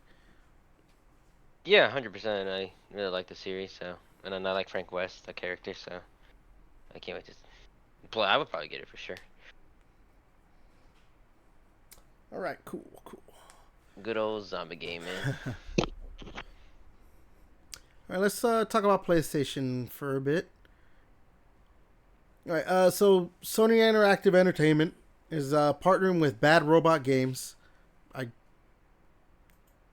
[SPEAKER 3] Yeah, 100%. I really like the series, so and then I like Frank West, the character, so I can't wait to play. I would probably get it for sure.
[SPEAKER 1] All right, cool.
[SPEAKER 3] Good old zombie game, man.
[SPEAKER 1] All right, let's talk about PlayStation for a bit. All right, so Sony Interactive Entertainment is partnering with Bad Robot Games. I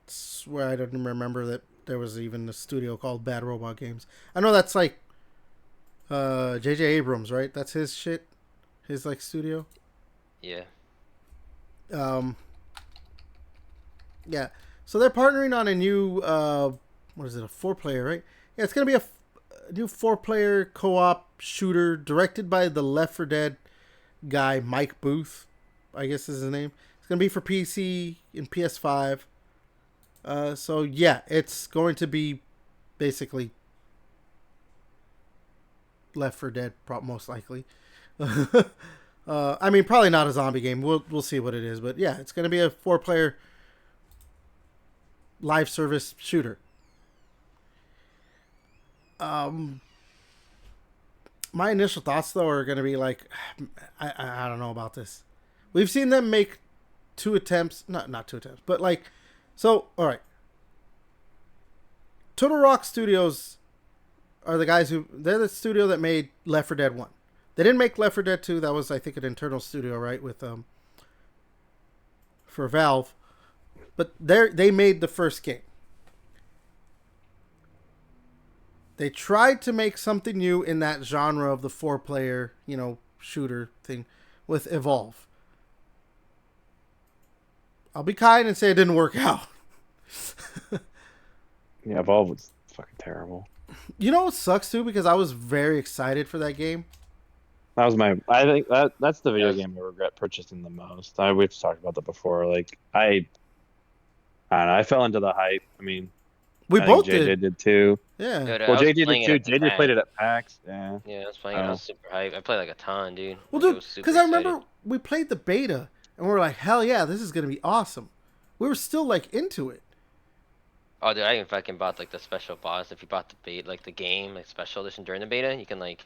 [SPEAKER 1] swear I didn't remember that there was even a studio called Bad Robot Games. I know that's like J.J. Abrams, right? That's his shit, his like studio.
[SPEAKER 3] Yeah.
[SPEAKER 1] Yeah. So they're partnering on a new what is it? A 4-player, right? Yeah, it's gonna be a new 4-player co-op shooter directed by the Left 4 Dead guy Mike Booth, I guess is his name. It's gonna be for PC and PS5. So yeah, it's going to be basically Left 4 Dead, most likely. I mean, probably not a zombie game. We'll see what it is, but yeah, it's gonna be a 4-player live service shooter. My initial thoughts though are gonna be like, I don't know about this. We've seen them make 2 attempts, not 2 attempts, but like, so all right. Turtle Rock Studios are the guys they're the studio that made Left 4 Dead 1. They didn't make Left 4 Dead 2. That was, I think, an internal studio, right, with for Valve. But they made the first game. They tried to make something new in that genre of the 4-player, shooter thing with Evolve. I'll be kind and say it didn't work out.
[SPEAKER 2] yeah, Evolve was fucking terrible.
[SPEAKER 1] You know what sucks too? Because I was very excited for that game.
[SPEAKER 2] That was I think that's the video game I regret purchasing the most. We've talked about that before. Like I don't know. I fell into the hype. I mean,
[SPEAKER 1] We
[SPEAKER 2] I
[SPEAKER 1] both
[SPEAKER 2] think JJ did too.
[SPEAKER 1] Yeah.
[SPEAKER 3] Dude,
[SPEAKER 2] Well,
[SPEAKER 3] I was
[SPEAKER 2] JJ
[SPEAKER 3] playing
[SPEAKER 2] did
[SPEAKER 3] it
[SPEAKER 2] too.
[SPEAKER 3] at the
[SPEAKER 2] JJ played
[SPEAKER 3] time.
[SPEAKER 2] it at PAX. Yeah.
[SPEAKER 3] Yeah, I was playing it. I was super hyped. I played like a ton, dude.
[SPEAKER 1] Well,
[SPEAKER 3] Like, it
[SPEAKER 1] dude,
[SPEAKER 3] was super
[SPEAKER 1] because I
[SPEAKER 3] exciting.
[SPEAKER 1] remember we played the beta and we were like, hell yeah, this is gonna be awesome. We were still like into it.
[SPEAKER 3] Oh, dude, I even fucking bought like the special boss. If you bought the beta, like the game, like special edition during the beta, you can like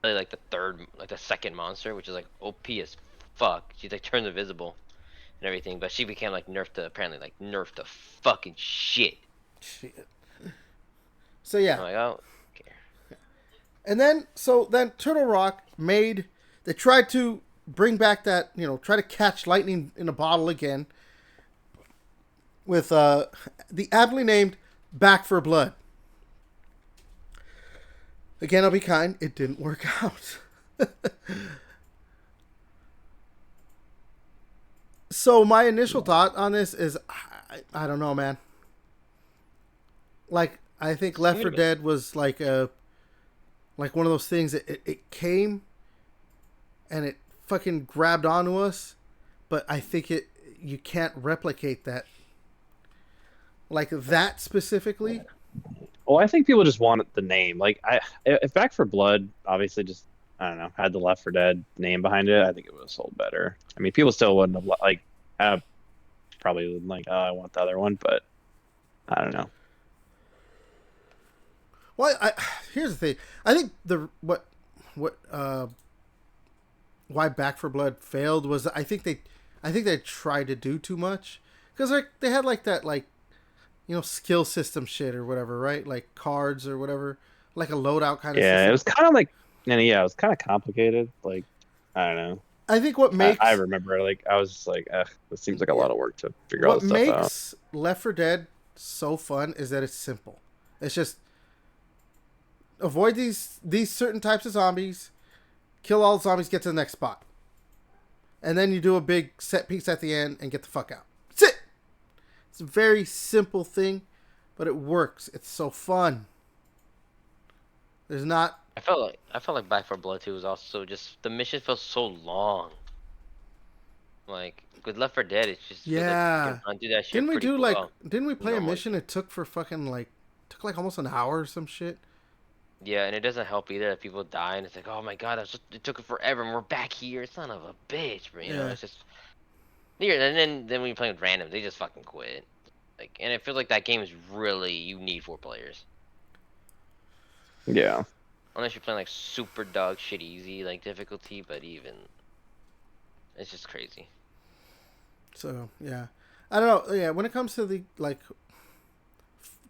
[SPEAKER 3] play like the second monster, which is like OP as fuck. She like turns invisible and everything, but she became like apparently like nerfed to fucking shit.
[SPEAKER 1] Shit. So yeah.
[SPEAKER 3] I'm like, oh, okay.
[SPEAKER 1] And then Turtle Rock they tried to bring back that, try to catch lightning in a bottle again with the aptly named Back for Blood. Again, I'll be kind, it didn't work out. So my initial thought on this is, I don't know, man. Like, I think Left 4 Dead was like one of those things that it came and it fucking grabbed onto us, but I think you can't replicate that. Like that specifically.
[SPEAKER 2] Well, I think people just want the name. Like, if Back for Blood obviously just, I don't know, had the Left 4 Dead name behind it, I think it would have sold better. I mean, people still wouldn't have probably like, oh, I want the other one, but I don't know.
[SPEAKER 1] Well, here's the thing. I think why Back for Blood failed was I think they tried to do too much because they had like that like skill system shit or whatever, right? Like cards or whatever, like a loadout kind of
[SPEAKER 2] Yeah, it
[SPEAKER 1] system.
[SPEAKER 2] was kind of like, and yeah, it was kind of complicated. Like, I don't know.
[SPEAKER 1] I think what
[SPEAKER 2] I
[SPEAKER 1] makes
[SPEAKER 2] remember like I was just like, this seems like a
[SPEAKER 1] yeah,
[SPEAKER 2] lot of work to figure all
[SPEAKER 1] what
[SPEAKER 2] this stuff out.
[SPEAKER 1] makes Left 4 Dead so fun is that it's simple. It's just avoid these certain types of zombies, kill all the zombies, get to the next spot, and then you do a big set piece at the end and get the fuck out. That's it. It's a very simple thing, but it works. It's so fun. There's not.
[SPEAKER 3] I felt like Back 4 Blood 2 was also just the mission felt so long. Like with Left 4 Dead, it just feels like you
[SPEAKER 1] Yeah.
[SPEAKER 3] can undo that shit
[SPEAKER 1] Didn't we
[SPEAKER 3] pretty
[SPEAKER 1] do
[SPEAKER 3] well.
[SPEAKER 1] Didn't we play a
[SPEAKER 3] Normally.
[SPEAKER 1] mission? It took for fucking took like almost an hour or some shit.
[SPEAKER 3] Yeah, and it doesn't help either that people die and it's like, oh my god, it took it forever and we're back here. Son of a bitch, but
[SPEAKER 1] Yeah.
[SPEAKER 3] it's just here. And then when you're playing with randoms, they just fucking quit. Like, and it feels like that game is really you need 4 players.
[SPEAKER 2] Yeah.
[SPEAKER 3] Unless you're playing like super dog shit easy like difficulty, but even it's just crazy.
[SPEAKER 1] So yeah, I don't know. Yeah, when it comes to the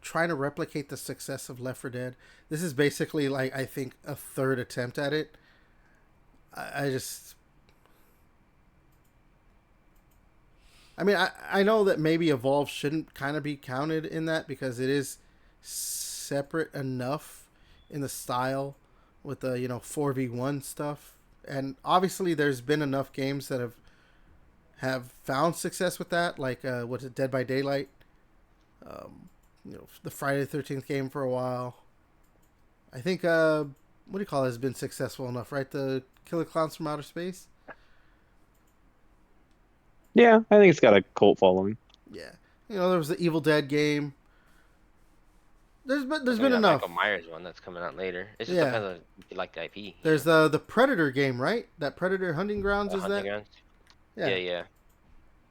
[SPEAKER 1] trying to replicate the success of Left 4 Dead, this is basically like I think a third attempt at it. I just, I mean, I know that maybe Evolve shouldn't kind of be counted in that because it is separate enough in the style with the 4v1 stuff, and obviously there's been enough games that have found success with that, like what's it, Dead by Daylight, the Friday the 13th game for a while. I think what do you call it, has been successful enough, right? The Killer Clowns from Outer Space.
[SPEAKER 2] Yeah, I think it's got a cult following.
[SPEAKER 1] Yeah, there was the Evil Dead game. There's been
[SPEAKER 3] that
[SPEAKER 1] enough.
[SPEAKER 3] Michael Myers one that's coming out later. It just
[SPEAKER 1] Yeah.
[SPEAKER 3] depends on if you like the IP.
[SPEAKER 1] There's the Predator game, right? That Predator Hunting Grounds is
[SPEAKER 3] Hunting
[SPEAKER 1] that?
[SPEAKER 3] Grounds?
[SPEAKER 1] Yeah.
[SPEAKER 3] Yeah.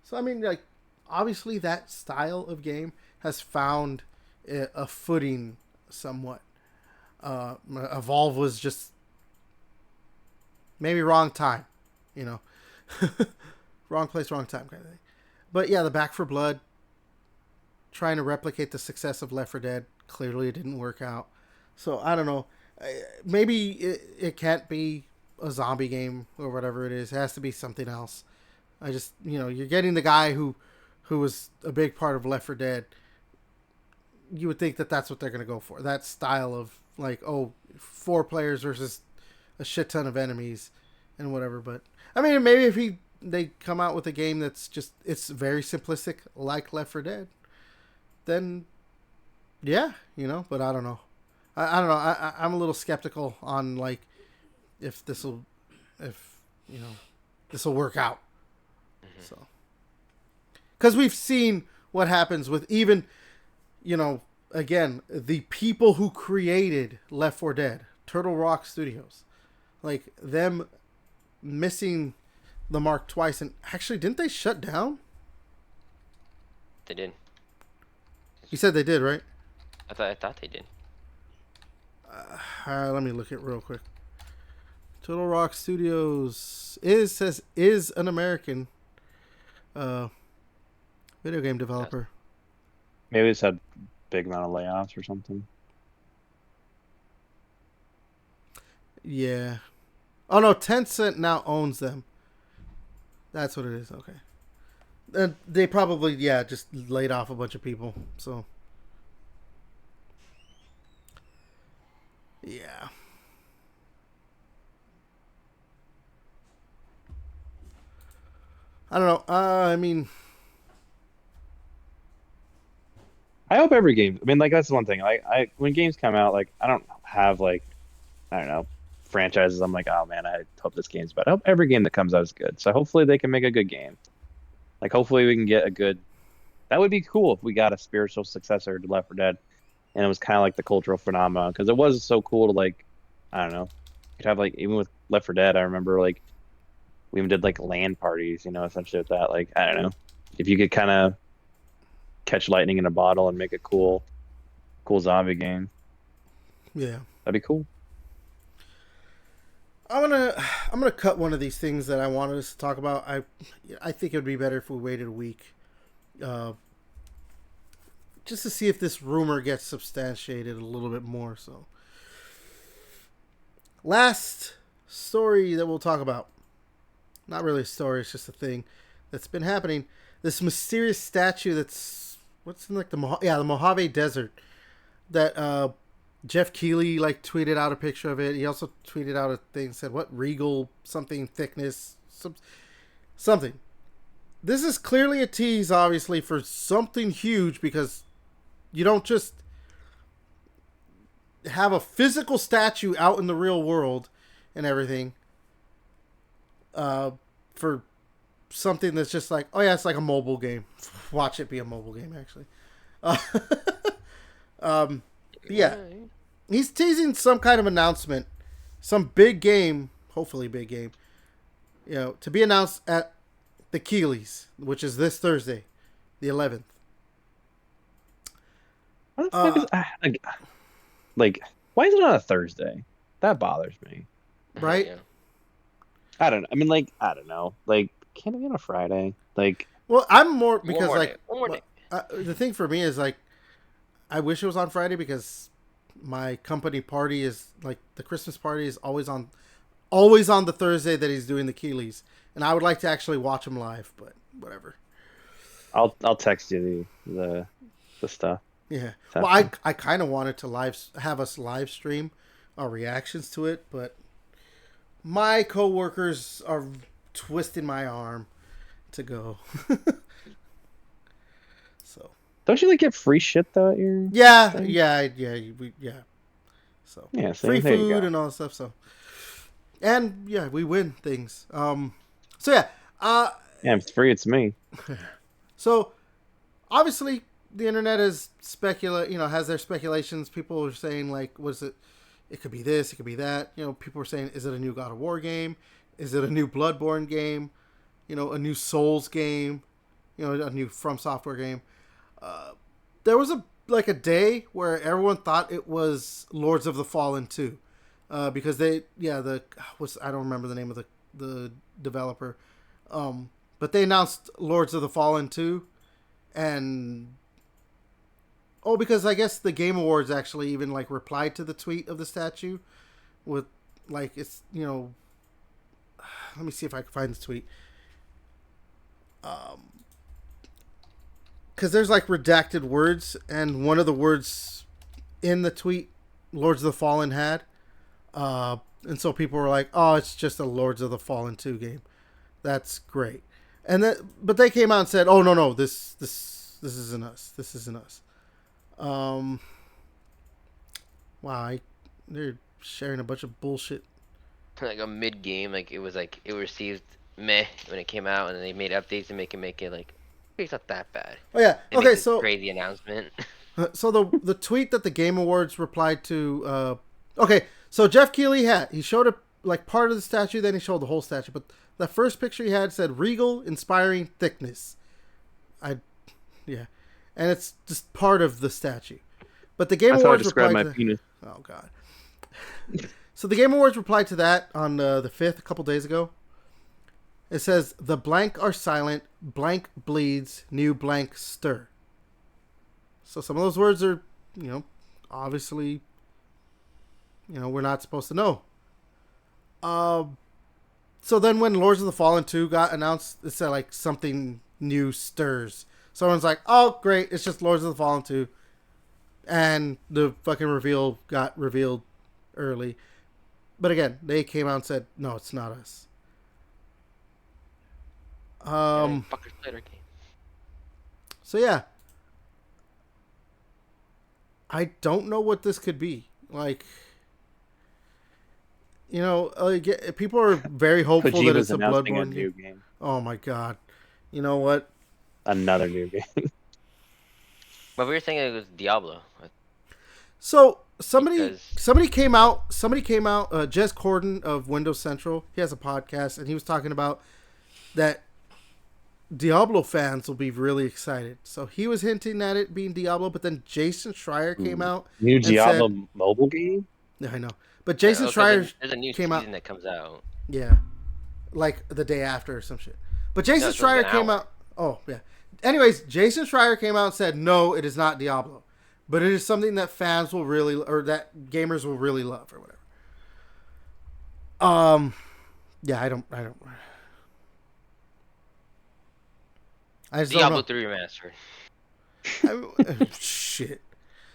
[SPEAKER 1] So I mean, like, obviously that style of game has found a footing somewhat. Evolve was just maybe wrong time, wrong place, wrong time kind of thing. But yeah, the Back 4 Blood, trying to replicate the success of Left 4 Dead, clearly it didn't work out. So I don't know. Maybe it can't be a zombie game or whatever it is. It has to be something else. I just, you're getting the guy who was a big part of Left 4 Dead. You would think that that's what they're going to go for. That style of, like, 4 players versus a shit ton of enemies and whatever. But, I mean, maybe if they come out with a game that's just, it's very simplistic, like Left 4 Dead, then, yeah, but I don't know. I don't know. I'm a little skeptical on, like, if this will work out. Mm-hmm. So, because we've seen what happens with even, again, the people who created Left 4 Dead, Turtle Rock Studios, like them missing the mark twice, and actually, didn't they shut down?
[SPEAKER 3] They did.
[SPEAKER 1] You said they did, right?
[SPEAKER 3] I thought they did.
[SPEAKER 1] Let me look it real quick. Turtle Rock Studios is an American video game developer.
[SPEAKER 2] Maybe it's had big amount of layoffs or something.
[SPEAKER 1] Yeah. Oh no, Tencent now owns them. That's what it is. Okay. They probably just laid off a bunch of people. So. Yeah. I don't know. I mean,
[SPEAKER 2] I hope every game. I mean, like that's one thing. I when games come out, like I don't have like I don't know franchises. I'm like, oh man, I hope this game's bad. I hope every game that comes out is good. So hopefully they can make a good game. Like hopefully we can get a good. That would be cool if we got a spiritual successor to Left 4 Dead, and it was kind of like the cultural phenomenon because it was so cool to like, I don't know, you'd have like even with Left 4 Dead. I remember like we even did like LAN parties, essentially with that. Like I don't know, if you could kind of catch lightning in a bottle and make a cool zombie game,
[SPEAKER 1] Yeah.
[SPEAKER 2] that'd be cool.
[SPEAKER 1] I'm gonna cut one of these things that I wanted us to talk about. I think it would be better if we waited a week, just to see if this rumor gets substantiated a little bit more. So, last story that we'll talk about. Not really a story; it's just a thing that's been happening. This mysterious statue that's what's in like the Mojave Desert that Jeff Keighley like tweeted out a picture of it. He also tweeted out a thing said what regal something thickness something. This is clearly a tease, obviously, for something huge because you don't just have a physical statue out in the real world and everything for something that's just like, oh yeah, it's like a mobile game. Watch it be a mobile game, actually. Yeah. He's teasing some kind of announcement, some big game, hopefully big game, to be announced at the Keighley's, which is this Thursday, the 11th.
[SPEAKER 2] What the fuck is like? Why is it on a Thursday? That bothers me.
[SPEAKER 1] Right?
[SPEAKER 3] Yeah.
[SPEAKER 2] I don't know. I mean, like, I don't know. Like, can't it be on a Friday? Like,
[SPEAKER 1] Well, I'm more because
[SPEAKER 3] One
[SPEAKER 1] like
[SPEAKER 3] more day.
[SPEAKER 1] the thing for me is like I wish it was on Friday because my company party is like the Christmas party is always on the Thursday that he's doing the Keighley's, and I would like to actually watch him live, but whatever.
[SPEAKER 2] I'll text you the stuff.
[SPEAKER 1] Yeah. Well, I kind of wanted to have us live stream our reactions to it, but my coworkers are twisting my arm to go. So.
[SPEAKER 2] Don't you like get free shit though at your?
[SPEAKER 1] Yeah.
[SPEAKER 2] thing?
[SPEAKER 1] Yeah. So
[SPEAKER 2] Yeah, see,
[SPEAKER 1] free
[SPEAKER 2] there you
[SPEAKER 1] food
[SPEAKER 2] go.
[SPEAKER 1] and all that stuff. So, and yeah, we win things. So yeah.
[SPEAKER 2] Yeah, if it's free, it's me.
[SPEAKER 1] So obviously the internet is has their speculations. People are saying like, what is it? It could be this, it could be that. People are saying, is it a new God of War game? Is it a new Bloodborne game? A new Souls game? A new From Software game? There was a day where everyone thought it was Lords of the Fallen 2. Because I don't remember the name of the developer. But they announced Lords of the Fallen 2. And because I guess the Game Awards actually even like replied to the tweet of the statue with like it's let me see if I can find the tweet. Because there's like redacted words, and one of the words in the tweet Lords of the Fallen had, and so people were like, "Oh, it's just a Lords of the Fallen 2 game." That's great, but they came out and said, "Oh no, this isn't us. This isn't us." Wow, they're sharing a bunch of bullshit.
[SPEAKER 3] Like a mid game, like it received meh when it came out, and then they made updates to make it like it's not that bad.
[SPEAKER 1] Oh yeah,
[SPEAKER 3] They
[SPEAKER 1] okay,
[SPEAKER 3] make this
[SPEAKER 1] so
[SPEAKER 3] crazy announcement.
[SPEAKER 1] so the tweet that the Game Awards replied to, so Jeff Keighley he showed like part of the statue, then he showed the whole statue, but the first picture he had said regal, inspiring thickness. And it's just part of the statue. But the Game
[SPEAKER 2] That's how I
[SPEAKER 1] Awards
[SPEAKER 2] describe
[SPEAKER 1] replied
[SPEAKER 2] my
[SPEAKER 1] to
[SPEAKER 2] penis.
[SPEAKER 1] Oh god. So the Game Awards replied to that on the 5th, a couple days ago. It says, the blank are silent, blank bleeds, new blank stir. So some of those words are, obviously, we're not supposed to know. So then when Lords of the Fallen 2 got announced, it said like something new stirs. Someone's like, oh great, it's just Lords of the Fallen 2. And the fucking reveal got revealed early. But again, they came out and said, no, it's not us.
[SPEAKER 3] Fuckers played our game.
[SPEAKER 1] So yeah. I don't know what this could be. Like, people are very hopeful that it's
[SPEAKER 2] Kojima's
[SPEAKER 1] a
[SPEAKER 2] announcing
[SPEAKER 1] Bloodborne
[SPEAKER 2] a new
[SPEAKER 1] game.
[SPEAKER 2] game.
[SPEAKER 1] Oh my god. You know what?
[SPEAKER 2] Another new game.
[SPEAKER 3] But we were saying it was Diablo.
[SPEAKER 1] So somebody came out. Jez Corden of Windows Central. He has a podcast, and he was talking about that. Diablo fans will be really excited. So he was hinting at it being Diablo, but then Jason Schreier came out
[SPEAKER 2] New
[SPEAKER 1] and
[SPEAKER 2] Diablo
[SPEAKER 1] said,
[SPEAKER 2] mobile game.
[SPEAKER 1] "Yeah, I know," but Jason Schreier
[SPEAKER 3] there's a new
[SPEAKER 1] came out,
[SPEAKER 3] season that comes out.
[SPEAKER 1] yeah, like the day after or some shit. But Jason
[SPEAKER 3] No, it's like
[SPEAKER 1] Schreier
[SPEAKER 3] an
[SPEAKER 1] came
[SPEAKER 3] hour.
[SPEAKER 1] out. Oh yeah. Anyways, Jason Schreier came out and said, "No, it is not Diablo, but it is something that fans will really, or that gamers will really love, or whatever." Yeah, I don't. I just don't
[SPEAKER 3] Diablo
[SPEAKER 1] know.
[SPEAKER 3] 3 remastered.
[SPEAKER 1] Shit.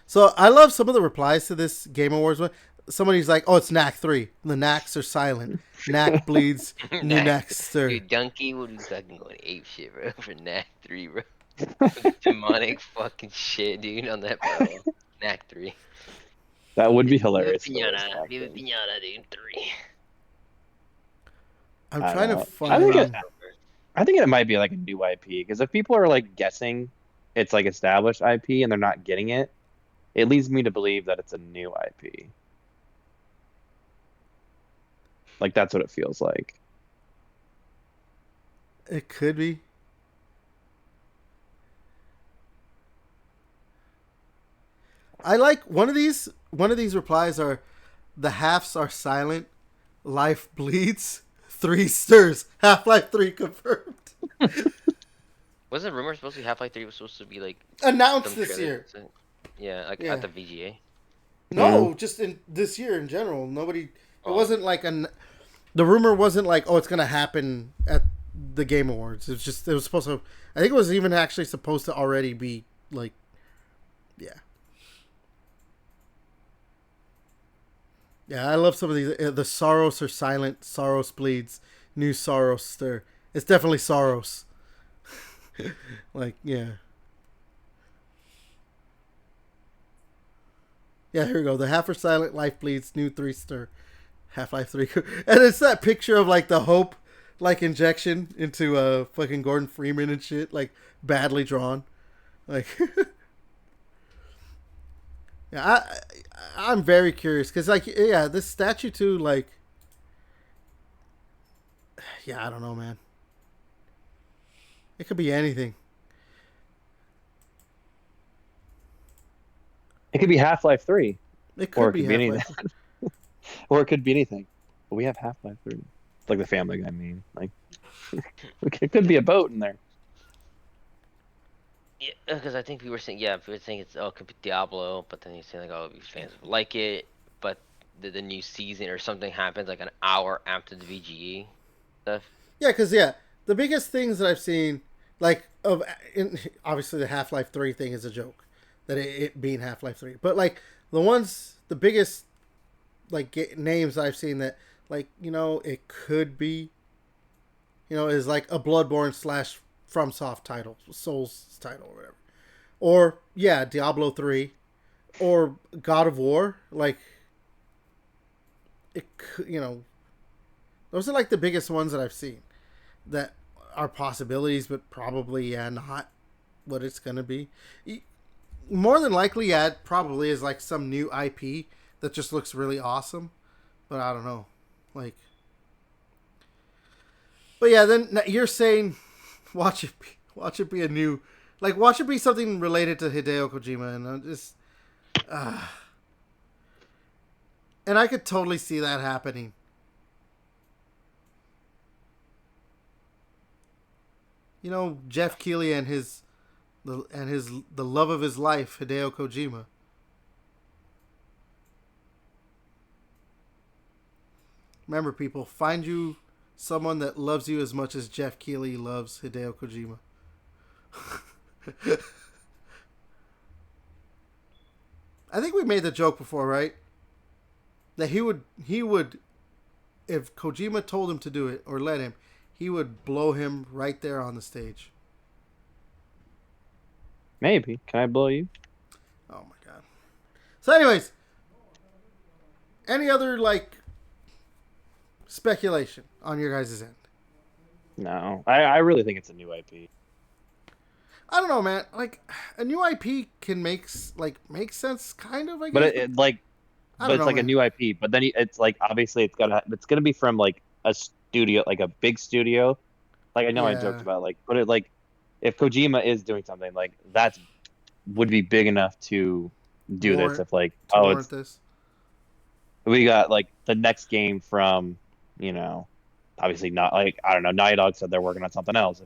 [SPEAKER 1] So I love some of the replies to this Game Awards one. Somebody's like, "Oh, it's Knack 3. The Knacks are silent. Knack bleeds. New Knacks stir."
[SPEAKER 3] Dude, Donkey would be fucking going ape shit, bro, for Knack 3, bro. Demonic fucking shit, dude, on that bro. Knack 3.
[SPEAKER 2] That would be
[SPEAKER 3] Viva
[SPEAKER 2] hilarious.
[SPEAKER 3] Pinata, Viva Pinata, dude, 3.
[SPEAKER 1] I'm
[SPEAKER 2] I
[SPEAKER 1] trying to
[SPEAKER 2] don't know.
[SPEAKER 1] find.
[SPEAKER 2] I think it might be like a new IP because if people are like guessing it's like established IP and they're not getting it, it leads me to believe that it's a new IP. Like that's what it feels like.
[SPEAKER 1] It could be. I like one of these. One of these replies are, "The halves are silent. Life bleeds. 3 stirs. Half-Life 3 confirmed."
[SPEAKER 3] Was the rumor supposed to be Half-Life 3 was supposed to be like
[SPEAKER 1] Announced
[SPEAKER 3] some
[SPEAKER 1] this
[SPEAKER 3] trailer?
[SPEAKER 1] year.
[SPEAKER 3] Yeah, like
[SPEAKER 1] Yeah.
[SPEAKER 3] at the VGA.
[SPEAKER 1] No, just in this year in general. Nobody. It
[SPEAKER 3] Oh.
[SPEAKER 1] wasn't like an. The rumor wasn't like, "Oh, it's gonna happen at the Game Awards." It was just. It was supposed to. I think it was even actually supposed to already be like. Yeah. Yeah, I love some of these. The Soros are silent. Soros bleeds. New Soros stir. It's definitely Soros. Like, yeah. Yeah, here we go. The half are silent. Life bleeds. New 3 stir. Half-Life 3. And it's that picture of, like, the hope, like, injection into fucking Gordon Freeman and shit. Like, badly drawn. Like, yeah, I'm very curious. Because, like, yeah, this statue, too, like, yeah, I don't know, man. It could be anything.
[SPEAKER 2] It could be Half-Life 3,
[SPEAKER 1] It
[SPEAKER 2] or
[SPEAKER 1] could
[SPEAKER 2] it
[SPEAKER 1] be
[SPEAKER 2] could be anything,
[SPEAKER 1] Half-Life.
[SPEAKER 2] or it could be anything. But we have Half-Life 3. It's like the Family Guy meme. Like it could be a boat in there.
[SPEAKER 3] Yeah, because I think people were saying, people were saying it could be Diablo, but then you're saying like, oh, these fans would like it, but the new season or something happens like an hour after the VGE stuff.
[SPEAKER 1] Yeah, because, yeah, the biggest things that I've seen, like, obviously the Half-Life 3 thing is a joke. That it being Half-Life 3. But, like, the biggest, like, names I've seen that, like, it could be, is like a Bloodborne / FromSoft title, Souls title, or whatever. Or, yeah, Diablo 3. Or God of War. Like, it could, those are, like, the biggest ones that I've seen that are possibilities, but probably, yeah, not what it's going to be. More than likely, yeah, it probably is like some new IP that just looks really awesome. But I don't know. Like, but yeah, then you're saying watch it be a new, like, watch it be something related to Hideo Kojima, and I'm just and I could totally see that happening. Jeff Keighley and the love of his life, Hideo Kojima. Remember, people, find you someone that loves you as much as Jeff Keighley loves Hideo Kojima. I think we made the joke before, right? That he would, if Kojima told him to do it or let him, he would blow him right there on the stage.
[SPEAKER 2] Maybe. Can I blow you?
[SPEAKER 1] Oh my god. So, anyways, any other, like, speculation on your guys' end?
[SPEAKER 2] No. I really think it's a new IP.
[SPEAKER 1] I don't know, man. Like, a new IP can make sense, kind of, I guess.
[SPEAKER 2] But it's like a new IP. But then it's like obviously it's gonna be from like a studio, like a big studio, Like I know I joked
[SPEAKER 1] Yeah.
[SPEAKER 2] about like, but it like if Kojima is doing something like that's would be big enough to do this.
[SPEAKER 1] Warrant
[SPEAKER 2] If like,
[SPEAKER 1] to
[SPEAKER 2] oh,
[SPEAKER 1] warrant
[SPEAKER 2] it's
[SPEAKER 1] this.
[SPEAKER 2] we got like the next game from you know, obviously not like I don't know. Naughty Dog said they're working on something else.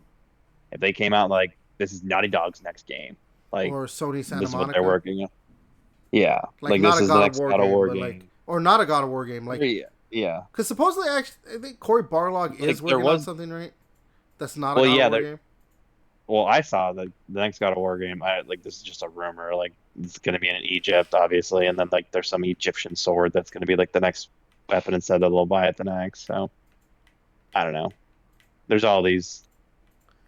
[SPEAKER 2] If they came out like this is Naughty Dog's next game, like
[SPEAKER 1] Or Sony Santa
[SPEAKER 2] this is what they're
[SPEAKER 1] Monica.
[SPEAKER 2] working on. Yeah,
[SPEAKER 1] Like
[SPEAKER 2] like
[SPEAKER 1] not
[SPEAKER 2] this
[SPEAKER 1] a
[SPEAKER 2] is the
[SPEAKER 1] God of
[SPEAKER 2] next
[SPEAKER 1] War
[SPEAKER 2] God of
[SPEAKER 1] game,
[SPEAKER 2] War
[SPEAKER 1] but like,
[SPEAKER 2] game.
[SPEAKER 1] or not a God of War game. Like,
[SPEAKER 2] Yeah, yeah.
[SPEAKER 1] because supposedly, actually, I think Cory Barlog is
[SPEAKER 2] Like there
[SPEAKER 1] working on
[SPEAKER 2] was,
[SPEAKER 1] something, right? That's not a
[SPEAKER 2] well,
[SPEAKER 1] God of
[SPEAKER 2] yeah,
[SPEAKER 1] War
[SPEAKER 2] there.
[SPEAKER 1] game.
[SPEAKER 2] Well, I saw the next God of War game. I like this is just a rumor. Like it's going to be in Egypt, obviously, and then like there's some Egyptian sword that's going to be like the next weapon instead of the Leviathan axe. So I don't know. There's all these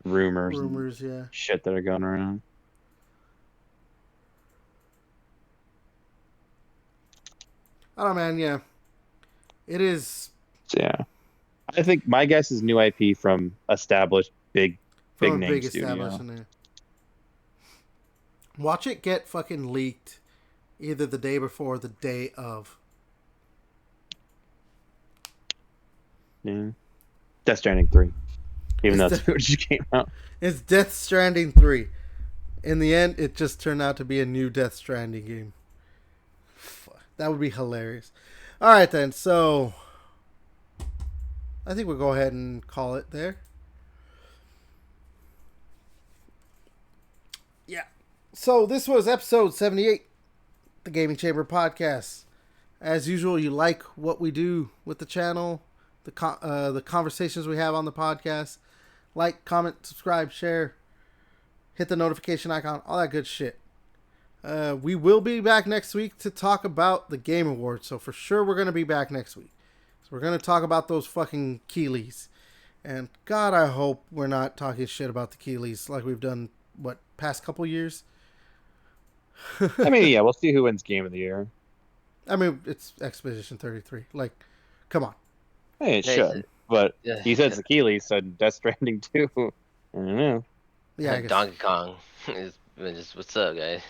[SPEAKER 2] rumors and
[SPEAKER 1] Rumors, yeah.
[SPEAKER 2] shit that are going around.
[SPEAKER 1] I don't know, man. Yeah, it is
[SPEAKER 2] So, yeah, I think my guess is new IP from established
[SPEAKER 1] from
[SPEAKER 2] big
[SPEAKER 1] a
[SPEAKER 2] name
[SPEAKER 1] big establishment.
[SPEAKER 2] studio.
[SPEAKER 1] There. Watch it get fucking leaked either the day before or the day of.
[SPEAKER 2] Yeah. Death Stranding 3, even
[SPEAKER 1] It's,
[SPEAKER 2] though it's
[SPEAKER 1] de-
[SPEAKER 2] it just came out.
[SPEAKER 1] it's Death Stranding 3. In the end, it just turned out to be a new Death Stranding game. That would be hilarious. All right, then. So, I think we'll go ahead and call it there. Yeah. So, this was episode 78, the Gaming Chamber Podcast. As usual, you like what we do with the channel, the conversations we have on the podcast. Like, comment, subscribe, share, hit the notification icon, all that good shit. We will be back next week to talk about the Game Awards. So for sure, we're going to be back next week. So we're going to talk about those fucking Keeleys. And God, I hope we're not talking shit about the Keeleys like we've done, past couple years?
[SPEAKER 2] I mean, yeah, we'll see who wins Game of the Year.
[SPEAKER 1] I mean, it's Expedition 33. Like, come on.
[SPEAKER 2] Hey, it
[SPEAKER 3] Hey,
[SPEAKER 2] should. But
[SPEAKER 3] yeah,
[SPEAKER 2] he said Sakili said Death Stranding 2. I don't know.
[SPEAKER 1] Yeah, I guess.
[SPEAKER 3] Donkey Kong is just what's up, guys?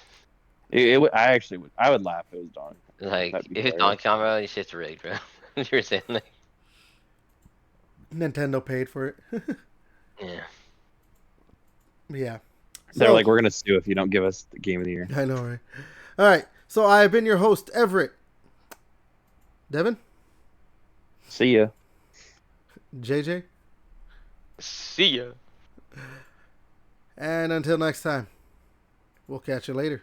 [SPEAKER 2] I actually would. I would laugh if it was Donkey Kong.
[SPEAKER 3] Like
[SPEAKER 2] That'd be
[SPEAKER 3] if it's
[SPEAKER 2] hilarious.
[SPEAKER 3] Donkey Kong, bro, your shit's rigged, bro. You were saying like,
[SPEAKER 1] Nintendo paid for it.
[SPEAKER 3] yeah.
[SPEAKER 1] Yeah.
[SPEAKER 2] They're
[SPEAKER 1] So,
[SPEAKER 2] like, we're gonna sue if you don't give us the Game of the Year.
[SPEAKER 1] I know, right? All right. So I have been your host, Everett. Devin?
[SPEAKER 2] See ya.
[SPEAKER 1] JJ?
[SPEAKER 3] See ya.
[SPEAKER 1] And until next time, we'll catch you later.